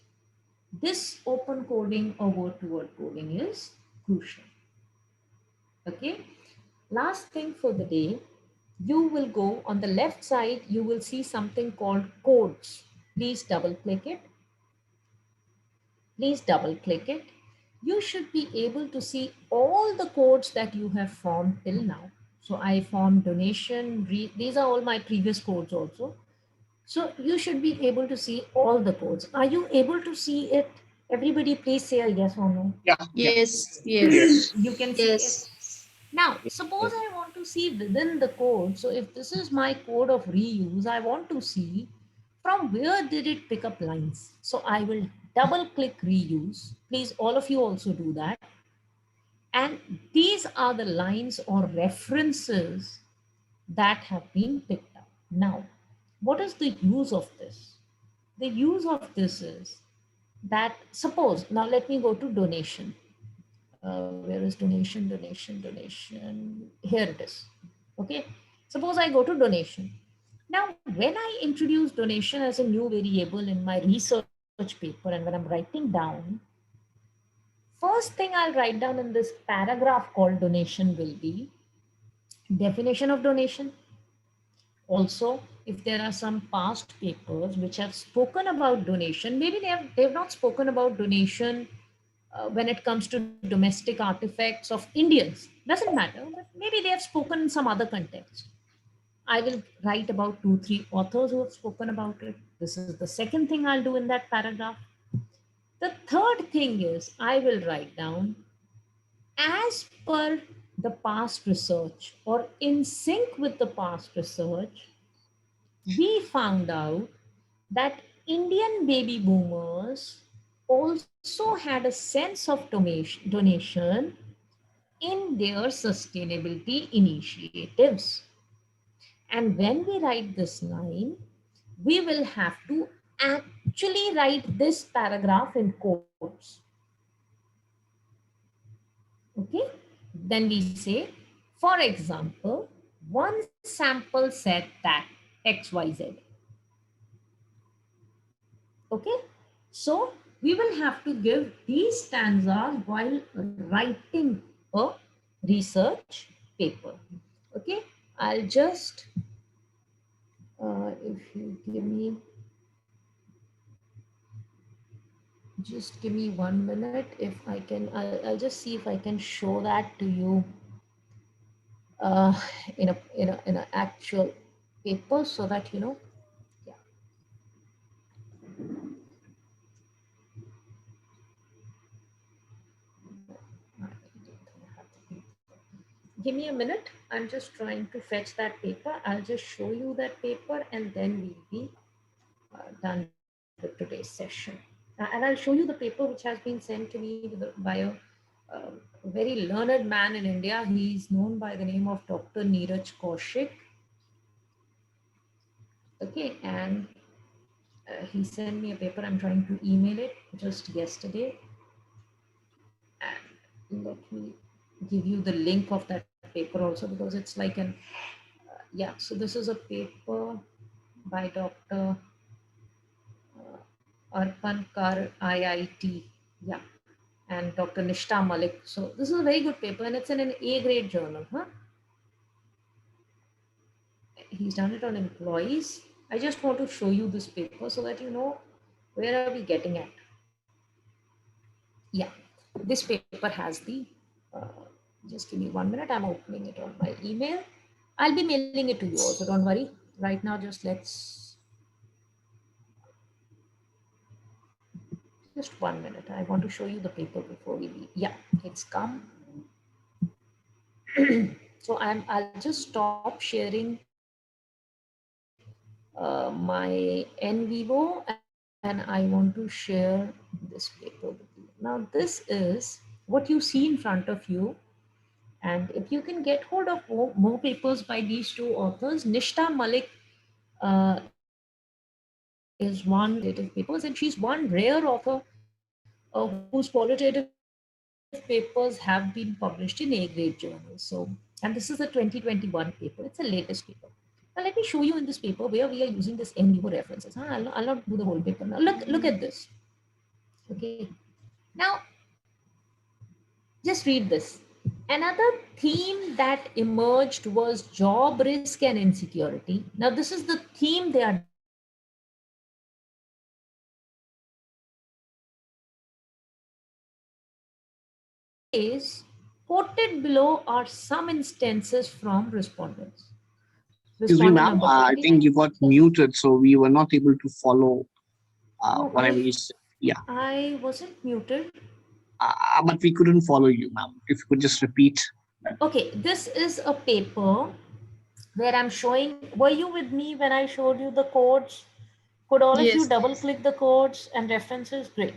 this open coding or word to word coding is crucial. Okay. Last thing for the day, you will go on the left side, you will see something called codes. Please double click it. Please double click it. You should be able to see all the codes that you have formed till now. So I formed donation, these are all my previous codes also. So you should be able to see all the codes. Are you able to see it? Everybody please say a yes or no. Yeah. Yes, yes, Yes. You can see it. yes. Now, suppose I want to see within the code. So if this is my code of reuse, I want to see from where did it pick up lines. So I will double click reuse. Please, all of you also do that. And these are the lines or references that have been picked up. Now, what is the use of this? The use of this is that, suppose, now let me go to donation. Where is donation, donation, donation? Here it is. Okay. Suppose I go to donation. Now, when I introduce donation as a new variable in my research paper, and when I'm writing down, first thing I'll write down in this paragraph called donation will be definition of donation. Also, if there are some past papers which have spoken about donation, maybe they have not spoken about donation when it comes to domestic artifacts of Indians. Doesn't matter, but maybe they have spoken in some other context. I will write about 2, 3 authors who have spoken about it. This is the second thing I'll do in that paragraph. The third thing is I will write down, as per the past research or in sync with the past research, we found out that Indian baby boomers also had a sense of donation in their sustainability initiatives. And when we write this line, we will have to actually write this paragraph in quotes. Okay? Then we say, for example, one sample said that XYZ. Okay, so we will have to give these stanzas while writing a research paper. Okay, I'll just, if you give me Just give me 1 minute. If I can, I'll just see if I can show that to you uh, in a actual paper so that you know. Yeah. Give me a minute. I'm just trying to fetch that paper. I'll just show you that paper and then we'll be done with today's session. And I'll show you the paper which has been sent to me by a very learned man in India. He's known by the name of Dr. Neeraj Kaushik. Okay, and he sent me a paper. I'm trying to email it just yesterday. And let me give you the link of that paper also because it's like an yeah. So this is a paper by Dr. Arpan Kar IIT. Yeah, and Dr. Nishta Malik. So this is a very good paper and it's in an A grade journal. Huh? He's done it on employees. I just want to show you this paper so that you know where are we getting at. Yeah, this paper has the, just give me 1 minute. I'm opening it on my email. I'll be mailing it to you also, don't worry. Right now, just just 1 minute. I want to show you the paper before we leave. Yeah, it's come. So I'll just stop sharing my NVIVO and I want to share this paper with you. Now this is what you see in front of you. And if you can get hold of more papers by these two authors, Nishta Malik is one qualitative papers, and she's one rare author whose qualitative papers have been published in A grade journals. So, and this is a 2021 paper. It's the latest paper. Now, let me show you in this paper where we are using this NVIVO references. Huh? I'll not do the whole paper now. Look at this. Okay. Now, just read this. Another theme that emerged was job risk and insecurity. Now, this is the theme they are discussing. And it says, quoted below are some instances from respondents. Excuse me, Respondent ma'am. number I 29. think you got muted, so we were not able to follow No, whatever you said. Yeah, I wasn't muted. but we couldn't follow you, ma'am. If you could just repeat. Okay, this is a paper where I'm showing, were you with me when I showed you the codes? Could all of you Yes. double click the codes and references? Great.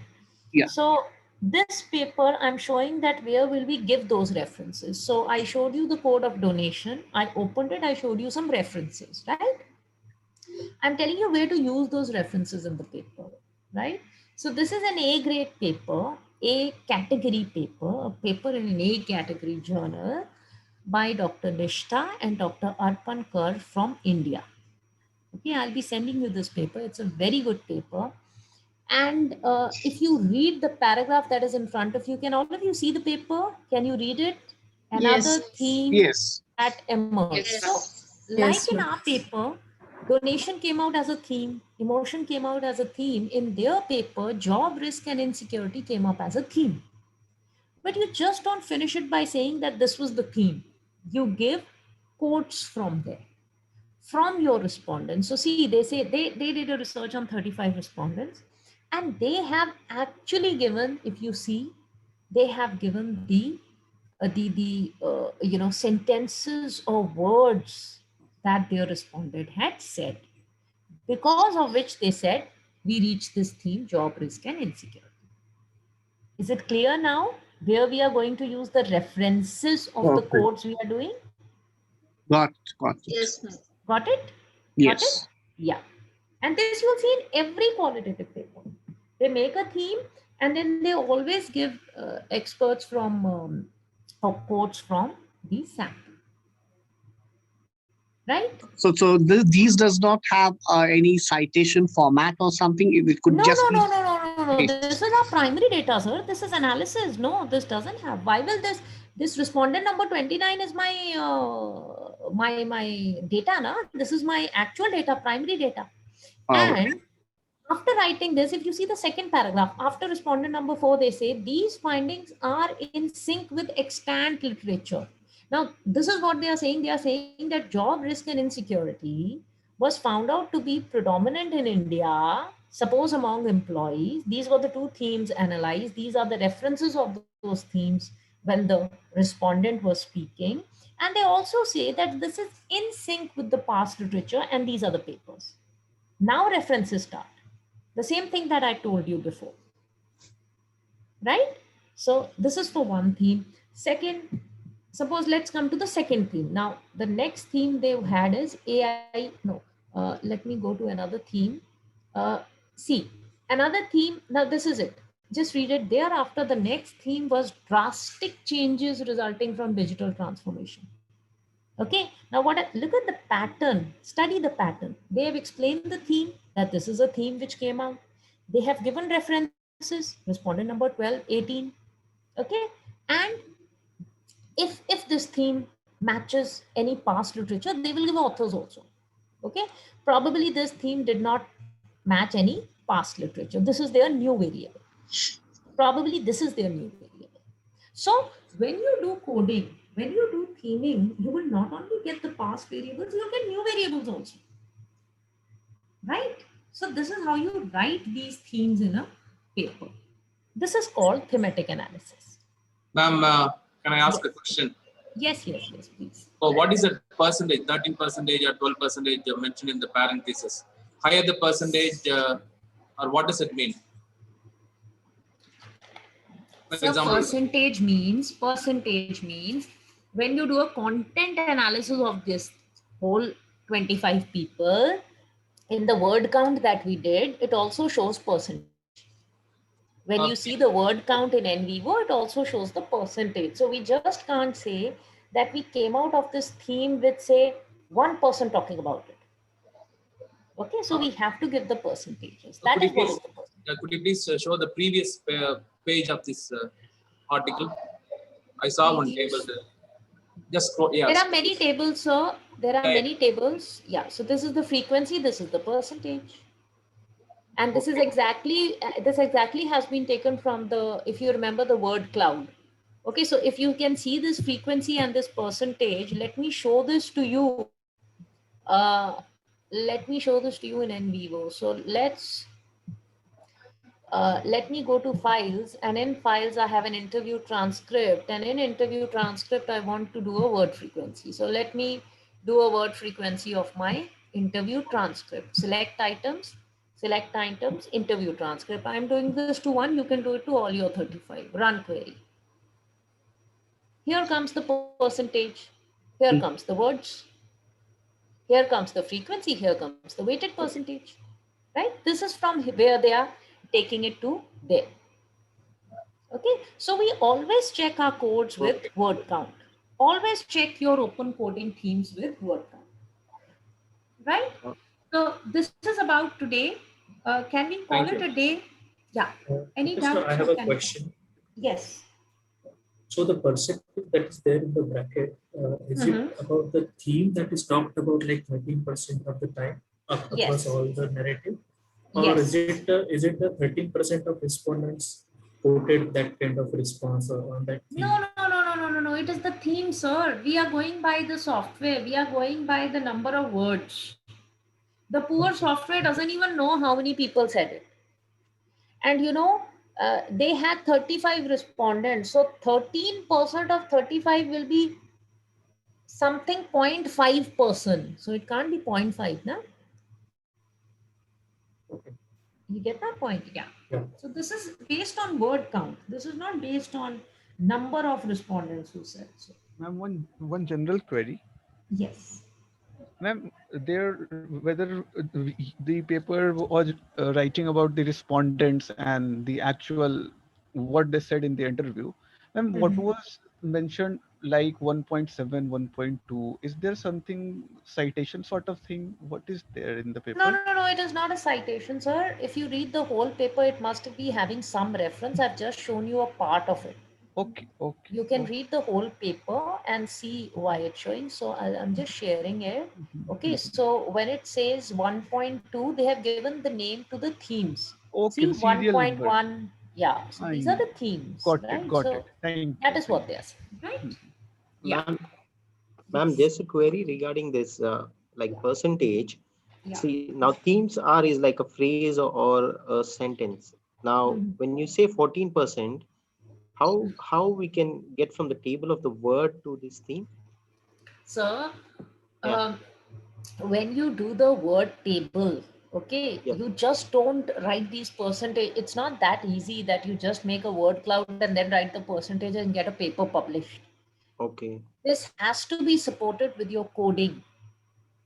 Yeah. So this paper, I'm showing that where will we give those references. So I showed you the code of donation. I opened it, I showed you some references, right? I'm telling you where to use those references in the paper, right? So this is an A grade paper, A category paper, a paper in an A category journal by Dr. Nishta and Dr. Arpan Kaur from India. Okay, I'll be sending you this paper. It's a very good paper. And if you read the paragraph that is in front of you, can all of you see the paper? Can you read it? Another Yes. theme Yes. that emerged. Yes. So, Yes, like in ma'am. our paper, donation came out as a theme, emotion came out as a theme. In their paper, job risk and insecurity came up as a theme. But you just don't finish it by saying that this was the theme. You give quotes from there, from your respondents. So see, they say they did a research on 35 respondents and they have actually given, if you see, they have given the sentences or words that their respondent had said, because of which they said we reach this theme, job risk and insecurity. Is it clear now where we are going to use the references of the Perfect. codes we are doing? Got it. Yes, ma'am. Got it? Got it? Yes. Yeah. And this you'll see in every qualitative paper. They make a theme and then they always give experts from or quotes from the sample. Right? So these does not have any citation format or something. It could No, just no, be no, no, no, no, no. paste. This is our primary data, sir. This is analysis. No, this doesn't have. Why will this respondent number 29 is my my data, na? This is my actual data, primary data. Oh, And After writing this, if you see the second paragraph, after respondent number 4, they say these findings are in sync with extant literature. Now, this is what they are saying. They are saying that job risk and insecurity was found out to be predominant in India, suppose among employees. These were the two themes analyzed. These are the references of those themes when the respondent was speaking. And they also say that this is in sync with the past literature, and these are the papers. Now references start. The same thing that I told you before, right? So this is for one theme. Second, suppose let's come to the second theme. Now, the next theme they've had is AI. No, let me go to another theme. See, another theme. Now, this is it. Just read it. Thereafter, the next theme was drastic changes resulting from digital transformation. Okay, now look at the pattern, study the pattern. They have explained the theme, that this is a theme which came out. They have given references, respondent number 12, 18. Okay, and if this theme matches any past literature, they will give authors also. Okay, probably this theme did not match any past literature. This is their new variable. Probably this is their new variable. So when you do coding, when you do theming, you will not only get the past variables, you'll get new variables also. Right? So this is how you write these themes in a paper. This is called thematic analysis. Ma'am, can I ask a question? Yes, please. So what is the percentage, 13% or 12% mentioned in the parenthesis? Higher the percentage, or what does it mean? For So example, percentage means when you do a content analysis of this whole 25 people, in the word count that we did, it also shows percentage. When you see the word count in NVIVO, it also shows the percentage. So we just can't say that we came out of this theme with, say, 1% talking about it. Okay, so we have to give the percentages. That is what is the percentage. could you please show the previous page of this article? I saw one table there. Just scroll, yeah. There are many tables, sir. There are many tables. Yeah, so this is the frequency, this is the percentage. And this is exactly, this exactly has been taken from the, if you remember the word cloud. Okay, so if you can see this frequency and this percentage, let me show this to you. Let me show this to you in NVIVO. So let me go to files, and in files, I have an interview transcript, and in interview transcript, I want to do a word frequency. So let me do a word frequency of my interview transcript. Select items, interview transcript. I'm doing this to one, you can do it to all your 35. Run query. Here comes the percentage. Here comes the words. Here comes the frequency. Here comes the weighted percentage. Right? This is from where they are taking it to there. Okay, so we always check our codes with word count. Always check your open coding themes with word count. Right? So this is about today. Can we call it a day? Yeah. Any doubts? I have a question. Yes. So the percentage that is there in the bracket, is it about the theme that is talked about like 13% of the time across all the narrative? Or is it the 13% of respondents quoted that kind of response on that theme? No. It is the theme, sir. We are going by the software. We are going by the number of words. The poor software doesn't even know how many people said it. And you know, they had 35 respondents. So 13% of 35 will be something 0.5%. So it can't be 0.5, no? You get that point? Yeah. So this is based on word count. This is not based on number of respondents who said so. Ma'am, one general query. Yes. Ma'am, whether the paper was writing about the respondents and the actual what they said in the interview, ma'am, what was mentioned like 1.7, 1.2? Is there something citation sort of thing? What is there in the paper? No, it is not a citation, sir. If you read the whole paper, it must be having some reference. I've just shown you a part of it. Okay, okay. You can read the whole paper and see why it's showing. So I'm just sharing it. Okay, so when it says 1.2, they have given the name to the themes. Okay, See, the serial number. 1.1, yeah. So I these are know. the themes, Got it, right? got it. So Thank that you. is what they are saying, right? Yeah. Ma'am, just a query regarding this, like percentage. Yeah. See, now themes are is like a phrase or a sentence. Now, when you say 14%, how we can get from the table of the word to this theme? So Yeah. when you do the word table, okay, Yeah. you just don't write these percentage. It's not that easy that you just make a word cloud and then write the percentage and get a paper published. Okay. This has to be supported with your coding.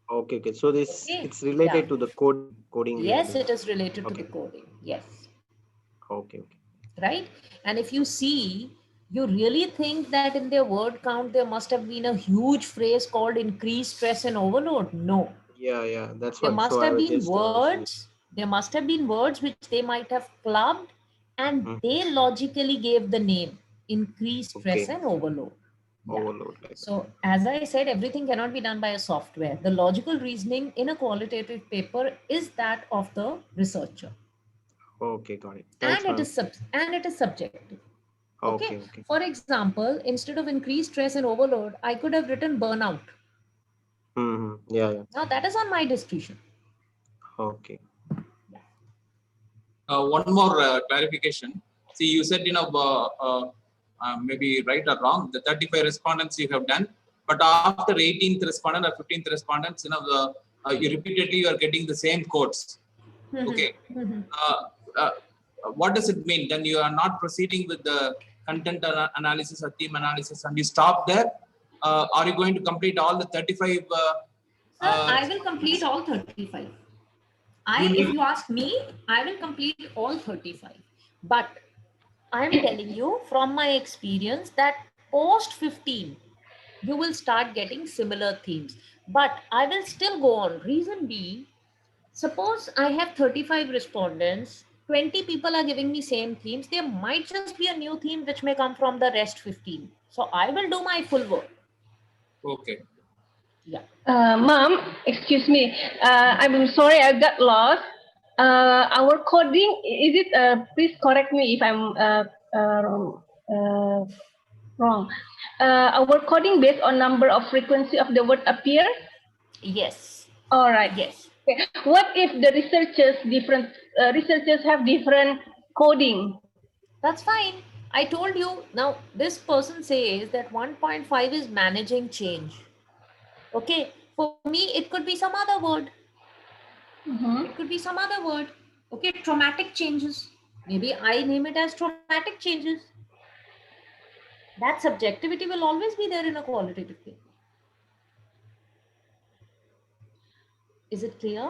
Okay. Okay. So this Okay. it's Yeah. related to the coding Yes, regarding it this. is related to the Okay. coding. Yes. Okay. Okay. Right. And if you see, you really think that in their word count there must have been a huge phrase called increase, stress, and overload? No. Yeah. Yeah. That's There what. So must I have was been just saying. words. There must have been words which they might have clubbed, and Hmm. they logically gave the name increase, stress, Okay. and overload. Yeah. Overload. Like. So, as I said, everything cannot be done by a software. The logical reasoning in a qualitative paper is that of the researcher, Okay. Got it. and Thanks, ma'am. it is subjective. Okay. Okay. Okay. For example, instead of increased stress and overload, I could have written burnout. Hmm. Yeah. Yeah. Now that is on my discretion. Okay. One more clarification. See, you said, maybe right or wrong, the 35 respondents you have done, but after 18th respondent or 15th respondents, you repeatedly you are getting the same codes. Okay. Uh, what does it mean? Then you are not proceeding with the content analysis or theme analysis and you stop there. Are you going to complete all the 35? Sir, I will complete all 35. If you ask me, I will complete all 35. But I'm telling you from my experience that post 15, you will start getting similar themes. But I will still go on. Reason being, suppose I have 35 respondents, 20 people are giving me same themes. There might just be a new theme which may come from the rest 15. So I will do my full work. Okay. Yeah. Mom, excuse me. I'm sorry, I got lost. Our coding, is it, please correct me if I'm wrong. Our coding based on number of frequency of the word appear? Yes. All right. Yes. Okay. What if the researchers have different coding? That's fine. I told you. Now, this person says that 1.5 is managing change. Okay. For me, it could be some other word. It could be some other word. Okay. Traumatic changes. Maybe I name it as traumatic changes. That subjectivity will always be there in a qualitative paper. Is it clear?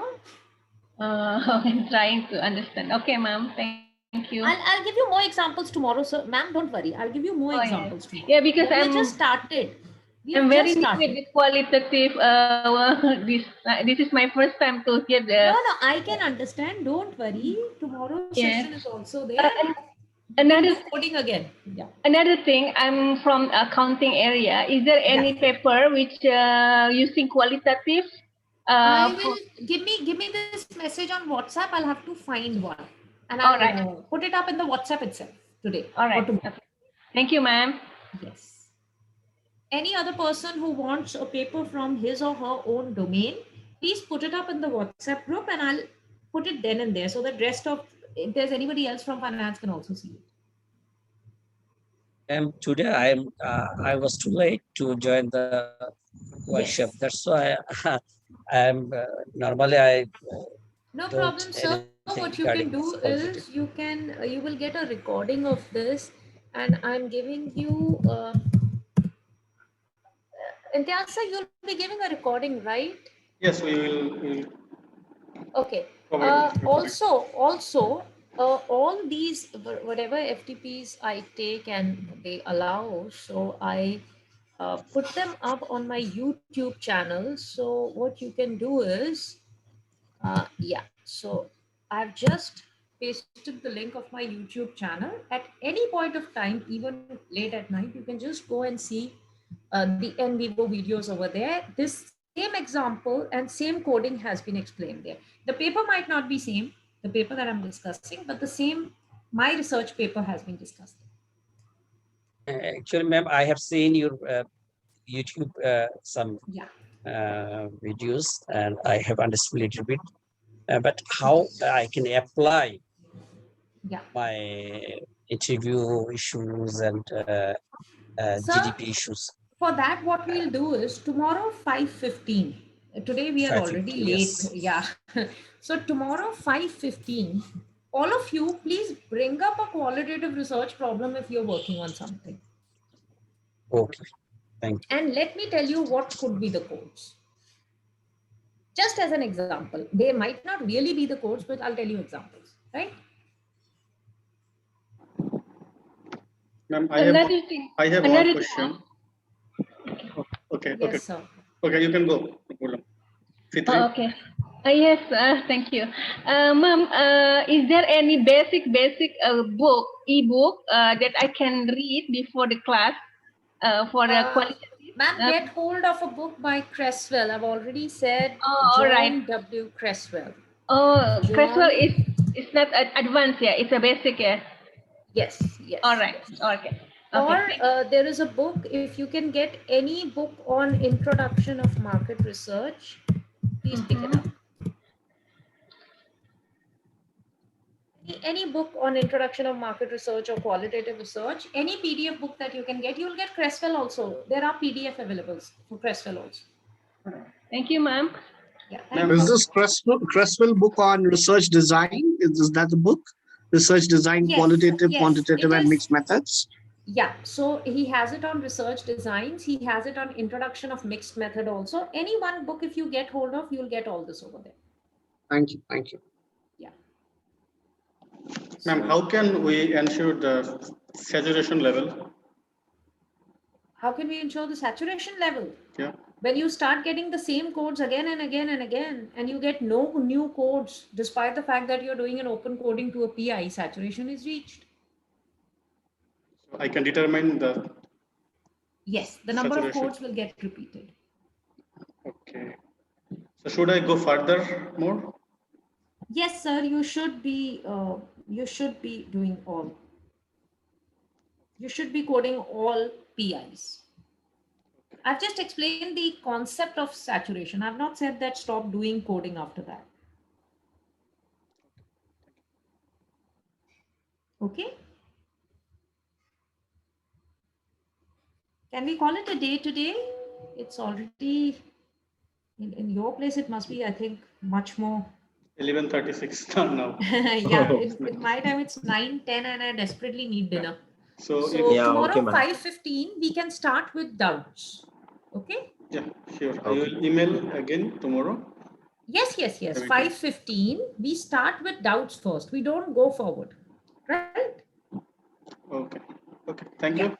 I'm trying to understand. Okay, ma'am. Thank you. I'll give you more examples tomorrow, sir. Ma'am, don't worry. I'll give you more examples tomorrow. Yeah, because we just started. I'm very new with this qualitative. This is my first time to hear the. No, I can understand. Don't worry. Tomorrow's session is also there. Another coding again. Yeah. Another thing, I'm from accounting area. Is there any paper which using qualitative? I will give me this message on WhatsApp. I'll have to find one, and I'll put it up in the WhatsApp itself today. All right. Okay. Thank you, ma'am. Yes. Any other person who wants a paper from his or her own domain, please put it up in the WhatsApp group, and I'll put it then and there so that rest of, if there's anybody else from finance, can also see it. Today I was too late to join the workshop. Yes. That's why I'm normally I No don't problem, sir. anything What you regarding can do qualitative. is you will get a recording of this, and I'm giving you. Imtiaz sir, you'll be giving a recording, right? Yes, we will Okay. provide Also, all these whatever FTPs I take and they allow, so I put them up on my YouTube channel. So what you can do is, yeah. So I've just pasted the link of my YouTube channel. At any point of time, even late at night, you can just go and see the NVIVO videos over there. This same example and same coding has been explained there. The paper might not be same, the paper that I'm discussing, but the same, my research paper has been discussed. Actually, ma'am, I have seen your YouTube some videos, and I have understood a little bit. But how I can apply my interview issues and GDP issues? For that, what we'll do is tomorrow 5:15. Today we are already late. Yes. Yeah. So tomorrow 5:15, all of you please bring up a qualitative research problem if you're working on something. Okay. Thank you. And let me tell you what could be the codes. Just as an example, they might not really be the codes, but I'll tell you examples, right? Ma'am, I have one question. Okay, yes, okay. Sir. Okay, you can go. No problem. Okay. Yes, thank you. Ma'am, is there any basic book, e-book that I can read before the class for the qualitative? Ma'am, get hold of a book by Cresswell. I've already said all John right. W. Cresswell. Oh, John... Cresswell is not advanced, yeah. It's a basic, yeah. Yes, yes. All right. Yes. Okay. Or there is a book, if you can get any book on introduction of market research, please pick it up. Any book on introduction of market research or qualitative research, any PDF book that you can get, you'll get Cresswell also. There are PDF available for Cresswell also. Thank you, ma'am. Yeah, ma'am, is this Cresswell book on research design? Is that the book? Research design, qualitative, quantitative, and mixed methods? Yeah, so he has it on research designs. He has it on introduction of mixed method also. Any one book, if you get hold of, you'll get all this over there. Thank you. Thank you. Yeah. Ma'am, how can we ensure the saturation level? How can we ensure the saturation level? Yeah. When you start getting the same codes again and again and again, and you get no new codes, despite the fact that you're doing an open coding to a PI, saturation is reached. So I can determine the... Yes, the number of codes will get repeated. Okay. So should I go further more? Yes, sir, you should be doing all. You should be coding all PIs. I've just explained the concept of saturation. I've not said that stop doing coding after that. Okay. Can we call it a day today? It's already, in your place, it must be, I think, much more. 11:36 now. Yeah, in my time, it's 9:10 and I desperately need dinner. So tomorrow, 5:15, we can start with doubts. Okay? Yeah, sure. I will email again tomorrow. Yes. 5:15, we start with doubts first. We don't go forward. Right? Okay. Thank you.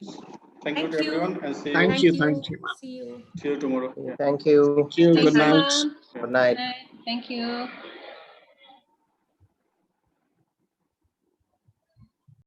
Thank you to everyone and see you. Thank you. See you. See you tomorrow. Yeah. Thank you. Good night. Good night. Thank you.